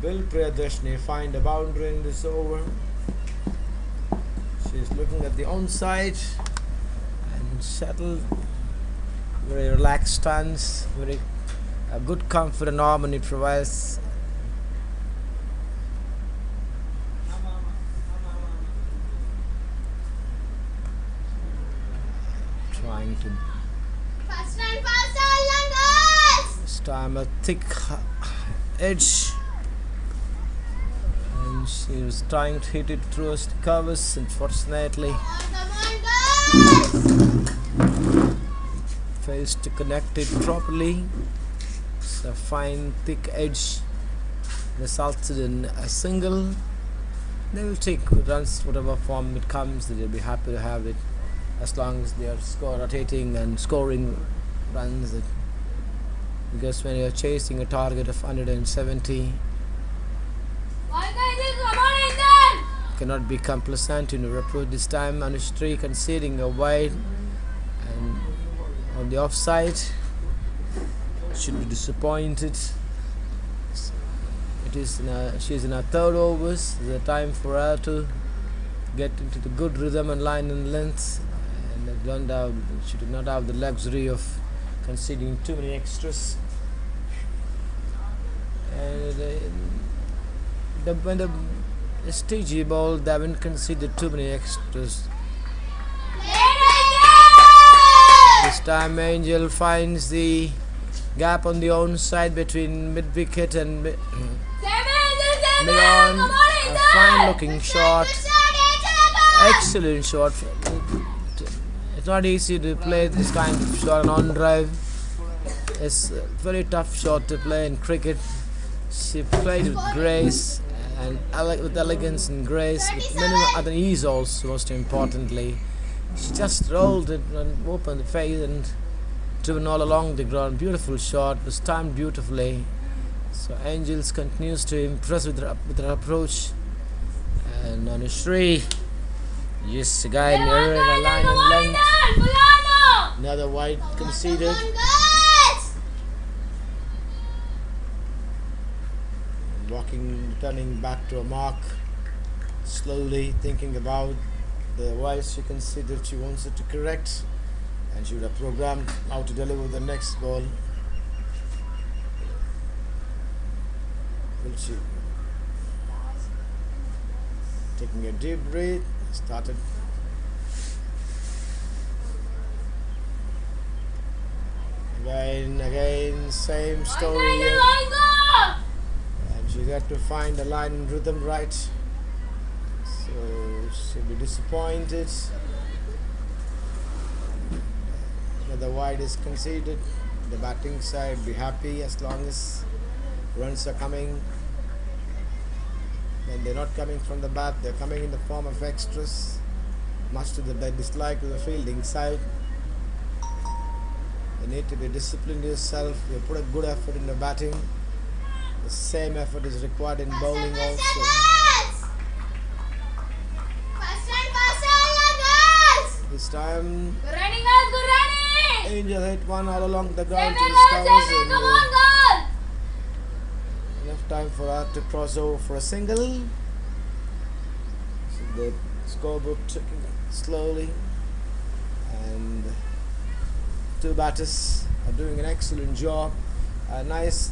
will Priyadarshini find a boundary in this over? She's looking at the onside and settled. Very relaxed stance. Very good comfort and harmony provides. trying to First run, faster, Langas! time a thick edge, and she was trying to hit it through the covers. Unfortunately, Come on, girls! fails to connect it properly. It's a fine thick edge resulted in a single. They will take runs whatever form it comes. They'll be happy to have it as long as they are rotating and scoring runs. Because when you're chasing a target of 170, Why can't you come on in then? cannot be complacent in your approach. This time Anushree conceding a wide and on the offside. Should be disappointed. She's in her third overs. There's a time for her to get into the good rhythm and line and length, and she did not have the luxury of conceding too many extras. And when the STG ball, they haven't conceded too many extras. This time Angel finds the gap on the own side between mid wicket and mid on. A fine looking shot, excellent shot. It's not easy to play this kind of shot on drive. It's a very tough shot to play in cricket. She played with grace and with elegance and grace, with minimum other ease also, most importantly. She just rolled it and opened the face and driven all along the ground. Beautiful shot, was timed beautifully. So Angels continues to impress with her approach. And Anushree, yes, again near the line and length. Another wide conceded. Turning back to a mark, slowly thinking about the wise she considered she wants it to correct, and she would have programmed how to deliver the next ball. Will she? Taking a deep breath, started. Again, same story here. And she got to find the line and rhythm right. So she'll be disappointed. The wide is conceded. The batting side be happy as long as runs are coming. When they're not coming from the bat, they're coming in the form of extras, much to the dislike of the fielding side. You need to be disciplined yourself. You put a good effort in the batting. The same effort is required in bowling also. This time, Angel hit one all along the ground to the stars, and enough time for her to cross over for a single. So the scoreboard took it slowly, and two batters are doing an excellent job. A nice,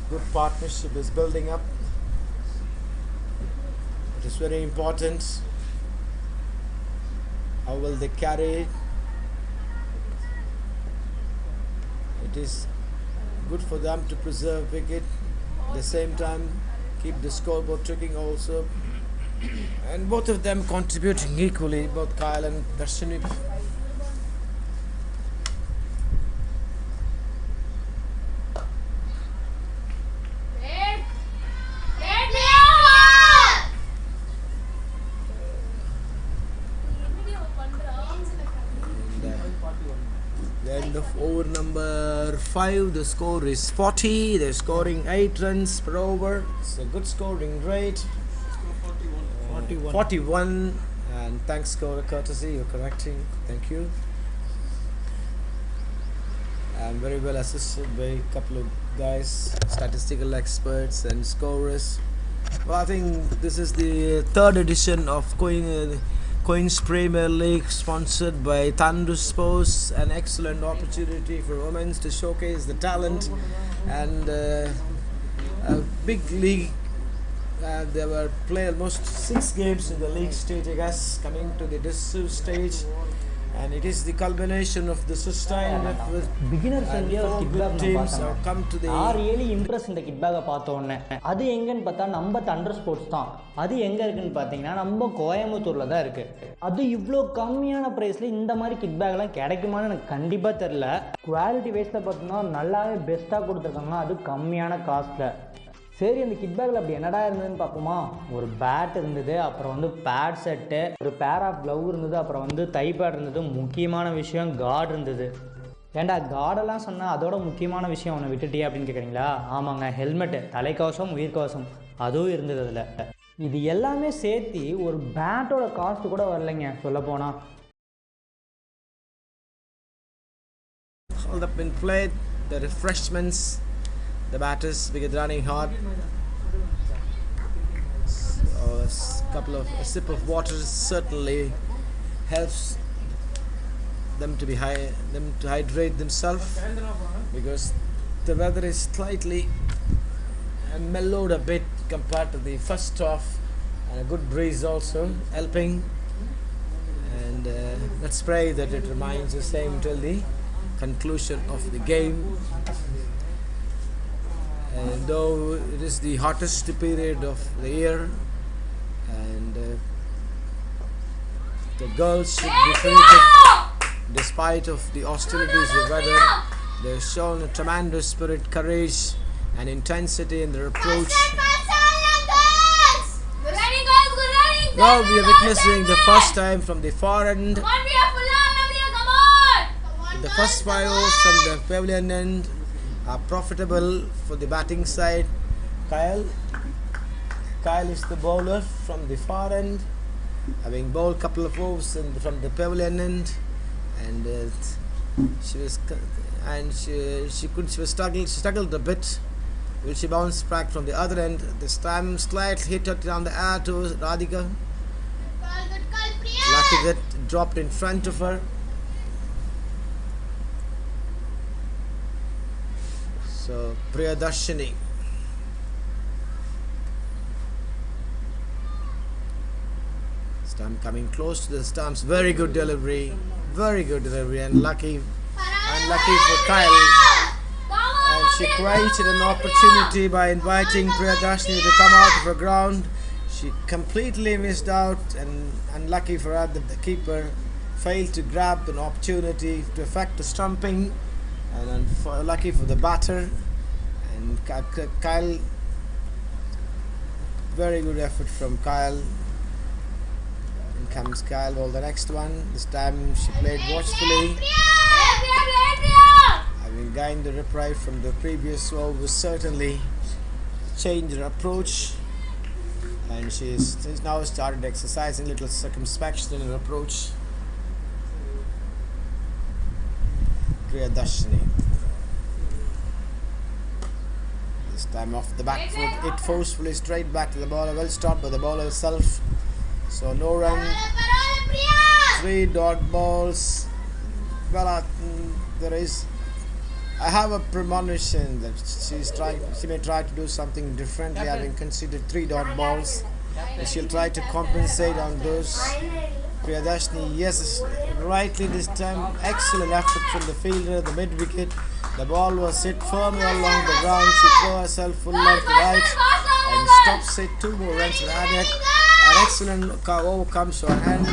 good partnership is building up. It is very important. How will they carry it? It is good for them to preserve wicket, at the same time keep the scoreboard ticking also, and both of them contributing equally, both Kyle and Darshini. End of over number 5, the score is 40. They're scoring 8 runs per over. It's a good scoring rate. 41. And thanks, scorer courtesy, you're correcting. Thank you. And very well assisted by a couple of guys, statistical experts and scorers. Well, I think this is the third edition of Queen's Premier League, sponsored by Thandu Sports. An excellent opportunity for women to showcase the talent, and a big league. There were played almost 6 games in the league stage, I guess, coming to the decisive stage. And it is the culmination of the sustained effort. Beginner And ஃப்ரெண்ட்லியாக ஒரு four kit good back நான் teams have பார்த்தேன். come to the நான் really Impress இந்த kit பேக்கை பார்த்த உடனே. அது எங்கன்னு பார்த்தா நம்ம தண்டர் ஸ்போர்ட்ஸ் தான். அது எங்கே இருக்குன்னு பார்த்தீங்கன்னா நம்ம கோயம்புத்தூரில் தான் இருக்குது. அது இவ்வளோ கம்மியான ப்ரைஸில் இந்த மாதிரி கிட் பேக்லாம் கிடைக்குமான்னு எனக்கு கண்டிப்பாக தெரில. குவாலிட்டி வைஸில் பார்த்தோம்னா நல்லாவே பெஸ்ட்டாக கொடுத்துருக்காங்க, அது கம்மியான காஸ்ட்டில். சரி, அந்த கிட் பேக்கில் அப்படி என்னடா இருந்ததுன்னு பார்ப்போமா. ஒரு பேட் இருந்தது, அப்புறம் வந்து பேட் செட்டு, ஒரு பேர் ஆஃப் க்ளவ் இருந்தது, அப்புறம் வந்து தை பேட் இருந்தது, முக்கியமான விஷயம் கார்டு இருந்தது. ஏண்டா கார்டெல்லாம் சொன்னால் அதோட முக்கியமான விஷயம் ஒன்று விட்டுட்டியே அப்படின்னு கேட்குறீங்களா? ஆமாங்க, ஹெல்மெட்டு, தலைக்கவசம், உயிர்கவசம் அதுவும் இருந்தது அதில். இது எல்லாமே சேர்த்து ஒரு பேட்டோட காஸ்ட்டு கூட வரலைங்க சொல்லப்போனால். Hold up in plate, the refreshments, the batters begin running hard. So a sip of water certainly helps them to hydrate themselves, because the weather is slightly mellowed a bit compared to the first half, and a good breeze also helping. And let's pray that it remains the same till the conclusion of the game. And though it is the hottest period of the year, and the girls should be treated despite of the hostilities of weather. They have shown a tremendous spirit, courage and intensity in their approach. Now we are witnessing the first time from the far end. The first 5 overs from the pavilion end are profitable for the batting side. Kyle is the bowler from the far end, having bowled couple of overs from the pavilion end, and she struggled a bit. Will she bounce back from the other end? This time slight hit on the air to Radhika. Lucky that dropped in front of her. So Priyadarshini. Stump coming close to the stumps. Very good delivery, and lucky for Kyle. And she created an opportunity by inviting Priyadarshini to come out of her ground. She completely missed out, and unlucky for her that the keeper failed to grab an opportunity to effect a stumping. And lucky for the batter, and Kyle, very good effort from Kyle. And comes Kyle, well, the next one. This time she played watchfully, having gained the reprieve from the previous over. Certainly changed her approach, and she's now started exercising little circumspection in her approach. Priyadarshini. This time off the back foot, it forcefully straight back to the bowler. Well stopped by the bowler herself. So no run. 3 dot balls. Well, I have a premonition that she may try to do something differently, having considered 3 dot balls. And she'll try to compensate on those. Priyadarshini, yes, rightly this time. Excellent effort from the fielder, the mid wicket. The ball was hit firmly along the ground. She threw herself full length right and stops it. 2 more runs were added. An excellent over comes to an end.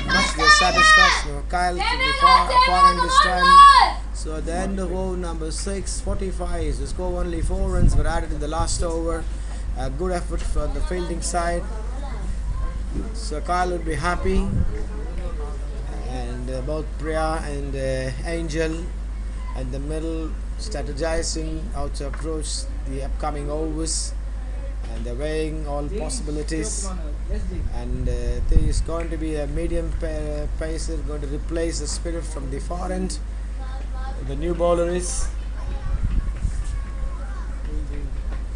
Much to the satisfaction of Kyle from the far end this time. So at the end of over number 6, 45, the score only 4 runs were added in the last over. A good effort for the fielding side. So Kyle would be happy, and both Priya and Angel and the middle strategizing how to approach the upcoming overs, and they're weighing all possibilities. And there is going to be a medium pacer going to replace the spirit from the far end. The new bowler is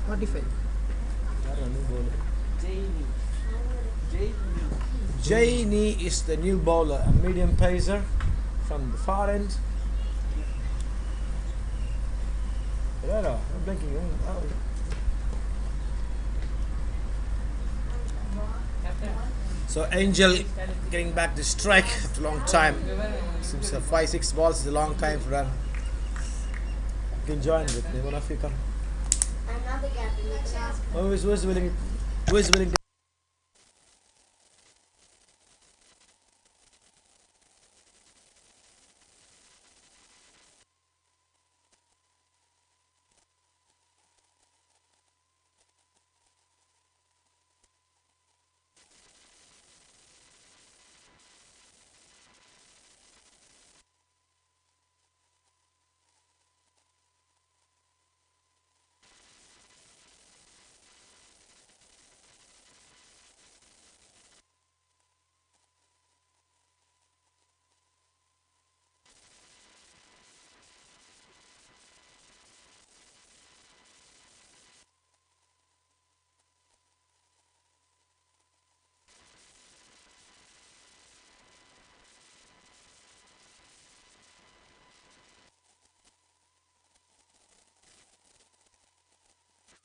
45. Jaini is the new bowler, a medium pacer from the far end. I'm blinking. So Angel getting back to strike after a long time. Seems 5-6 balls is a long time for her. You can join with me. One of you come. I'm not the captain. You can ask. Who is willing? Who is willing to?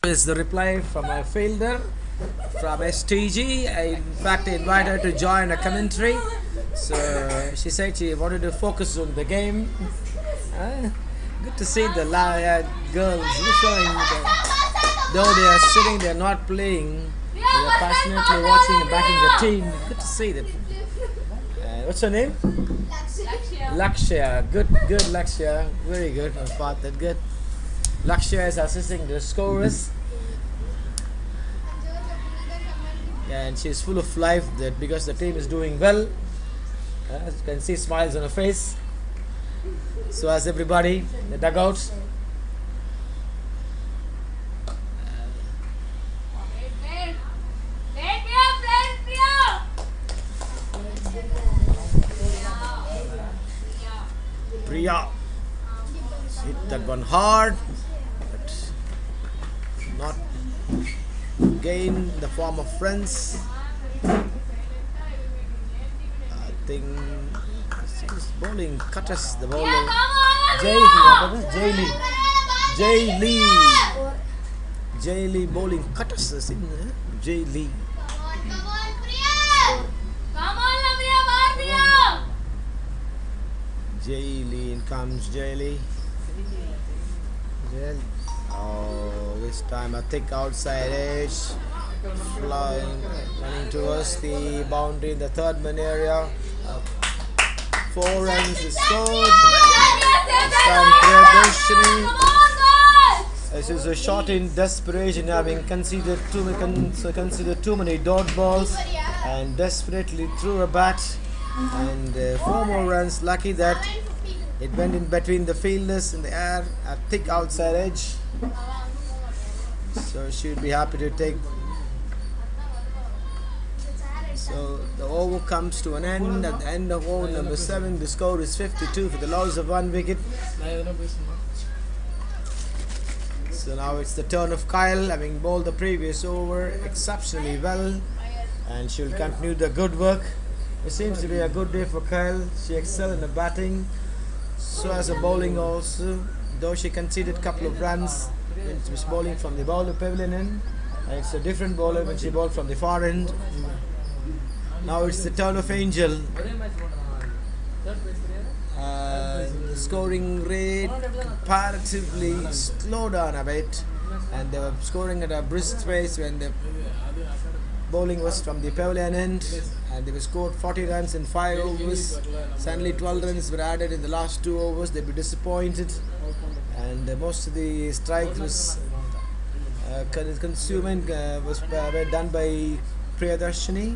Is the reply from a fielder from STG. In fact, I invited her to join a commentary. So she said she wanted to focus on the game. Good to see the girls showing that though they are sitting, they are not playing. They are passionately watching and backing the team. Good to see that. What's her name? Lakshya. Good, Lakshya. Very good. I thought that good. Lakshya is assisting the scorers. And she's full of life that because the team is doing well. As you can see, smiles on her face. So as everybody, the dugouts. Priya hit that one hard, but not gain in the form of runs. I think she's bowling cutters, the bowler Jay Lee bowling cutters, isn't it? Jay Lee. Jay Lee, in comes Jay Lee. Oh, this time a thick outside edge, flying, running towards the boundary in the third man area. 4 runs is scored. This time Priyadarshini. This is a shot in desperation, having conceded too many dot balls, and desperately threw a bat. And 4 more runs. Lucky that it went in between the fielders in the air, a thick outside edge. So she would be happy to take. So the over comes to an end. At the end of over number 7, the score is 52 for the loss of 1 wicket. So now it's the turn of Kyle, having bowled the previous over exceptionally well, and she will continue the good work. It seems to be a good day for Kyle. She excelled in the batting, so as a bowling also, though she conceded a couple of runs when she was bowling from the bowler pavilion end, and it's a different bowler when she bowled from the far end. Now it's the turn of Angel. The scoring rate comparatively slowed down a bit, and they were scoring at a brisk pace when the bowling was from the pavilion end, and they were scored 40 runs in 5 overs. Suddenly 12 runs were added in the last 2 overs. They'd be disappointed, and most of the strikes was were done by Priyadarshini.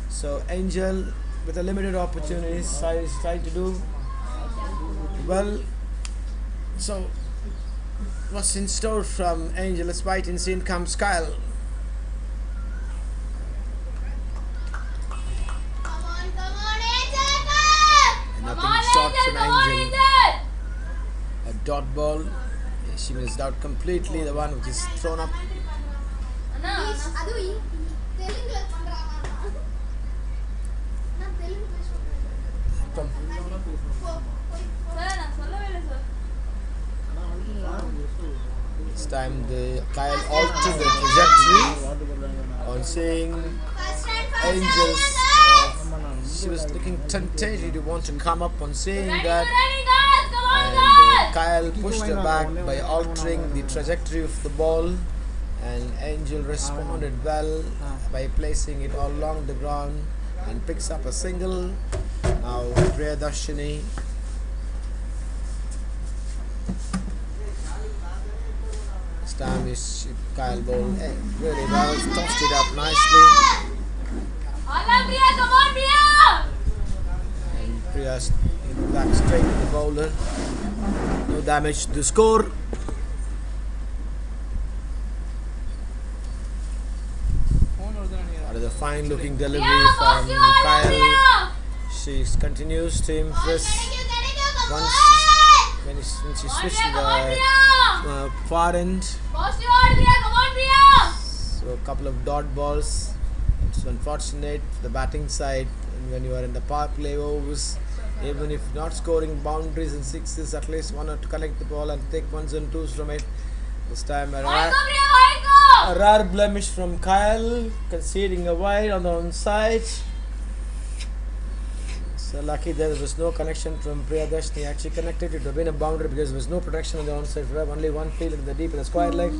So Angel, with a limited opportunities, is trying to do well. So what's in store from Angel? Let's wait and see. In comes Kyle. Nothing short from Angel. A dot ball. She missed out completely. The one which is thrown up. This time the Kyle altered the trajectory on seeing Angel's she was looking tentative to want to come up on seeing Running, that. running, girls. Come on, And girls. Kyle pushed her back by altering the trajectory of the ball, and Angel responded well by placing it all along the ground and picks up a single. Now Priyadarshini this time is Kyle ball really well, tossed it up nicely, Hala, Priya. Come on, Priya. and Priya hit back straight to the bowler. No damage to the score. That is a fine looking delivery Priya, from boss you all, Kyle. Priya. She continues to impress Come once on. when she Come on, switched Priya. to Come on, the Priya. far end. Boss you all, Priya. Come on, Priya. So a couple of dot balls. It's unfortunate for the batting side, and when you are in the power play overs, even if not scoring boundaries and sixes, at least one or to collect the ball and take ones and twos from it. This time a Wide go, Priya. Wide go. rare blemish from Kyle, conceding a wide on the onside. So lucky there was no connection from Priyadarshini. Actually connected it to win a boundary because there was no protection on the onside. We have only one field in the deep in the square leg.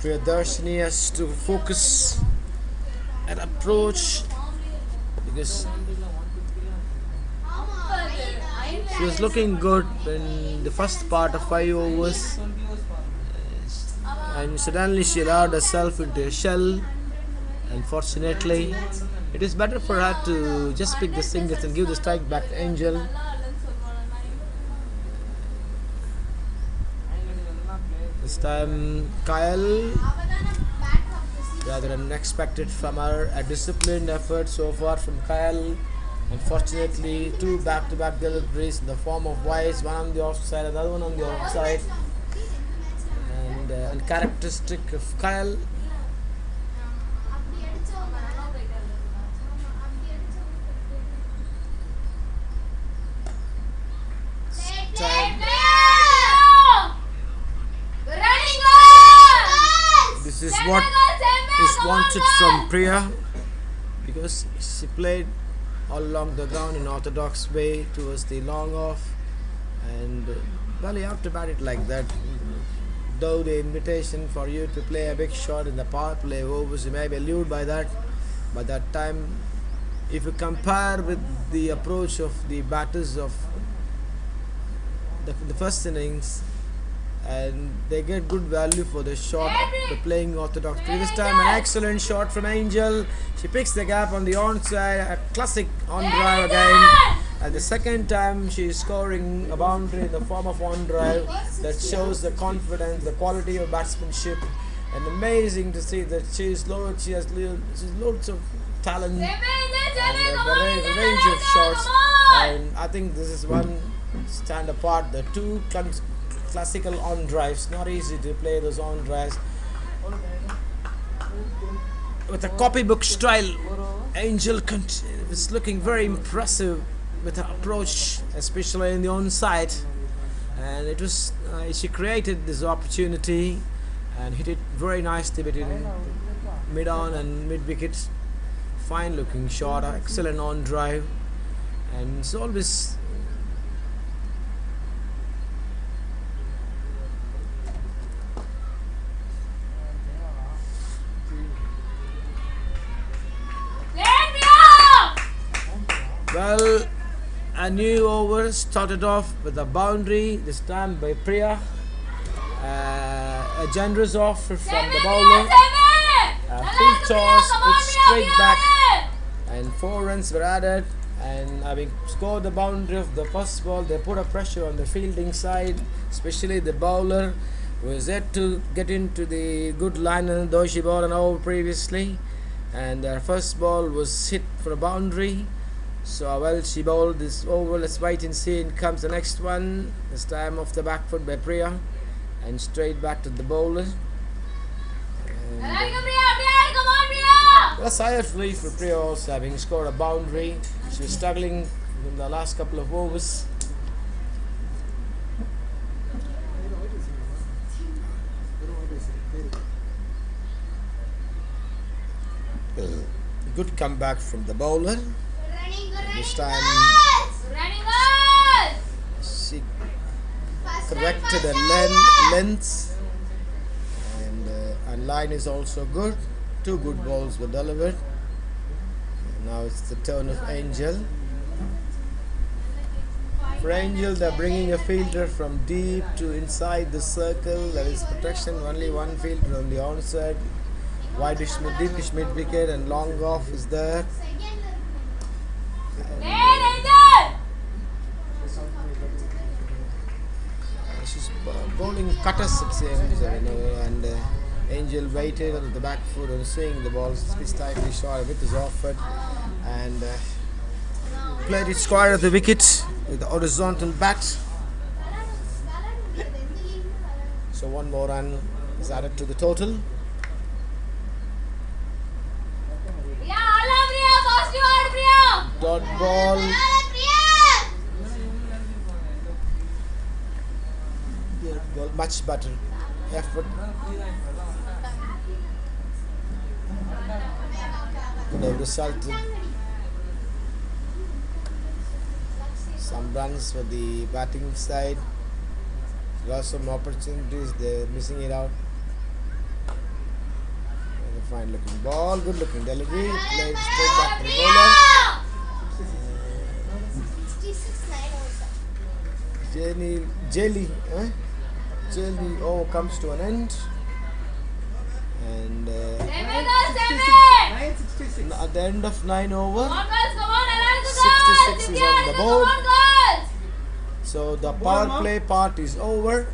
Priyadarshini has to focus and approach because she was looking good in the first part of 5 overs, and suddenly she allowed herself into a shell. Unfortunately, it is better for her to just pick the singles and give the strike back to Angel. This time Kyle, rather unexpected from her, a disciplined effort so far from Kyle. Unfortunately, 2 back-to-back deliveries in the form of wides, one on the offside, another one on the outside, and uncharacteristic of Kyle. This is what is wanted from Priya, because she played all along the ground in orthodox way towards the long off, and well, you have to bat it like that. Though the invitation for you to play a big shot in the power play overs, you may be lured by that. By that time, if you compare with the approach of the batters of the first innings, and they get good value for the shot by playing orthodox. This time an excellent shot from Angel. She picks the gap on the onside, a classic on drive again. And the second time she is scoring a boundary in the form of on drive. That shows the confidence, the quality of batsmanship, and amazing to see that she has loads of talent and a range of shots. And I think this is one stand apart. The two classical on drives, not easy to play those on drives with a copybook style. Angel is looking very impressive with her approach, especially in the onside, and it was she created this opportunity and hit it very nicely between mid on and mid wicket. Fine looking shot, excellent on drive, and it's always well. A new over started off with a boundary, this time by Priya. A generous offer from the bowler. A full toss, it's straight back, and 4 runs were added. And having scored the boundary of the first ball, they put a pressure on the fielding side, especially the bowler, who was yet to get into the good line, though she bowled an over previously. And their first ball was hit for a boundary. So well, she bowled this over. Let's wait and see. In comes the next one. This time off the back foot by Priya, and straight back to the bowler. A sigh of relief for Priya also, having scored a boundary. She was struggling in the last couple of overs. Good comeback from the bowler. This time Running girls. she corrected the length, and line is also good. 2 good balls were delivered. Now it's the turn of Angel. For Angel, they're bringing a fielder from deep to inside the circle. There is protection, only one fielder on the onside. Wideish, deepish mid wicket, and long off is there. She's bowling cutters, it seems, and Angel waited on the back foot and swinging the ball slightly short. With his offered and played it square at the wicket with the horizontal bat. So 1 more run is added to the total. Dot ball. Well, much better effort. Could have resulted some runs for the batting side. Lost some opportunities, they're missing it out. And a fine looking ball, good looking delivery, played straight back to the bowler. Jelly comes to an end, and at the end of 9 over, 66 is on the board. So the power play part is over.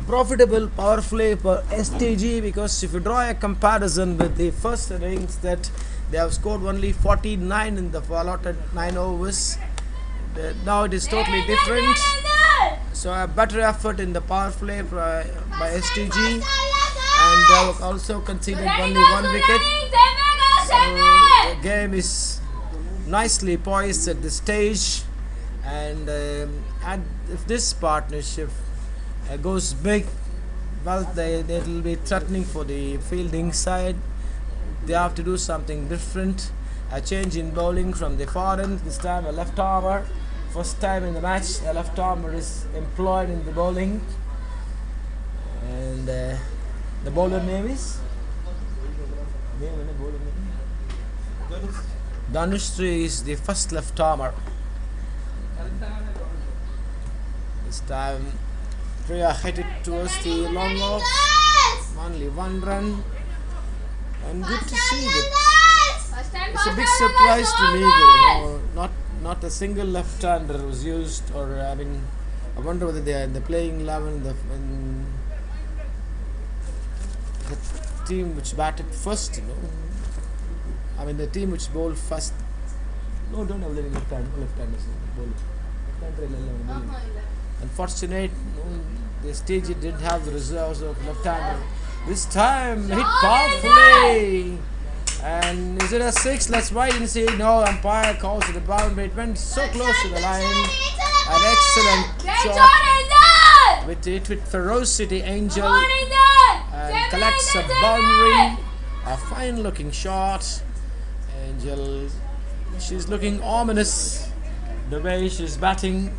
Profitable power play for STG, because if you draw a comparison with the first innings, that they have scored only 49 in the allotted 9 overs. Now it is totally different. So a better effort in the power play by STG, and they have also conceded only 1 wicket. So the game is nicely poised at this stage, and if this partnership goes big, well, they will be threatening for the fielding side. They have to do something different. A change in bowling from the far end. This time a left armour. First time in the match a left armour is employed in the bowling, and the bowler name is Danushree is the first left armour. This time Priya headed towards the long off, only 1 run, and good to see that. It's a big surprise to me that not a single left-hander was used, or I wonder whether they are in the playing 11, in the team which batted first. The team which bowled first. No, don't have any left-handers bowling. Unfortunate, the stage didn't have the reserves of left-hander. This time hit powerfully, and is it a 6? Let's wait and see. No, umpire calls it a boundary. It went so close to the line. An excellent shot with ferocity. Angel and collects a boundary. A fine looking shot. Angel, she's looking ominous the way she's batting.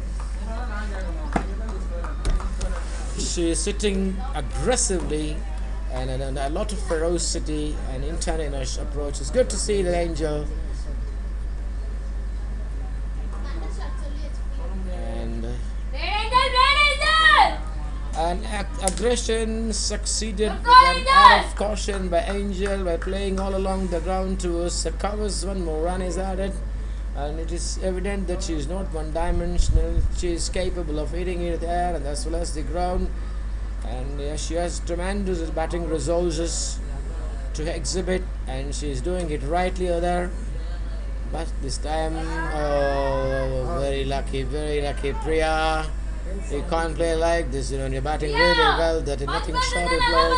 She is sitting aggressively, and a lot of ferocity and intent in her approach. It's good to see the Angel. And aggression succeeded with an act of caution by Angel by playing all along the ground towards the covers. 1 more run is added. and it is evident that she is not one-dimensional. She is capable of hitting it there and as well as the ground, and she has tremendous batting resources to exhibit, and she is doing it rightly there. But this time, very lucky Priya. You can't play like this, you're batting really well. That is nothing short of love.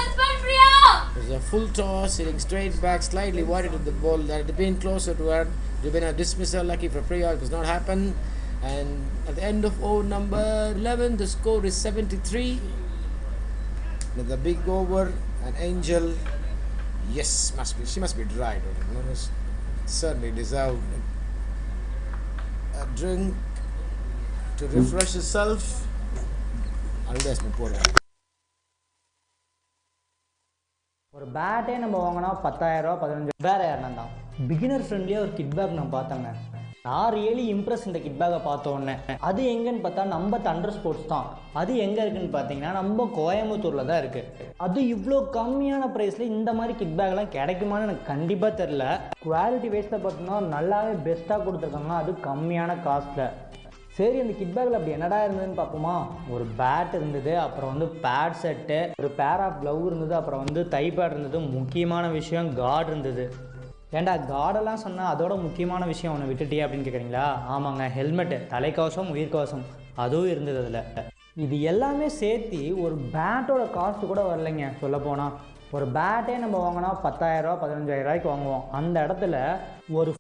It was a full toss, hitting straight back, slightly wide to the ball. That had been closer to her. It would have been a dismissal. Lucky for Priya, it was not happen. And at the end of over number 11, the score is 73. With the big over, an Angel. Yes, she must be dried. Certainly deserved a drink to refresh herself. ஒரு birthday நம்ம வாங்கினா 10,000 15 வேற யாருன்னா தான் beginner ஃப்ரெண்ட்லியாக ஒரு kit bag நான் பார்த்தேங்க. நான் ரியலி இம்ப்ரெஸ் இந்த கிட் பேக்கை பார்த்த உடனே. அது எங்கன்னு பார்த்தா நம்ம தண்டர் ஸ்போர்ட்ஸ் தான். அது எங்கே இருக்குன்னு பார்த்தீங்கன்னா நம்ம கோயம்புத்தூரில் தான் இருக்குது. அது இவ்வளோ கம்மியான ப்ரைஸில் இந்த மாதிரி கிட் பேக்லாம் கிடைக்குமான்னு எனக்கு கண்டிப்பாக தெரில. குவாலிட்டி வைஸில் பார்த்தோம்னா நல்லாவே பெஸ்ட்டாக கொடுத்துருக்காங்க, அது கம்மியான காஸ்ட்டில். சரி, அந்த கிட் பேக்கில் அப்படி என்னடா இருந்ததுன்னு பார்ப்போமா. ஒரு பேட் இருந்தது, அப்புறம் வந்து பேட் செட்டு, ஒரு பேர் ஆஃப் க்ளவ் இருந்தது, அப்புறம் வந்து தை பேட் இருந்தது. முக்கியமான விஷயம் கார்டு இருந்தது. ஏண்டா கார்டெல்லாம் சொன்னால் அதோட முக்கியமான விஷயம் ஒன்று விட்டுட்டியே அப்படின்னு கேட்குறீங்களா? ஆமாங்க, ஹெல்மெட்டு, தலைக்கவசம், உயிர்கவசம் அதுவும் இருந்தது அதில். இது எல்லாமே சேர்த்து ஒரு பேட்டோட காஸ்ட்டு கூட வரலைங்க சொல்லப்போனால். ஒரு பேட்டே நம்ம வாங்கினா 10,000 15,000 வாங்குவோம். அந்த இடத்துல ஒரு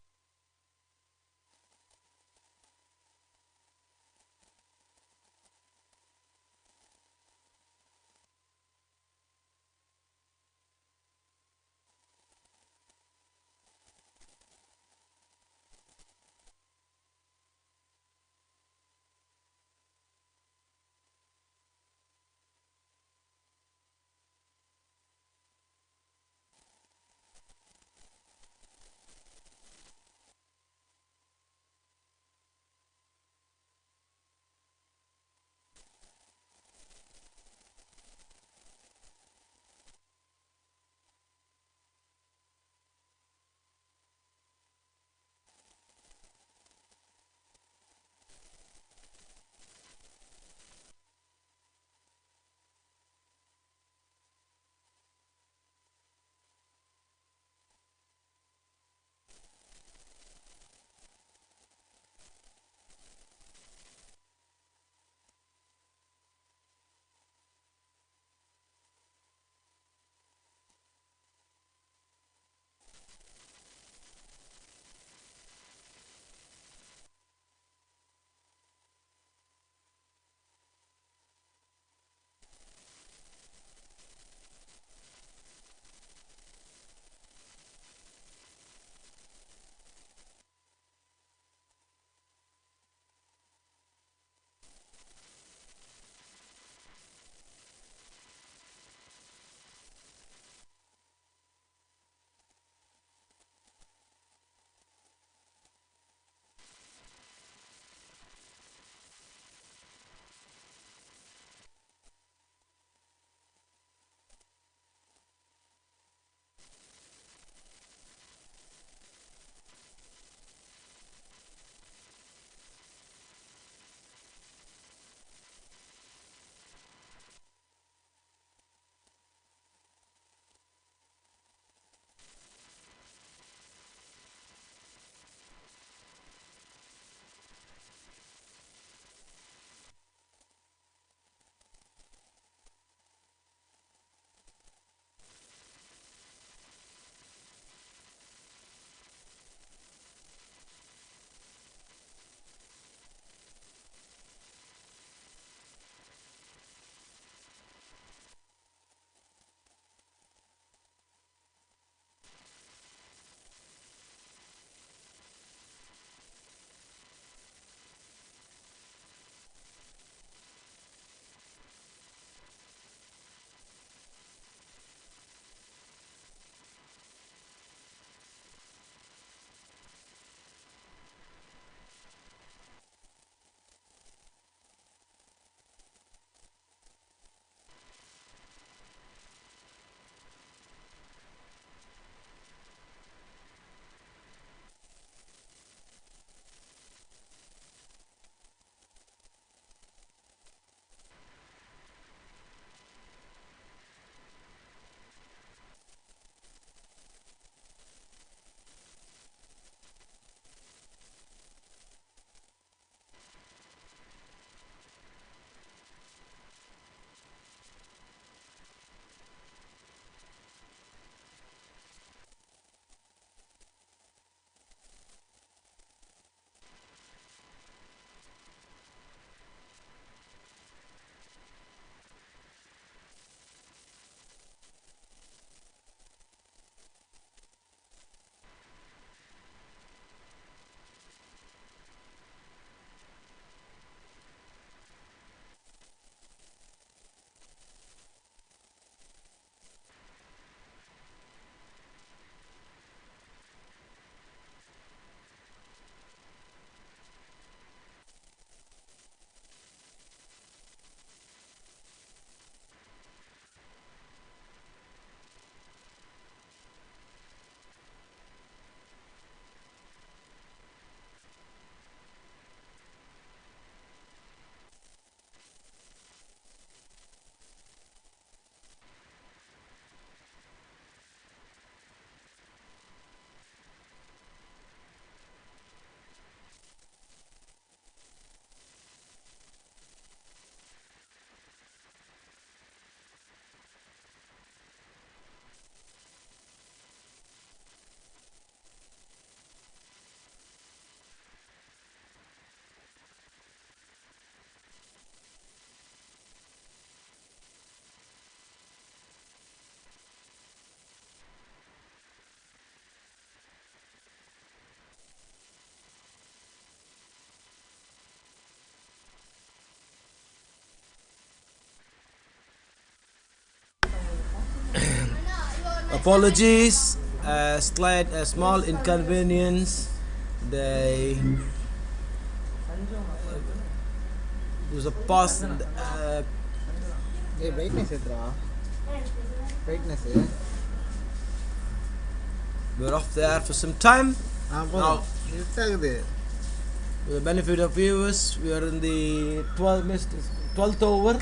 apologies, a small inconvenience. They there's a pause. ஏய் பிரைட்னஸ் ஏத்துடா brightness We're off there for some time. போதும் இருட் ஆகுது. For the benefit of viewers, we are in the 12th over,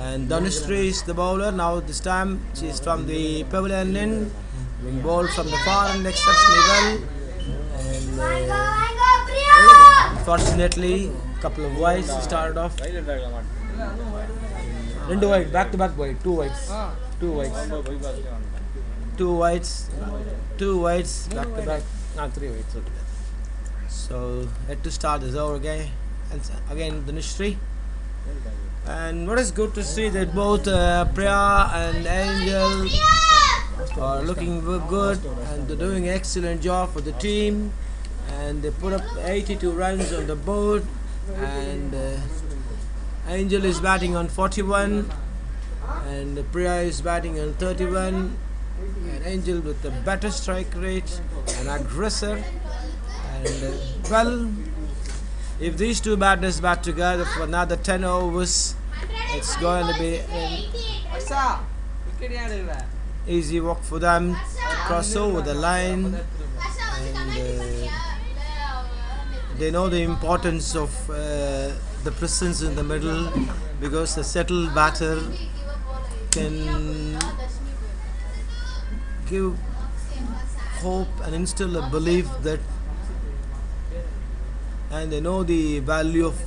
and Dhanushree is the bowler. Now this time she is from the pavilion end, being bowled from the far end exceptionally well. And unfortunately, couple of wides started off. Rendu wide, back to back wide, two wides, two wides, two wides, two wides, back to back, not three wides. Okay. So had to start this over again, and again Dhanushree. And what is good to see that both Priya and Angel are looking good, and they're doing an excellent job for the team. And they put up 82 runs on the board, and Angel is batting on 41, and Priya is batting on 31. And Angel with a better strike rate, an aggressor. And well, if these two batters bat together for another 10 overs, it's going to be an easy walk for them to cross over the line. And they know the importance of the presence in the middle, because a settled batter can give hope and instill a belief that, and they know the value of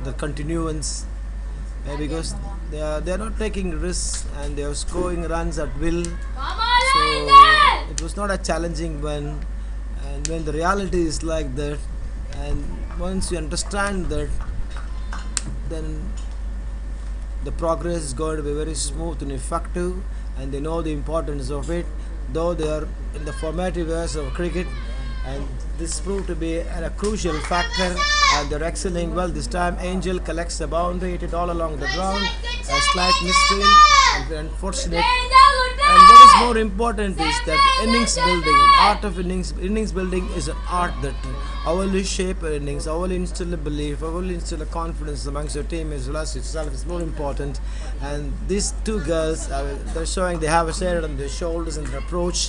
the continuance, because they are not taking risks and they are scoring runs at will. So it was not a challenging one, and when the reality is like that, and once you understand that, then the progress is going to be very smooth and effective, and they know the importance of it, though they are in the formative years of cricket, and this proved to be a crucial factor, and they're excelling well. This time Angel collects the boundary, hit it all along the ground, a slight misfield, and unfortunate. And what is more important is that innings building, art of innings building is an art that how will you shape innings, how will you instill a belief, how will you instill a confidence amongst your team as well as yourself is more important. And these two girls, they're showing they have a share on their shoulders and their approach,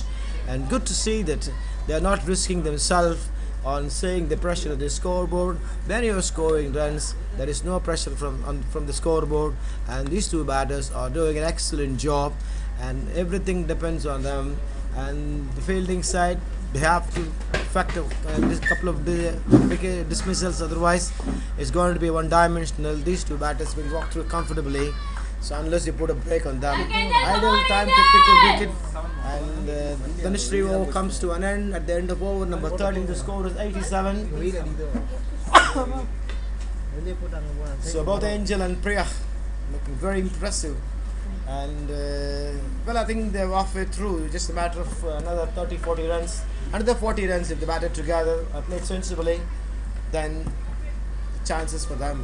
and good to see that they are not risking themselves on saying the pressure of the scoreboard. When you are scoring runs, there is no pressure from the scoreboard, and these two batters are doing an excellent job, and everything depends on them. And the fielding side, they have to factor this couple of dismissals, otherwise it's going to be one-dimensional. These two batters will walk through comfortably, so unless you put a break on them. Ideal time to pick a wicket, and Dhanushree over comes to an end at the end of over number 13. The score is 87. வெளியே போட்டாங்க போனா So both Angel and Priya looking very impressive, and well, I think they're halfway through. Just a matter of another 30-40 runs, another 40 runs if they batted together, played sensibly, then chances for them.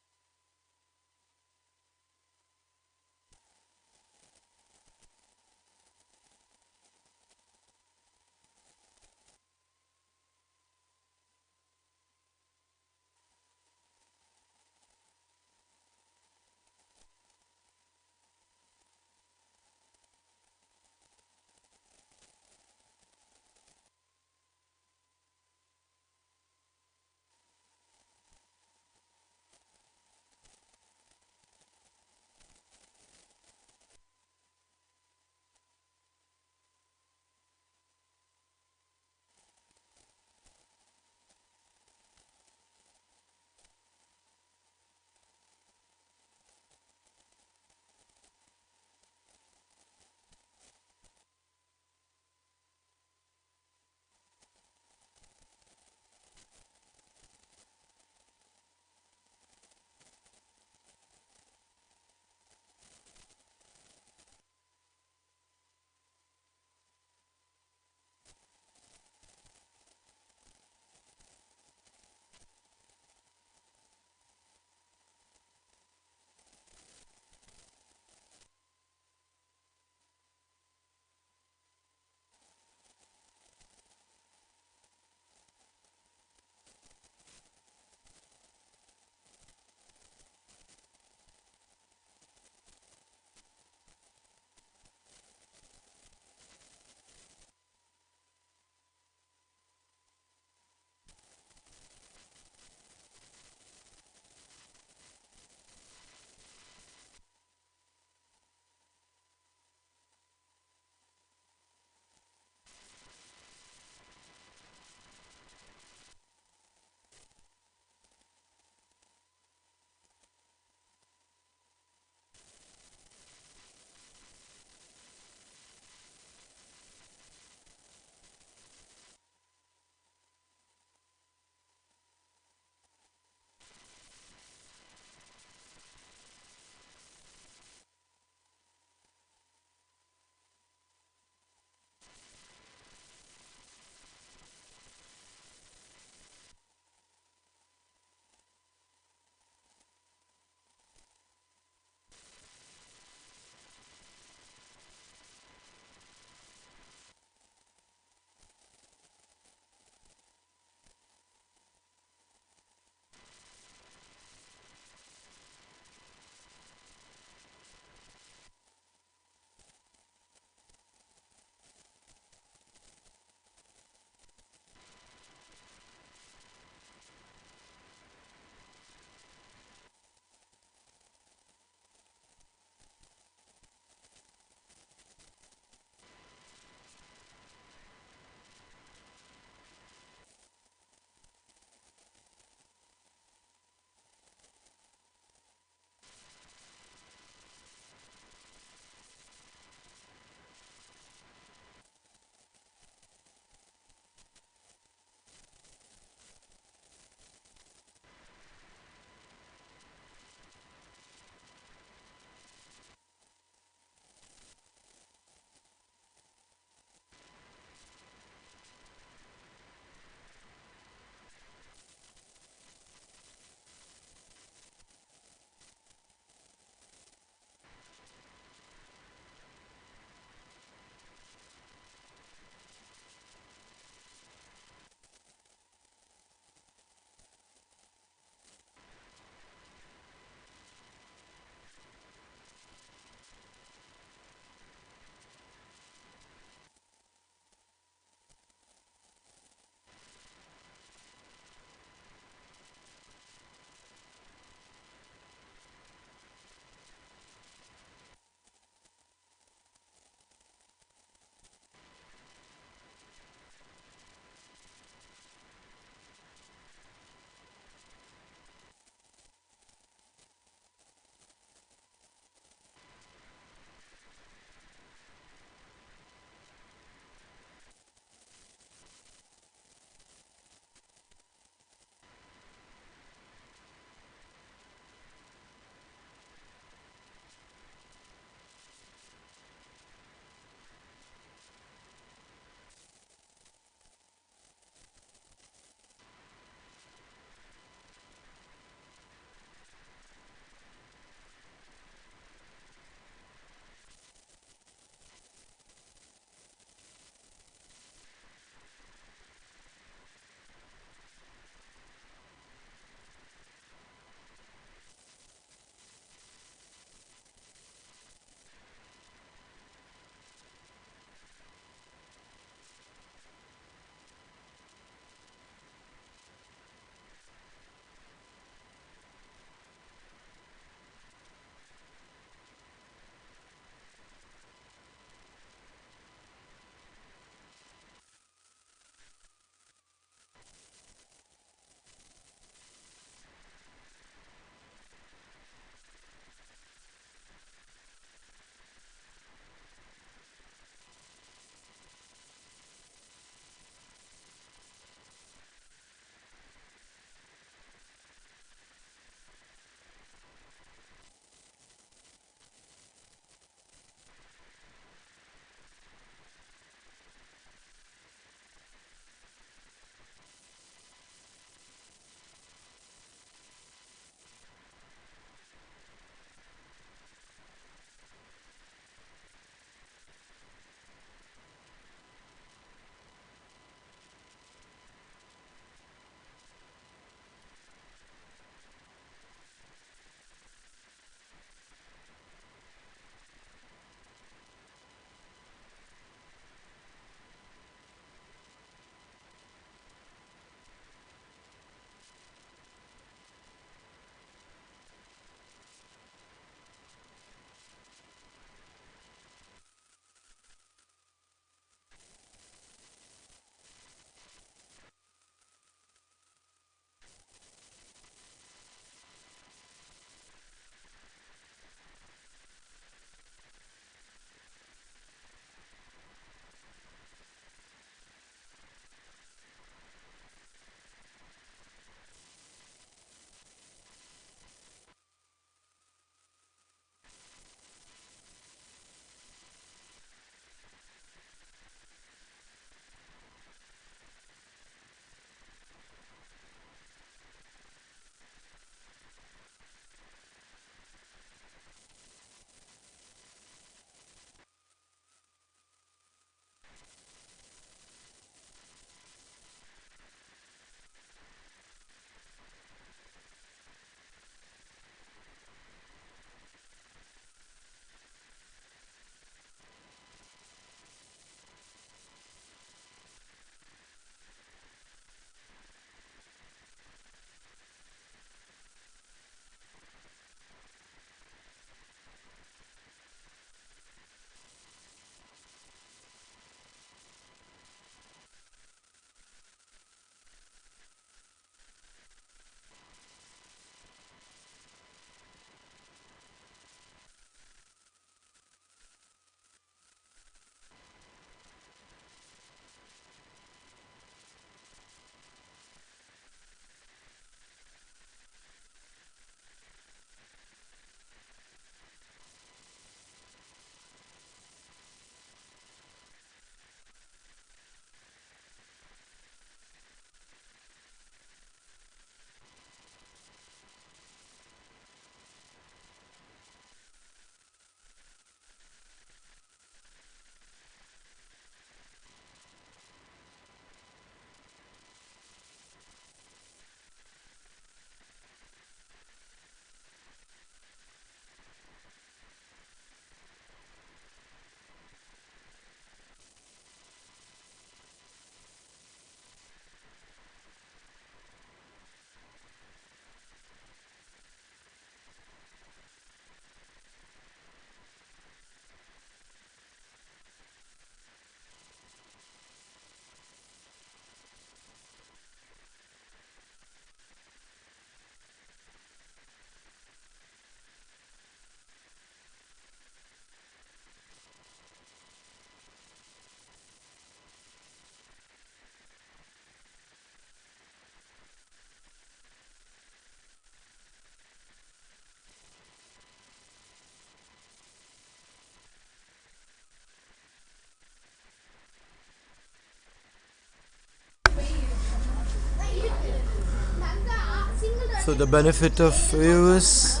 for the benefit of viewers,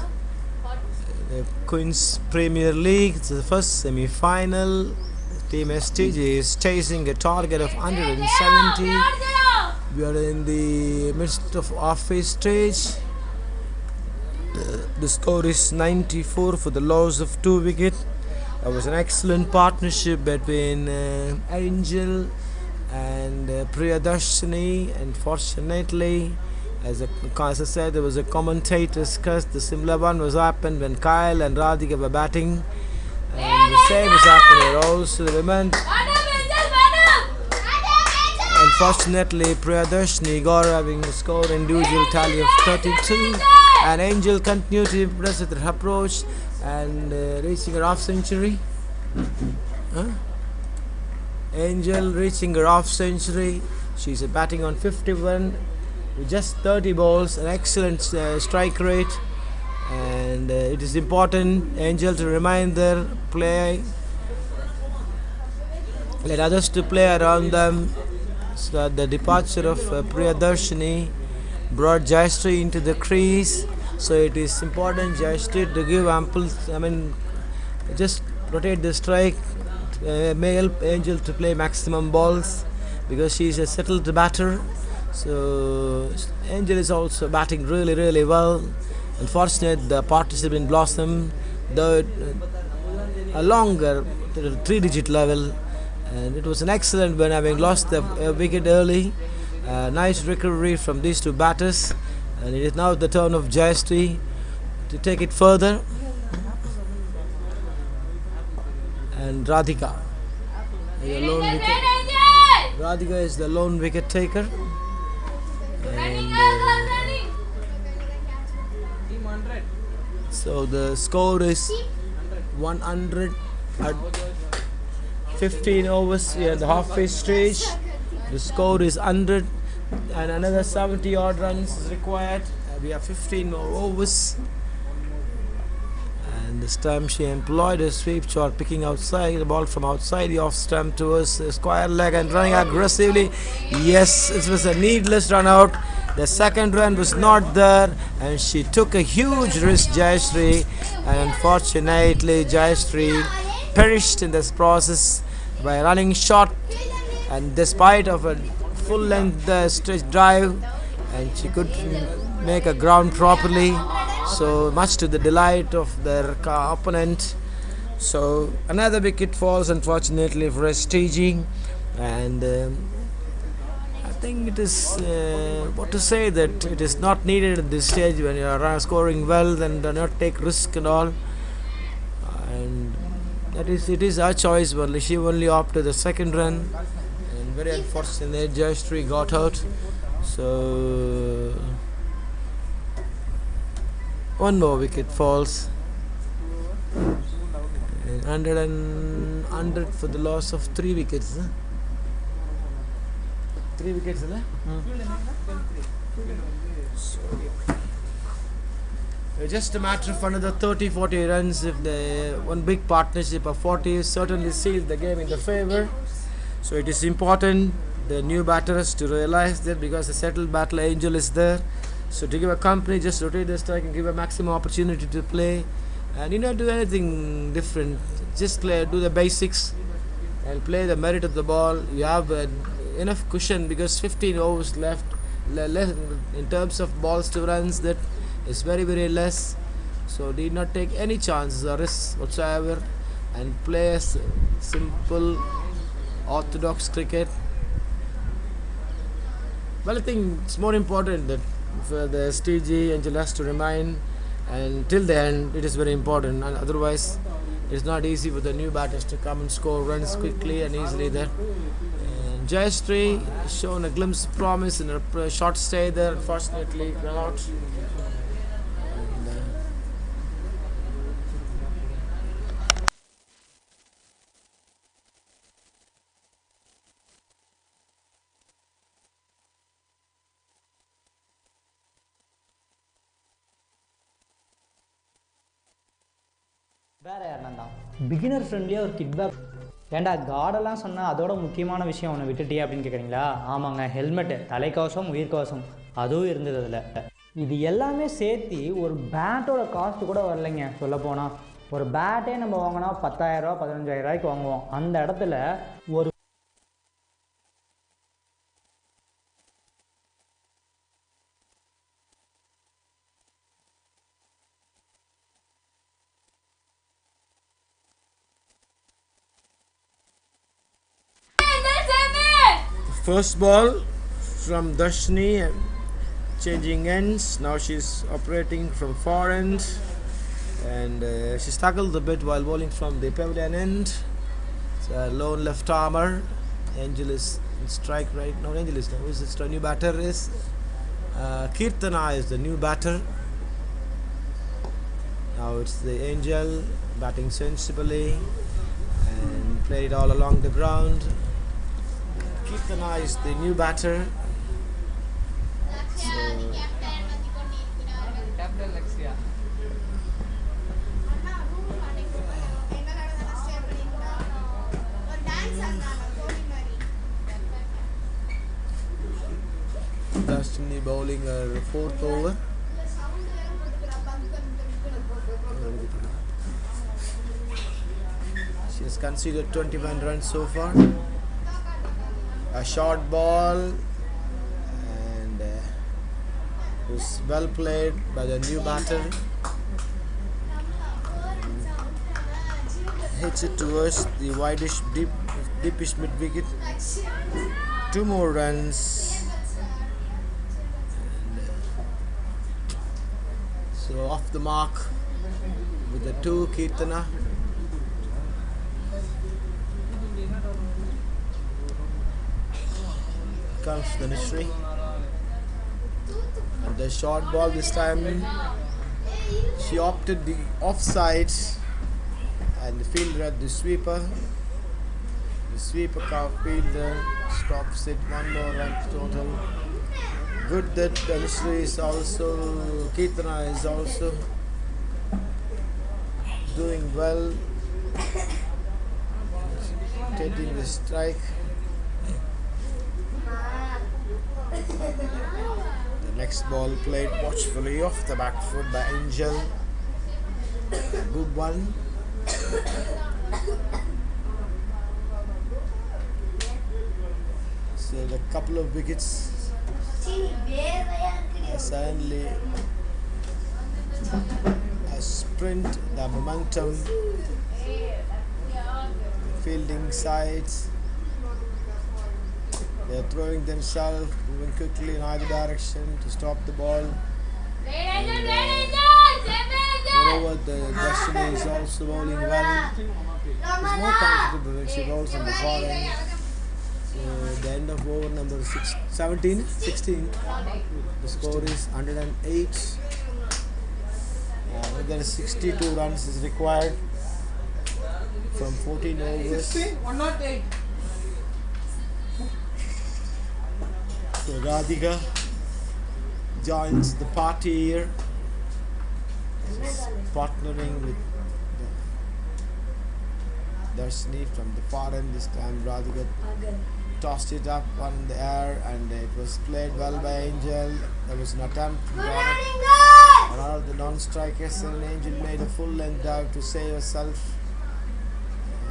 the Queen's Premier League, it's the first semi-final. Team STG is chasing a target of 170. We are in the midst of halfway stage. The score is 94 for the loss of 2 wickets. It was an excellent partnership between Angel and Priyadarshini. Unfortunately, as I said, there was a commentator's curse. The similar one was happened when Kyle and Radhika were batting. And the same is happening here also. The women, unfortunately, Priyadarshini got having scored individual tally of 32. And Angel continued to impress with her approach and reaching her half century. Angel reaching her half century. She's batting on 51 with just 30 balls, an excellent strike rate. And it is important, Angel, to remind their play, let others to play around them. So that the departure of Priyadarshini brought Jayashree into the crease. So it is important Jayashree to give ample, just rotate the strike, may help Angel to play maximum balls because she is a settled batter. So Angel is also batting really well. Unfortunately, the partnership in Blossom, though a longer 3-digit level, and it was an excellent win, having lost the wicket early. Nice recovery from these two batters, and it is now the turn of Jayashree to take it further. And Radhika is the lone wicket. Radhika is the lone wicket taker. And, so the score is 100 at 15 overs in the halfway stage. The score is 100 and another 70 odd runs is required. We have 15 more overs. And this time she employed a sweep shot, picking outside the ball from outside the off stump towards the square leg and running aggressively. Yes, it was a needless run out. The second run was not there, and she took a huge risk, Jayashree, and unfortunately Jayashree perished in this process by running short, and despite of a full length stretch drive, and she could make a ground properly, so much to the delight of their opponent. So another wicket falls, unfortunately, for STG, and I think it is what to say, that it is not needed at this stage. When you are scoring well, then do not take risk and all, and it is our choice only. She only opted the second run, and very unfortunate Jayashree got out. So one more wicket falls, and 100 for the loss of 3 wickets. 3 wickets, isn't it? Just a matter of another 30-40 runs. If the one big partnership of 40 certainly sealed the game in the favour. So it is important the new batters to realize that, because the settled battle Angel is there. So to give a company, just rotate the strike and give a maximum opportunity to play, and you not do anything different. Just do the basics and play the merit of the ball. You have enough cushion because 15 overs left in terms of balls to runs. That is very less. So did not take any chances or risks whatsoever and play a simple orthodox cricket. Well, I think it's more important that for the STG, Angel has to remain, and till the end it is very important, and otherwise it's not easy for the new batters to come and score runs quickly and easily there. And Jayashree shown a glimpse of promise in a short stay there, unfortunately ran out. வேற யாருன்னா beginner ஃப்ரெண்ட்லியாக ஒரு கிட்பேக். ஏன்டா கார்டெல்லாம் சொன்னால் அதோட முக்கியமான விஷயம் ஒன்று விட்டுட்டியே அப்படின்னு கேட்குறீங்களா? ஆமாங்க, ஹெல்மெட்டு, தலைக்கவசம், உயிர்கவசம் அதுவும் இருந்தது அதில். இது எல்லாமே சேர்த்து ஒரு பேட்டோட காஸ்ட் கூட வரலைங்க. சொல்லப்போனால் ஒரு பேட்டே நம்ம வாங்கினா 10,000 15,000 வாங்குவோம். அந்த இடத்துல ஒரு First ball from Darshini, changing ends. Now she's operating from far end, and she struggled a bit while bowling from the pavilion end. It's a lone left armer. Angel is in strike right now. Angel is now. Who's this new batter? Is Kirtana is the new batter. Now it's the Angel batting sensibly and played it all along the ground. Kirtana is the new batter. Destiny bowling her fourth over. She has conceded 21 runs so far. A short ball, and it was well played by the new batter. Hits it towards the widish deepish mid wicket. 2 more runs. So off the mark with the 2 Kirtana. Comes the mystery, and the short ball this time. She opted the offside, and the fielder at the sweeper. The sweeper fielder stops it. 1 more run total. Good that the mystery is also, Kirtana is also doing well, taking the strike. The next ball played watchfully off the back foot by Angel. A good one. So a couple of wickets suddenly a sprint, the momentum, fielding sides. They are throwing themselves, moving quickly in either direction to stop the ball. Moreover, the Destiny is also bowling well. It's more comfortable when she bowls on the far end. So at the end of over number 16, the score is 108. There is 62 runs is required from 14 overs. So Radhika joins the party here. She's partnering with Darshini from the far end this time. Radhika tossed it up on the air, and it was played well by Angel. There was an attempt to one of the non-strikers, and Angel made a full length dive to save herself.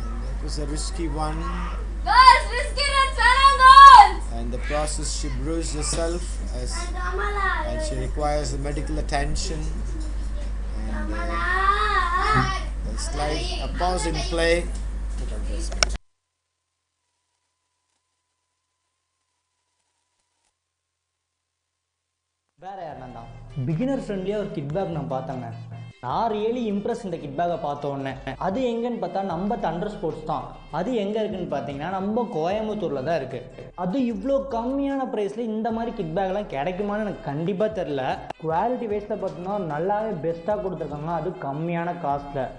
And it was a risky one. And the process, she bruised herself and she requires the medical attention. And a slight pause in play. வேறு யாருன்னா beginner ஃப்ரெண்ட்லியாக ஒரு kit bag நான் பார்த்தேங்க. நான் really Impress இந்த kit பேக்கை பார்த்த உடனே. அது எங்கன்னு பார்த்தா நம்ம தண்டர் ஸ்போர்ட்ஸ் தான். அது எங்கே இருக்குதுன்னு பார்த்தீங்கன்னா நம்ம கோயம்புத்தூரில் தான் இருக்குது. அது இவ்வளோ கம்மியான ப்ரைஸில் இந்த மாதிரி கிட் பேக்லாம் கிடைக்குமான்னு எனக்கு கண்டிப்பாக தெரில. குவாலிட்டி வைஸில் பார்த்தோம்னா நல்லாவே பெஸ்ட்டாக கொடுத்துருக்காங்க, அது கம்மியான காஸ்ட்டில்.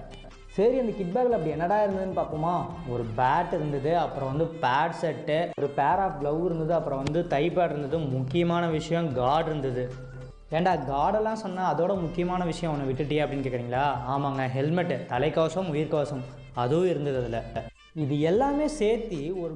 சரி, அந்த கிட் பேக்கில் அப்படி என்னடா இருந்ததுன்னு பார்ப்போமா. ஒரு பேட் இருந்தது, அப்புறம் பேட் செட்டு, ஒரு பேர் ஆஃப் க்ளவ் இருந்தது, அப்புறம் தை பேட் இருந்தது. முக்கியமான விஷயம் கார்டு இருந்தது. ஏண்டா கார்டெல்லாம் சொன்னால் அதோட முக்கியமான விஷயம் ஒன்று விட்டுட்டியே அப்படின்னு கேட்குறீங்களா? ஆமாங்க, ஹெல்மெட்டு, தலைக்கவசம், உயிர்கவசம் அதுவும் இருந்தது அதில். இது எல்லாமே சேர்த்து ஒரு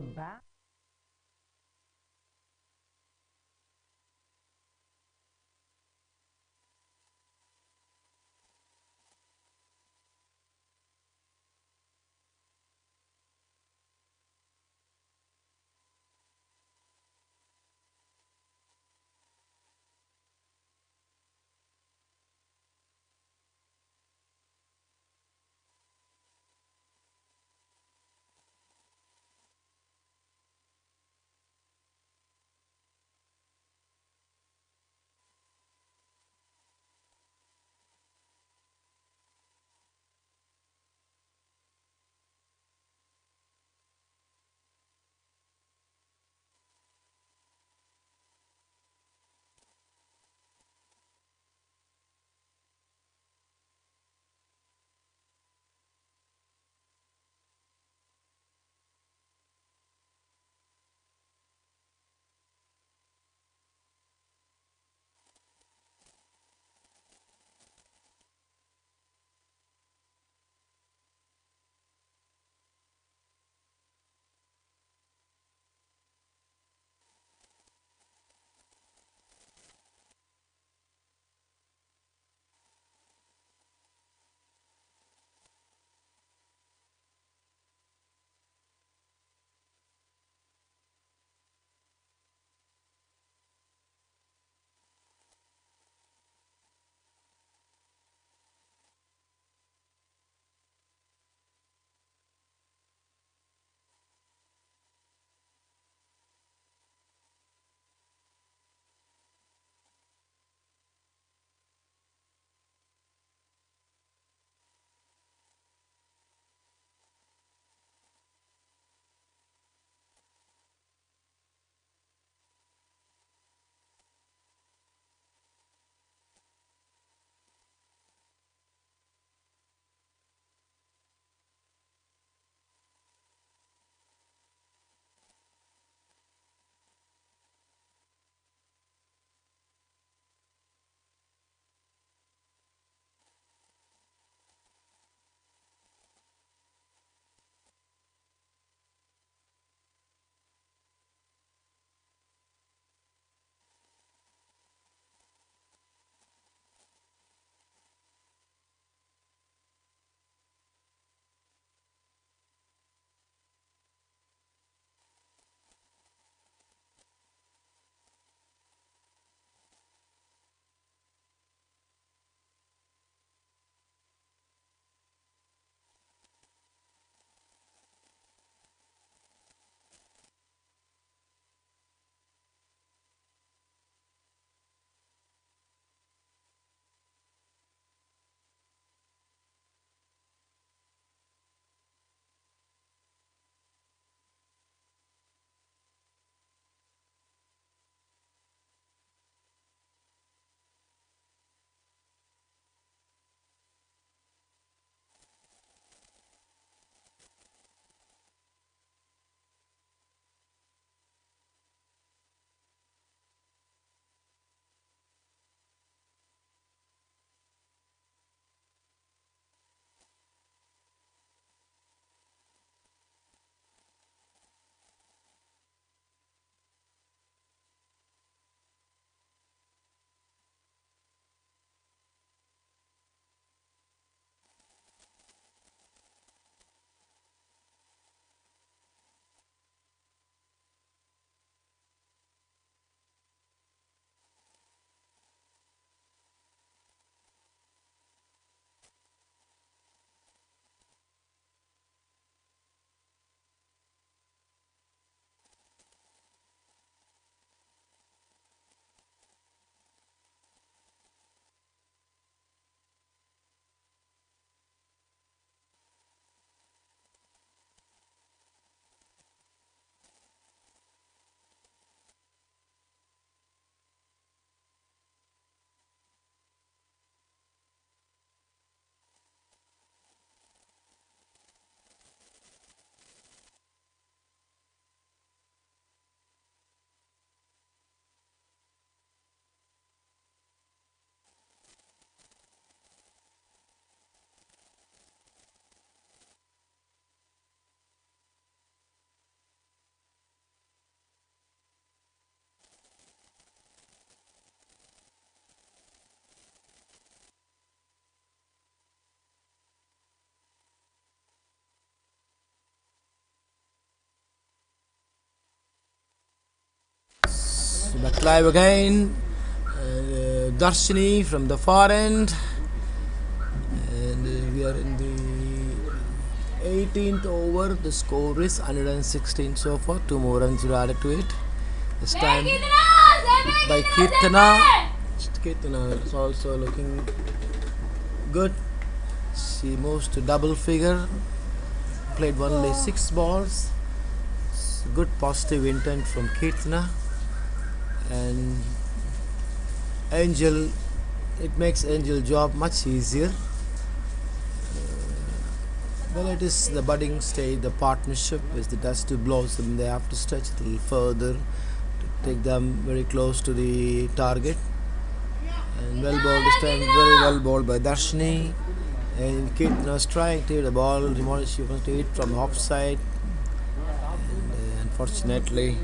Live again. Darshini from the far end. And we are in the 18th over. The score is 116 so far. 2 more runs are added to it. This time by Kirtana. Kirtana is also looking good. She moves to double figure. Played only 6 balls. Good positive intent from Kirtana. And Angel, it makes Angel job much easier. Well, it is the budding stage, the partnership is the dust to blossom. They have to stretch it a little further to take them very close to the target. And well bowled this time, very well bowled by Darshini. And Kirtana was trying to hit the ball. She wants to hit from the offside. And unfortunately,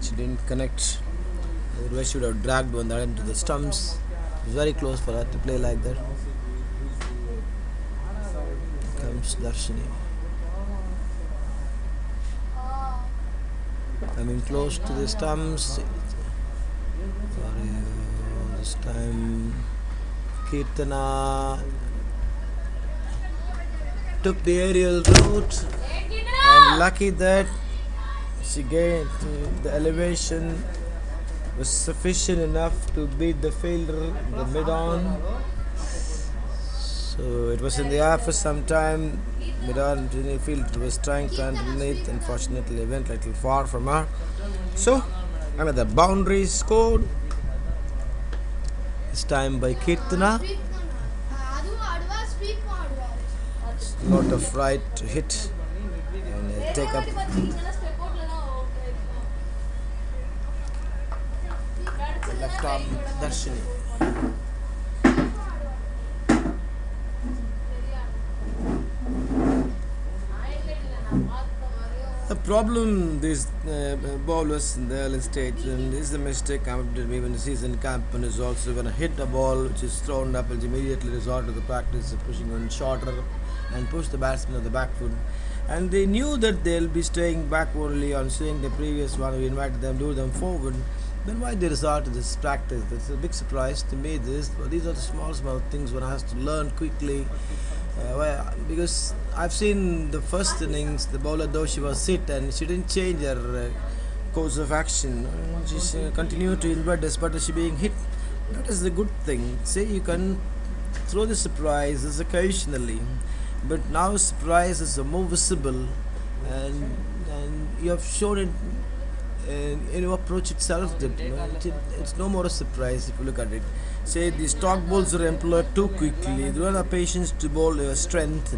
she didn't connect. Otherwise, she would have dragged one that into the stumps. It was very close for her to play like that. Comes Darshini. Coming close to the stumps. This time, Kirtana took the aerial route, and lucky that she gained the elevation was sufficient enough to beat the fielder in the mid-on. So it was in the air for some time. Mid-on fielder was trying to underneath. Unfortunately, it went a little far from her. So another boundary scored. This time by Kirtana. Lot of right to hit and take up. Left arm Darshini. The problem these bowlers in the early stage, and this is the mistake I did even the season camp, and is also when I hit a ball which is thrown up, and immediately resort to the practice of pushing on shorter and push the batsman on the back foot. And they knew that they'll be staying back only on seeing the previous one. We invited them, do them forward. Then why they resort to this practice? That's a big surprise to me. These are the small things one has to learn quickly. Because I've seen the first innings, the bowler though she was sit and she didn't change her course of action. She continued to invert despite she being hit. That is the good thing. Say you can throw the surprises occasionally, but now surprises are more visible, and you have shown it in your approach itself that it's no more a surprise if you look at it. Say the stock balls are employed too quickly. They don't have patience to bowl your strength,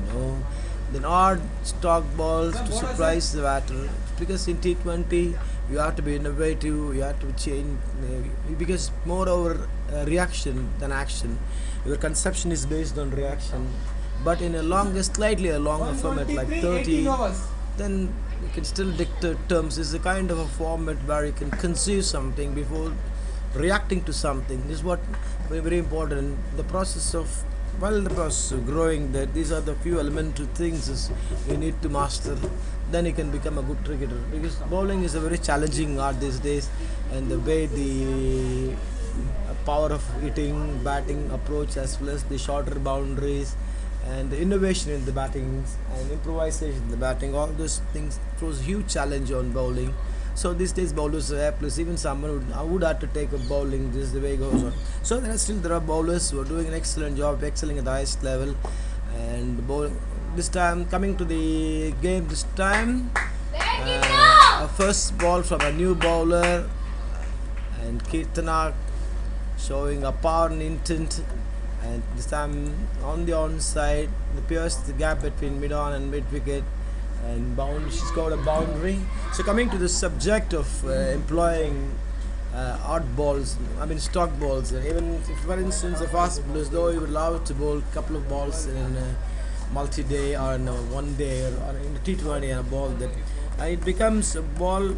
Then odd stock balls to surprise the batter. Because in T20 you have to be innovative, you have to change, because more over reaction than action. Your conception is based on reaction. But in slightly a longer format like 30, then you can still dictate terms. It's a kind of a format where you can conceive something before reacting to something. This is what very, very important. The process of growing, that these are the few elemental things is you need to master. Then you can become a good cricketer. Because bowling is a very challenging art these days, and the way the power of hitting, batting approach, as well as the shorter boundaries, and the innovation in the batting and improvisation in the batting, all those things throws huge challenge on bowling. So these days bowlers are plus even someone would have to take up bowling. This is the way it goes on. So there are bowlers who are doing an excellent job, excelling at the highest level. And this time coming to the game, this time a first ball from a new bowler, and Kirtana showing a power and intent. And this time on the onside, pierced the gap between mid-on and mid-wicket, and she scored a boundary. So coming to the subject of employing odd balls, stock balls, even if, for instance, the fast bowlers, though you would love to bowl a couple of balls in a multi-day or in a one day or in a T20 and a ball, that it becomes a ball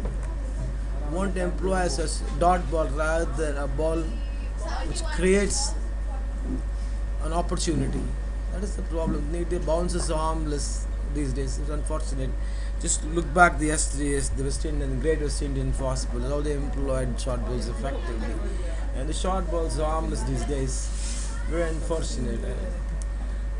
won't employ as a dot ball rather than a ball which creates an opportunity. That is the problem. The bounce is harmless. these days. It's unfortunate. Just look back the yesterday's, the West Indian, great West Indian fast bowlers, how they employed short balls effectively. And the short balls are harmless these days. Very unfortunate.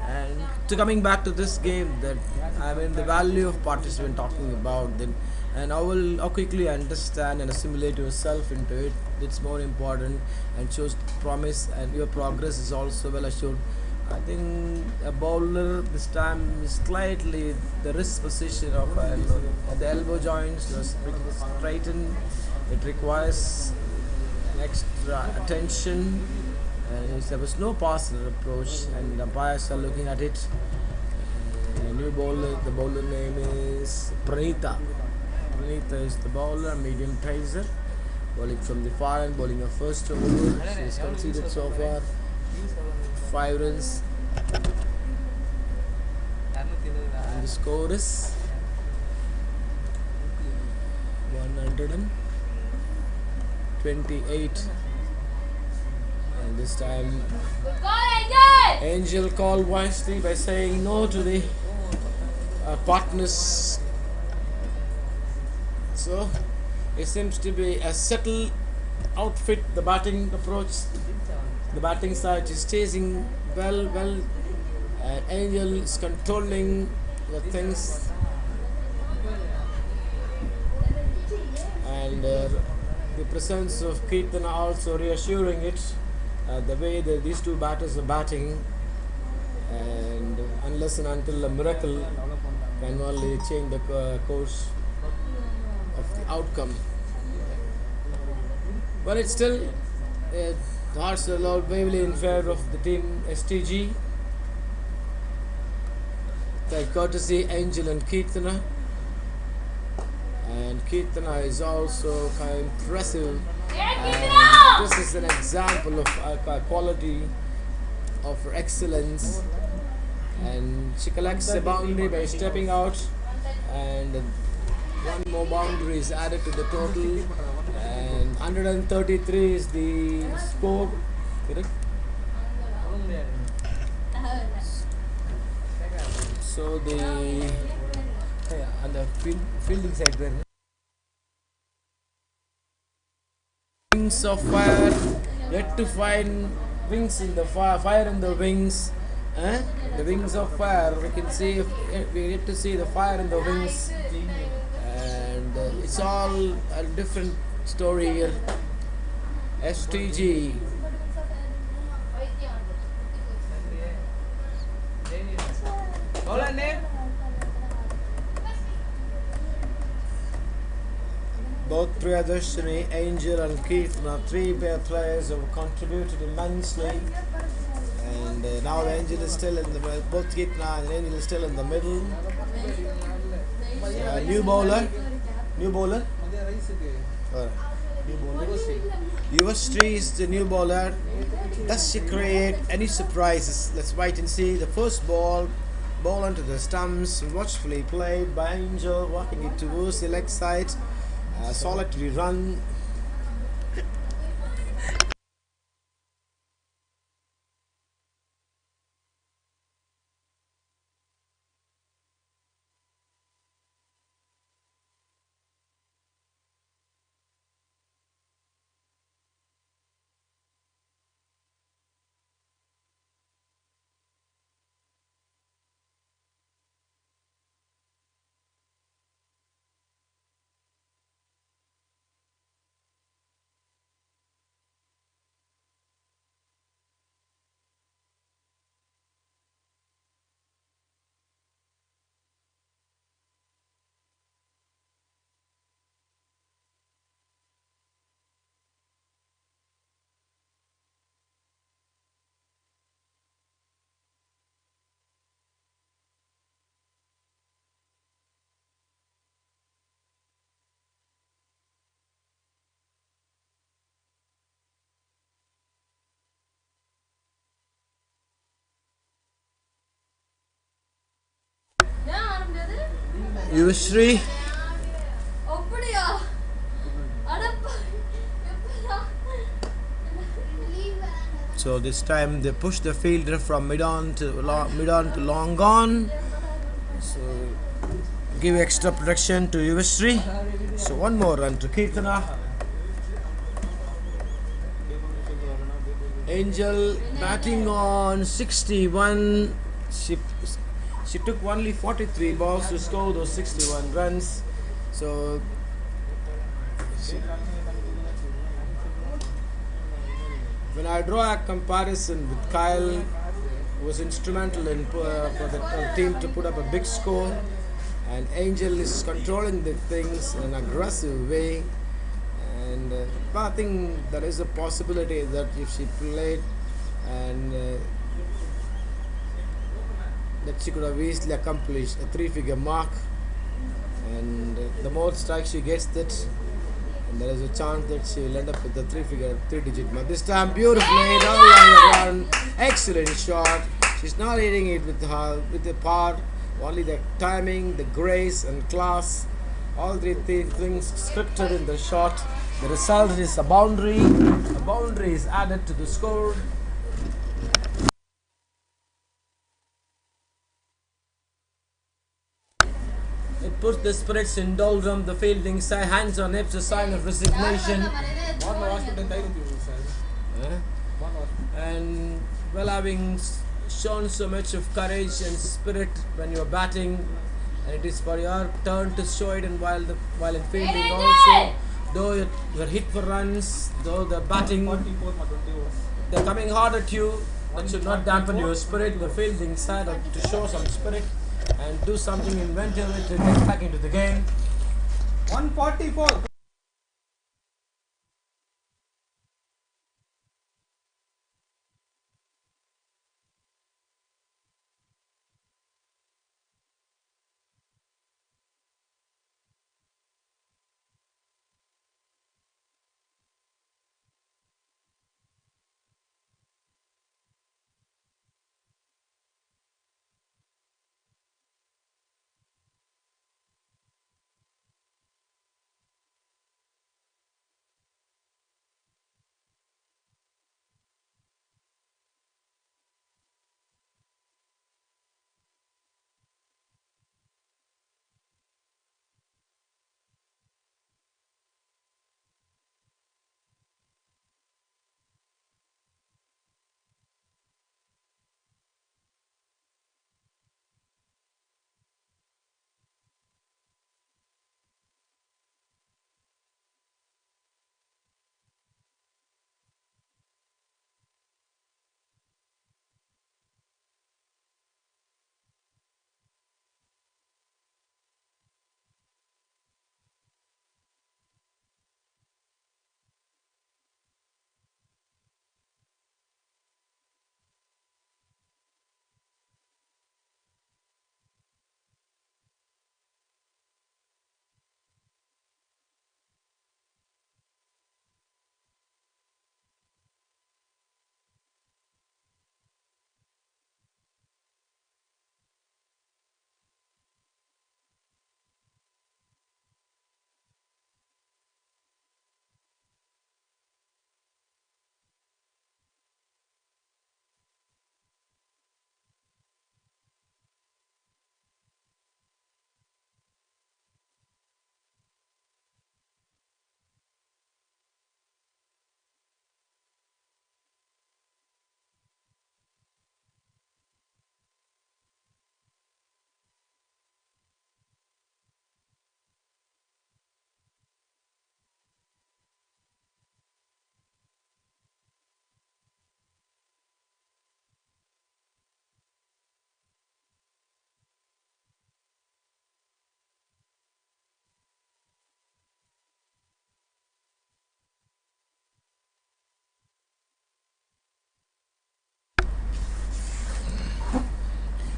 And to coming back to this game, that I mean the value of participant talking about then, and how quickly understand and assimilate yourself into it. It's more important and shows promise, and your progress is also well assured. I think a bowler this time is slightly the wrist position of the elbow joints was straightened. It requires extra attention. There was no passer approach, and the umpires are looking at it. The new bowler, the bowler name is Pranita. Pranita is the bowler, medium pacer, bowling from the far end, bowling her first over. She has conceded so far 5 runs, and the score is 128. And this time Good call, Angel! Angel called wisely by saying no to the partners. So it seems to be a settled outfit. The batting approach, the batting side is chasing well, and Angel is controlling the things, and the presence of Kirtana also reassuring it. The way that these two batters are batting, and unless and until a miracle can only change the course of the outcome. But it's still the hearts are heavily in favor of the team STG. That courtesy Angel and Kirtana, and Kirtana is also kind of impressive. And this is an example of quality, of excellence, and she collects a boundary by stepping out, and one more boundary is added to the total, and 133 is the score, correct? So the on the fielding side there, wings of fire, yet to find wings in the fire in the wings, the wings of fire. We can see, we get to see the fire in the wings, and it's all a different story here. STG. Both Priyadarshini, Angel and Kirtana, 3 pair players who have contributed immensely, and now Angel is still in the middle, both Kirtana and Angel is still in the middle. New bowler. Yuvashree is the new bowler. Does she create any surprises? Let's wait and see. The first ball onto the stumps, watchfully played by Angel, walking it towards the leg side. Solitary run. Yuvashree. அப்படியா அடப்பா So this time they push the fielder from mid on to long on, So give extra protection to Yuvashree. So one more run to Kirtana. Angel batting on 61. She took only 43 balls to score those 61 runs. So when I draw a comparison with Kyle, who was instrumental in for the team to put up a big score, and Angel is controlling the things in an aggressive way. And but I think there is a possibility that if she played and that she could have easily accomplished a 3-figure mark, and the more strikes she gets, that and there is a chance that she will end up with the 3-digit mark. This time beautifully down the run, excellent shot. She's not hitting it with the power, only the timing, the grace and class, all three things scripted in the shot. The result is a boundary. A boundary is added to the score. It puts the spirits in doldrum. The fielding side, hands on hips, a sign of resignation. And well, having shown so much of courage and spirit when you are batting, and it is for your turn to show it, and while in fielding also. Though you're hit for runs, though the batting, they're coming hard at you, that should not dampen your spirit. The fielding side to show some spirit and do something inventive to get back into the game. 144.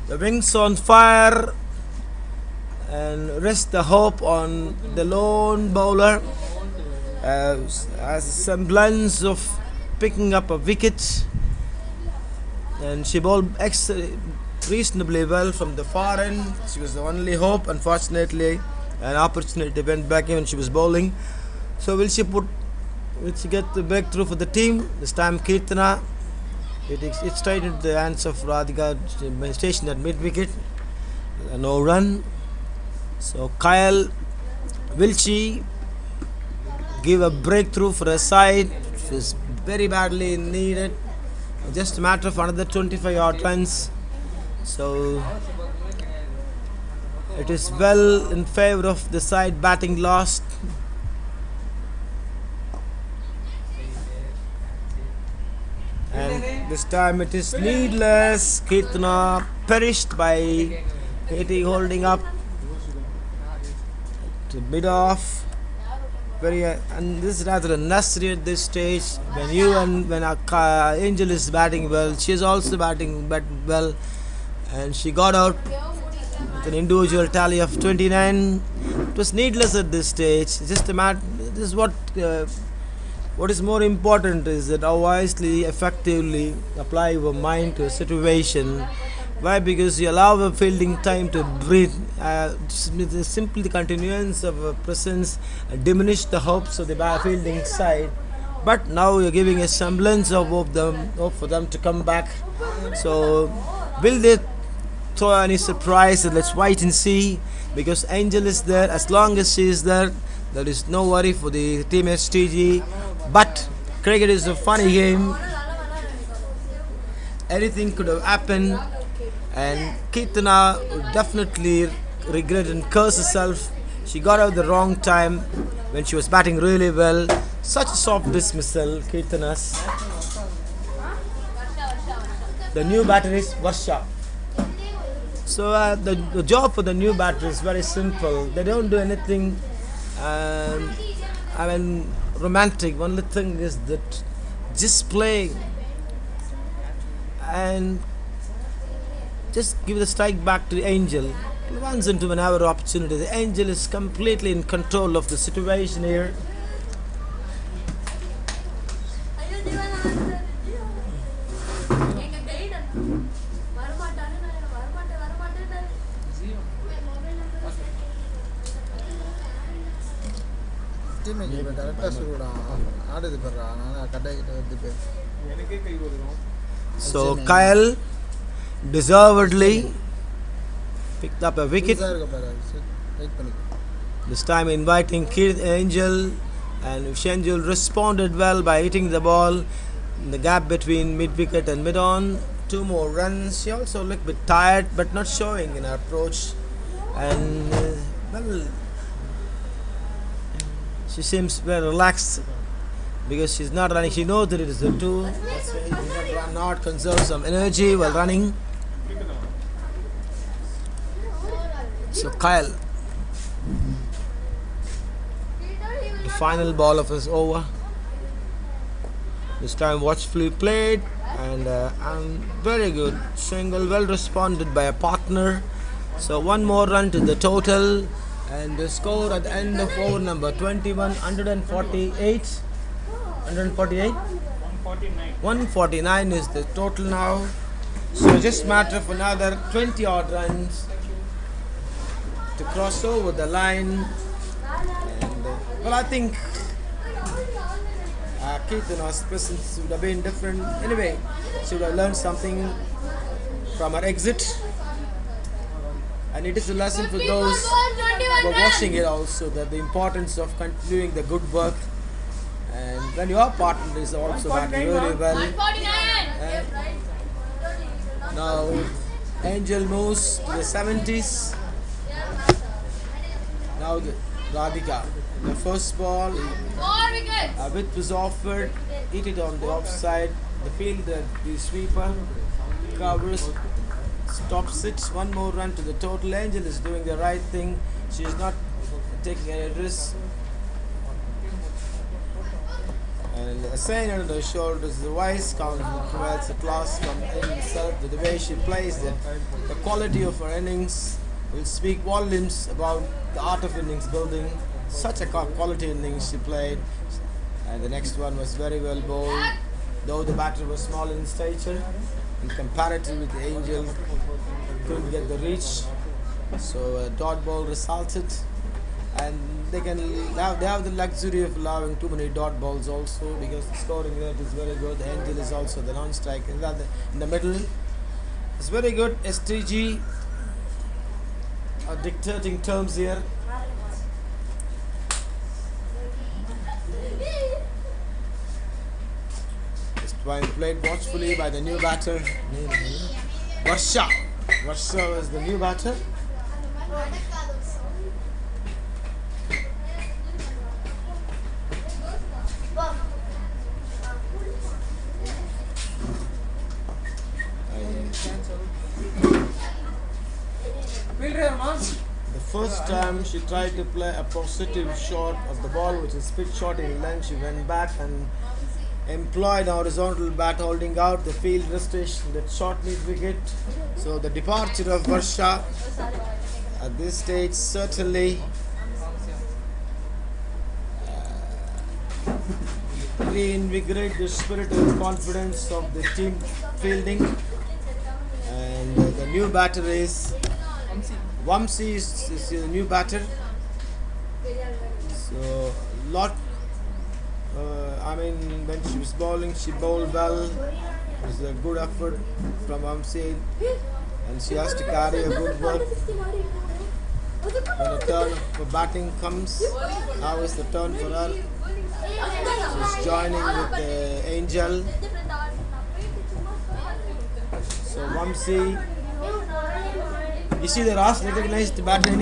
The wings on fire, and rest the hope on the lone bowler as a semblance of picking up a wicket, and she bowled reasonably well from the far end. She was the only hope. Unfortunately, an opportunity went back when she was bowling. So will she get the breakthrough for the team? This time Kirtana. It straight into the hands of Radhika, stationed at mid wicket. no run. So Kyle Wilchie give a breakthrough for a side, which was very badly needed. Just a matter of another 25 odd runs. So it is well in favor of the side batting last. And this time it is needless. Kirtana perished by Katie holding up to mid off. Very and this is rather unnecessary at this stage. When Angel is batting well, she is also batting well, and she got out with an individual tally of 29. It was needless at this stage. Just a matter. This is what is more important is that how wisely, effectively apply your mind to a situation. Why? Because you allow a fielding time to breathe. Simply the continuance of a presence diminish the hopes of the fielding side. But now you're giving a semblance of hope for them to come back. So will they throw any surprise? Let's wait and see. Because Angel is there. As long as she is there, there is no worry for the team STG. But cricket is a funny game. Anything could have happened, and Kirtana would definitely regret and curse herself. She got out the wrong time when she was batting really well. Such a soft dismissal, Kirtana's. The new batter is Varsha. So the job for the new batter is very simple. They don't do anything romantic. Only thing is that just play and just give the strike back to the Angel. Once into another opportunity. The Angel is completely in control of the situation here. So Kyle deservedly picked up a wicket. This time inviting Angel, and Angel responded well by hitting the ball in the gap between mid wicket and mid on. 2 more runs. She also looked a bit tired, but not showing in her approach. And she seems very relaxed because she's not running. She knows that it is a 2. That's why she did not run out, conserve some energy while running. So Kyle, the final ball of his over. This time watchfully played and very good single, well responded by a partner. So 1 more run to the total, and the score at the end of over number 21, 148. 149 is the total now. So just matter of another 20 odd runs to cross over the line. And I think Kirtana's presence would have been different. Anyway, she would have learned something from her exit, and it is a lesson for those who are watching it also, that the importance of continuing the good work, and when your partner is also batting really well. Now Angel moves to the 70s. Now Radhika, the first ball, a width was offered, hit it on the offside. The fielder, the sweeper, covers, stops it. 1 more run to the total. Angel is doing the right thing. She is not taking any risk. And a saying on the shoulders, the wise count provides a class from himself. The way she plays, the quality of her innings will speak volumes about the art of innings building. Such a quality innings she played. And the next one was very well bowled, though the batter was small in stature in comparative with the Angel, couldn't get the reach. So a dot ball resulted, and they have the luxury of allowing too many dot balls also, because the scoring rate is very good. The Angel is also the non-striker in the middle. It's very good. STG are dictating terms here. It's played watchfully by the new batter. Varsha. Varsha is the new batter. The first time she tried to play a positive shot of the ball, which is pitch shot in length, she went back and employed a horizontal bat holding out the field restriction that short mid wicket. So the departure of Varsha at this stage certainly reinvigorate the spirit and confidence of the team fielding. And the new batter is Vamsi is the new batter. So lot. When she was bowling, she bowled well. It was a good effort from Vamsi, and she has to carry a good work. When a turn for batting comes, now is the turn for her. She's joining with Angel. So Vamsi, you see the Ross recognized the batter.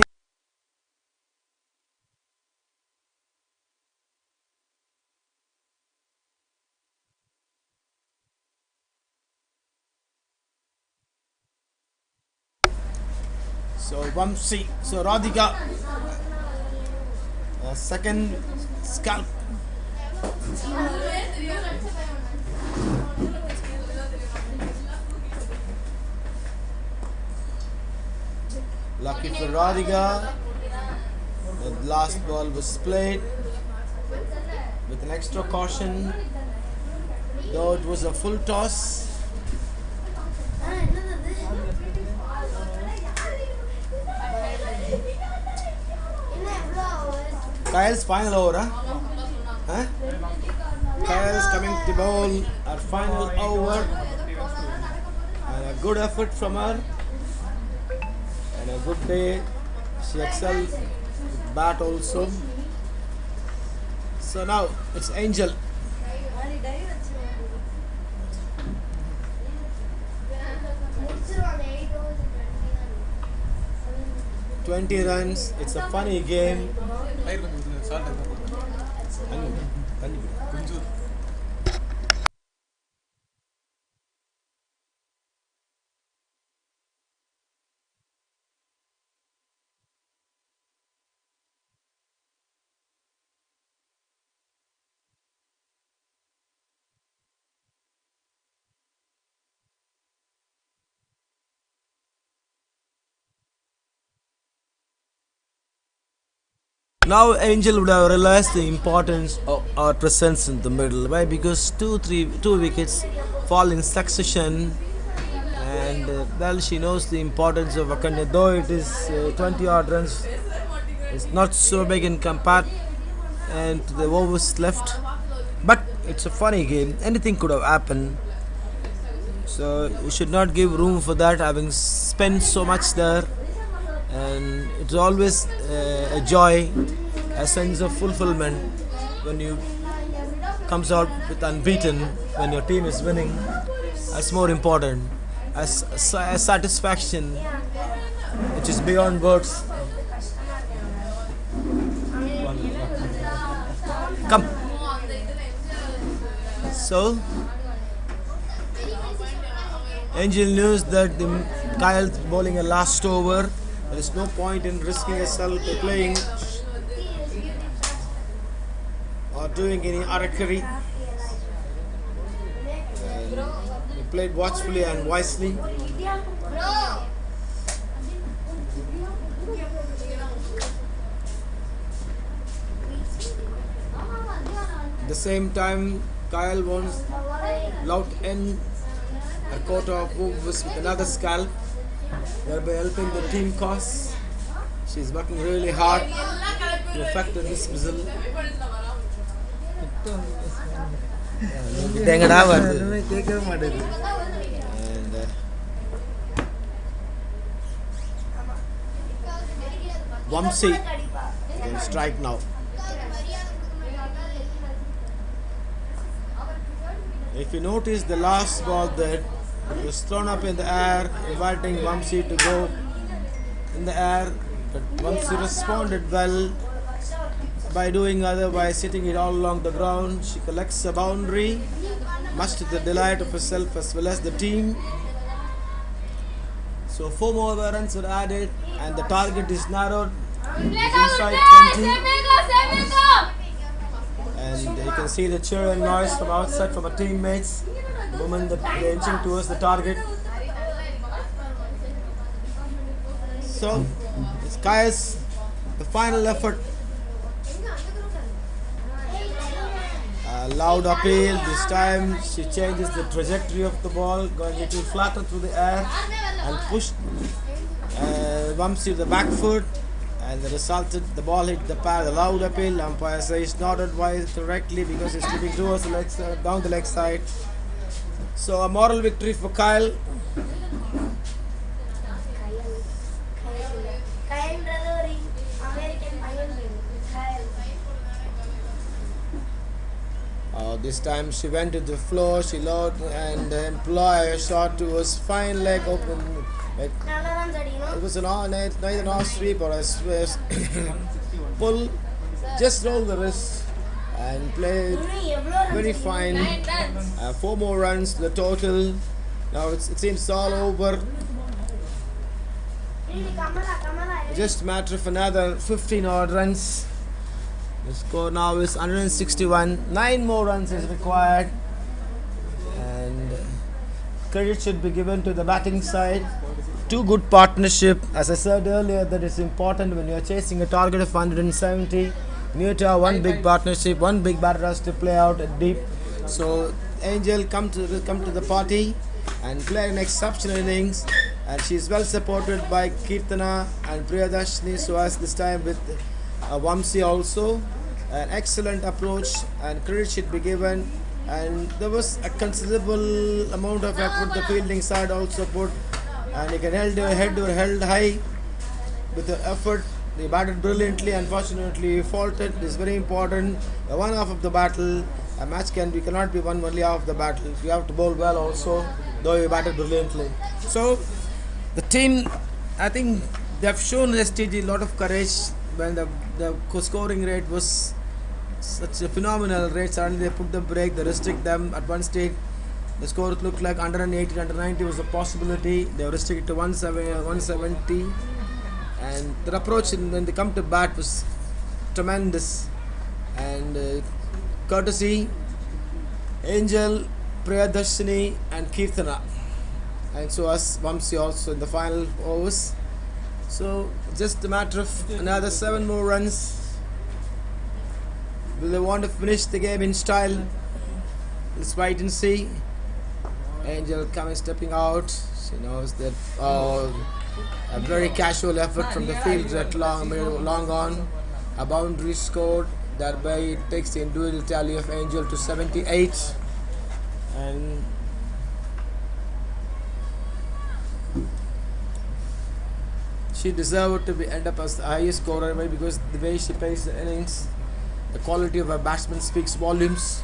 So Vamsi, so Radhika, second scalp. Lucky for Radhika, the last ball was played with an extra caution, though it was a full toss. Kyle's final over, huh? Kyle's coming to bowl our final over, and a good effort from her, and a good day. She excelled with bat also. So now it's Angel. 20 runs. It's a funny game. Now Angel would have realized the importance of our presence in the middle. Why? Because two wickets fall in succession, and well, she knows the importance of Akanya. Though it is 20 odd runs, it's not so big in compared and to the overs left. But it's a funny game. Anything could have happened. So we should not give room for that. Having spent so much there. And it's always a joy, a sense of fulfillment when you comes out with unbeaten when your team is winning. That's more important, as a satisfaction which is beyond words. Come. So Angel knows that Kyle's bowling a last over. There is no point in risking herself by playing or doing any arakari. He played watchfully and wisely. At the same time, Kyle wants Lout N a quota of moves with another scalp, thereby helping the team cause. She's working really hard to effect a dismissal. And Vamsi will strike now. If you notice the last ball that was thrown up in the air, inviting Vamsi to go in the air, but Vamsi responded well by doing otherwise, hitting it all along the ground. She collects a boundary, much to the delight of herself as well as the team. So 4 more runs were added and the target is narrowed. It's inside 20. And you can see the cheer and noise from outside from her teammates the moment that they're inching towards the target. So it's Kaya's the final effort. Loud appeal. This time she changes the trajectory of the ball, going a little flatter through the air and pushed Vamsi to the back foot, and the resulted the ball hit the pad. The loud appeal. Umpire says not advised correctly because it's slipping towards the leg side, down the leg side. So a moral victory for Kyle. This time she went to the floor, she lowered and the employer shot towards fine leg open. Like, it was neither an off sweep or a pull. Just roll the wrist and played very fine. 4 more runs to the total. Now it seems all over. Just a matter of another 15 odd runs. The score now is 161. 9 more runs is required, and credit should be given to the batting side. 2 good partnership. As I said earlier, that is important when you are chasing a target of 170. You need to have one big partnership. One big batter has to play out at deep. So Angel come to the party and play an exceptional innings, and she is well supported by Kirtana and Priyadarshini, so as this time with Vamsi also. An excellent approach and credit should be given, and there was a considerable amount of effort the fielding side also put, and you can held high with the effort. They batted brilliantly. Unfortunately faulted. This is very important. The one half of the battle, a match cannot be won only half of the battle. You have to bowl well also, though you batted brilliantly. So the team, I think they have shown STG a lot of courage when the scoring rate was such a phenomenal rate. Suddenly they put the brake, they restrict them. At one stage the score looked like 180, 190 was a possibility. They were restricted to 170, and their approach when they come to bat was tremendous. And courtesy Angel, Priyadarshini and Kirtana, and so as Vamsi also in the final overs. So just a matter of another 7 more runs. Will they want to finish the game in style? Let's wait and see. Angel stepping out. She knows that a very casual effort from the field that long on. A boundary scored. Thereby it takes the individual tally of Angel to 78. And she deserved to end up as the highest scorer because the way she plays the innings, the quality of her batsman speaks volumes.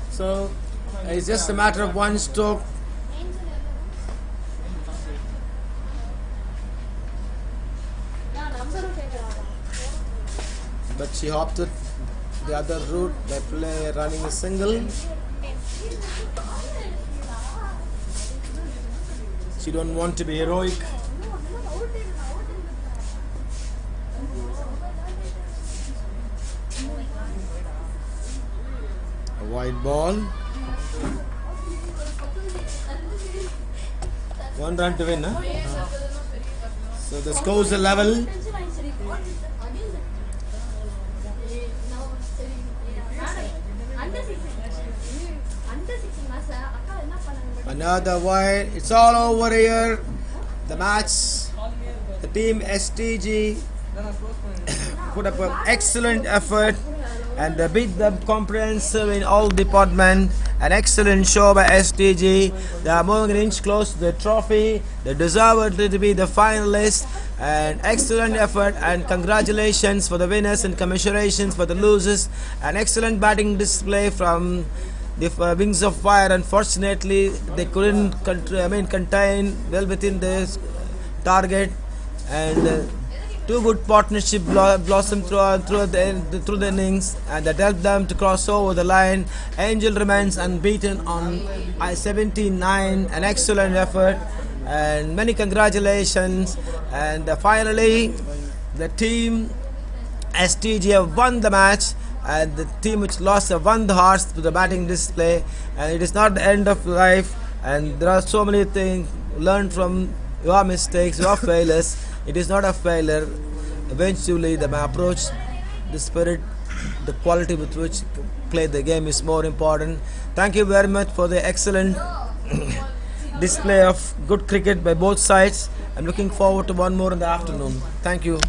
So it's just a matter of one stroke. But she opted the other route by running a single. She don't want to be heroic. A wide ball. 1 run to win, huh? So the scores are level. Another wide. It's all over here. The match. The team STG put up an excellent effort and they beat them comprehensive in all departments. An excellent show by STG. They are moving an inch close to the trophy. They deserve it to be the finalists. And excellent effort and congratulations for the winners and commiserations for the losers. An excellent batting display from the Wings of Fire. Unfortunately, they couldn't contain well within the target, and two good partnership blossomed through the innings, and that helped them to cross over the line. Angel remains unbeaten on 79. An excellent effort and many congratulations. And finally, the team STG have won the match, and the team which lost have won the hearts through the batting display. And it is not the end of life, and there are so many things learned from your mistakes, your failures. It is not a failure. Eventually the approach, the spirit, the quality with which play the game is more important. Thank you very much for the excellent display of good cricket by both sides. I'm looking forward to one more in the afternoon. Thank you.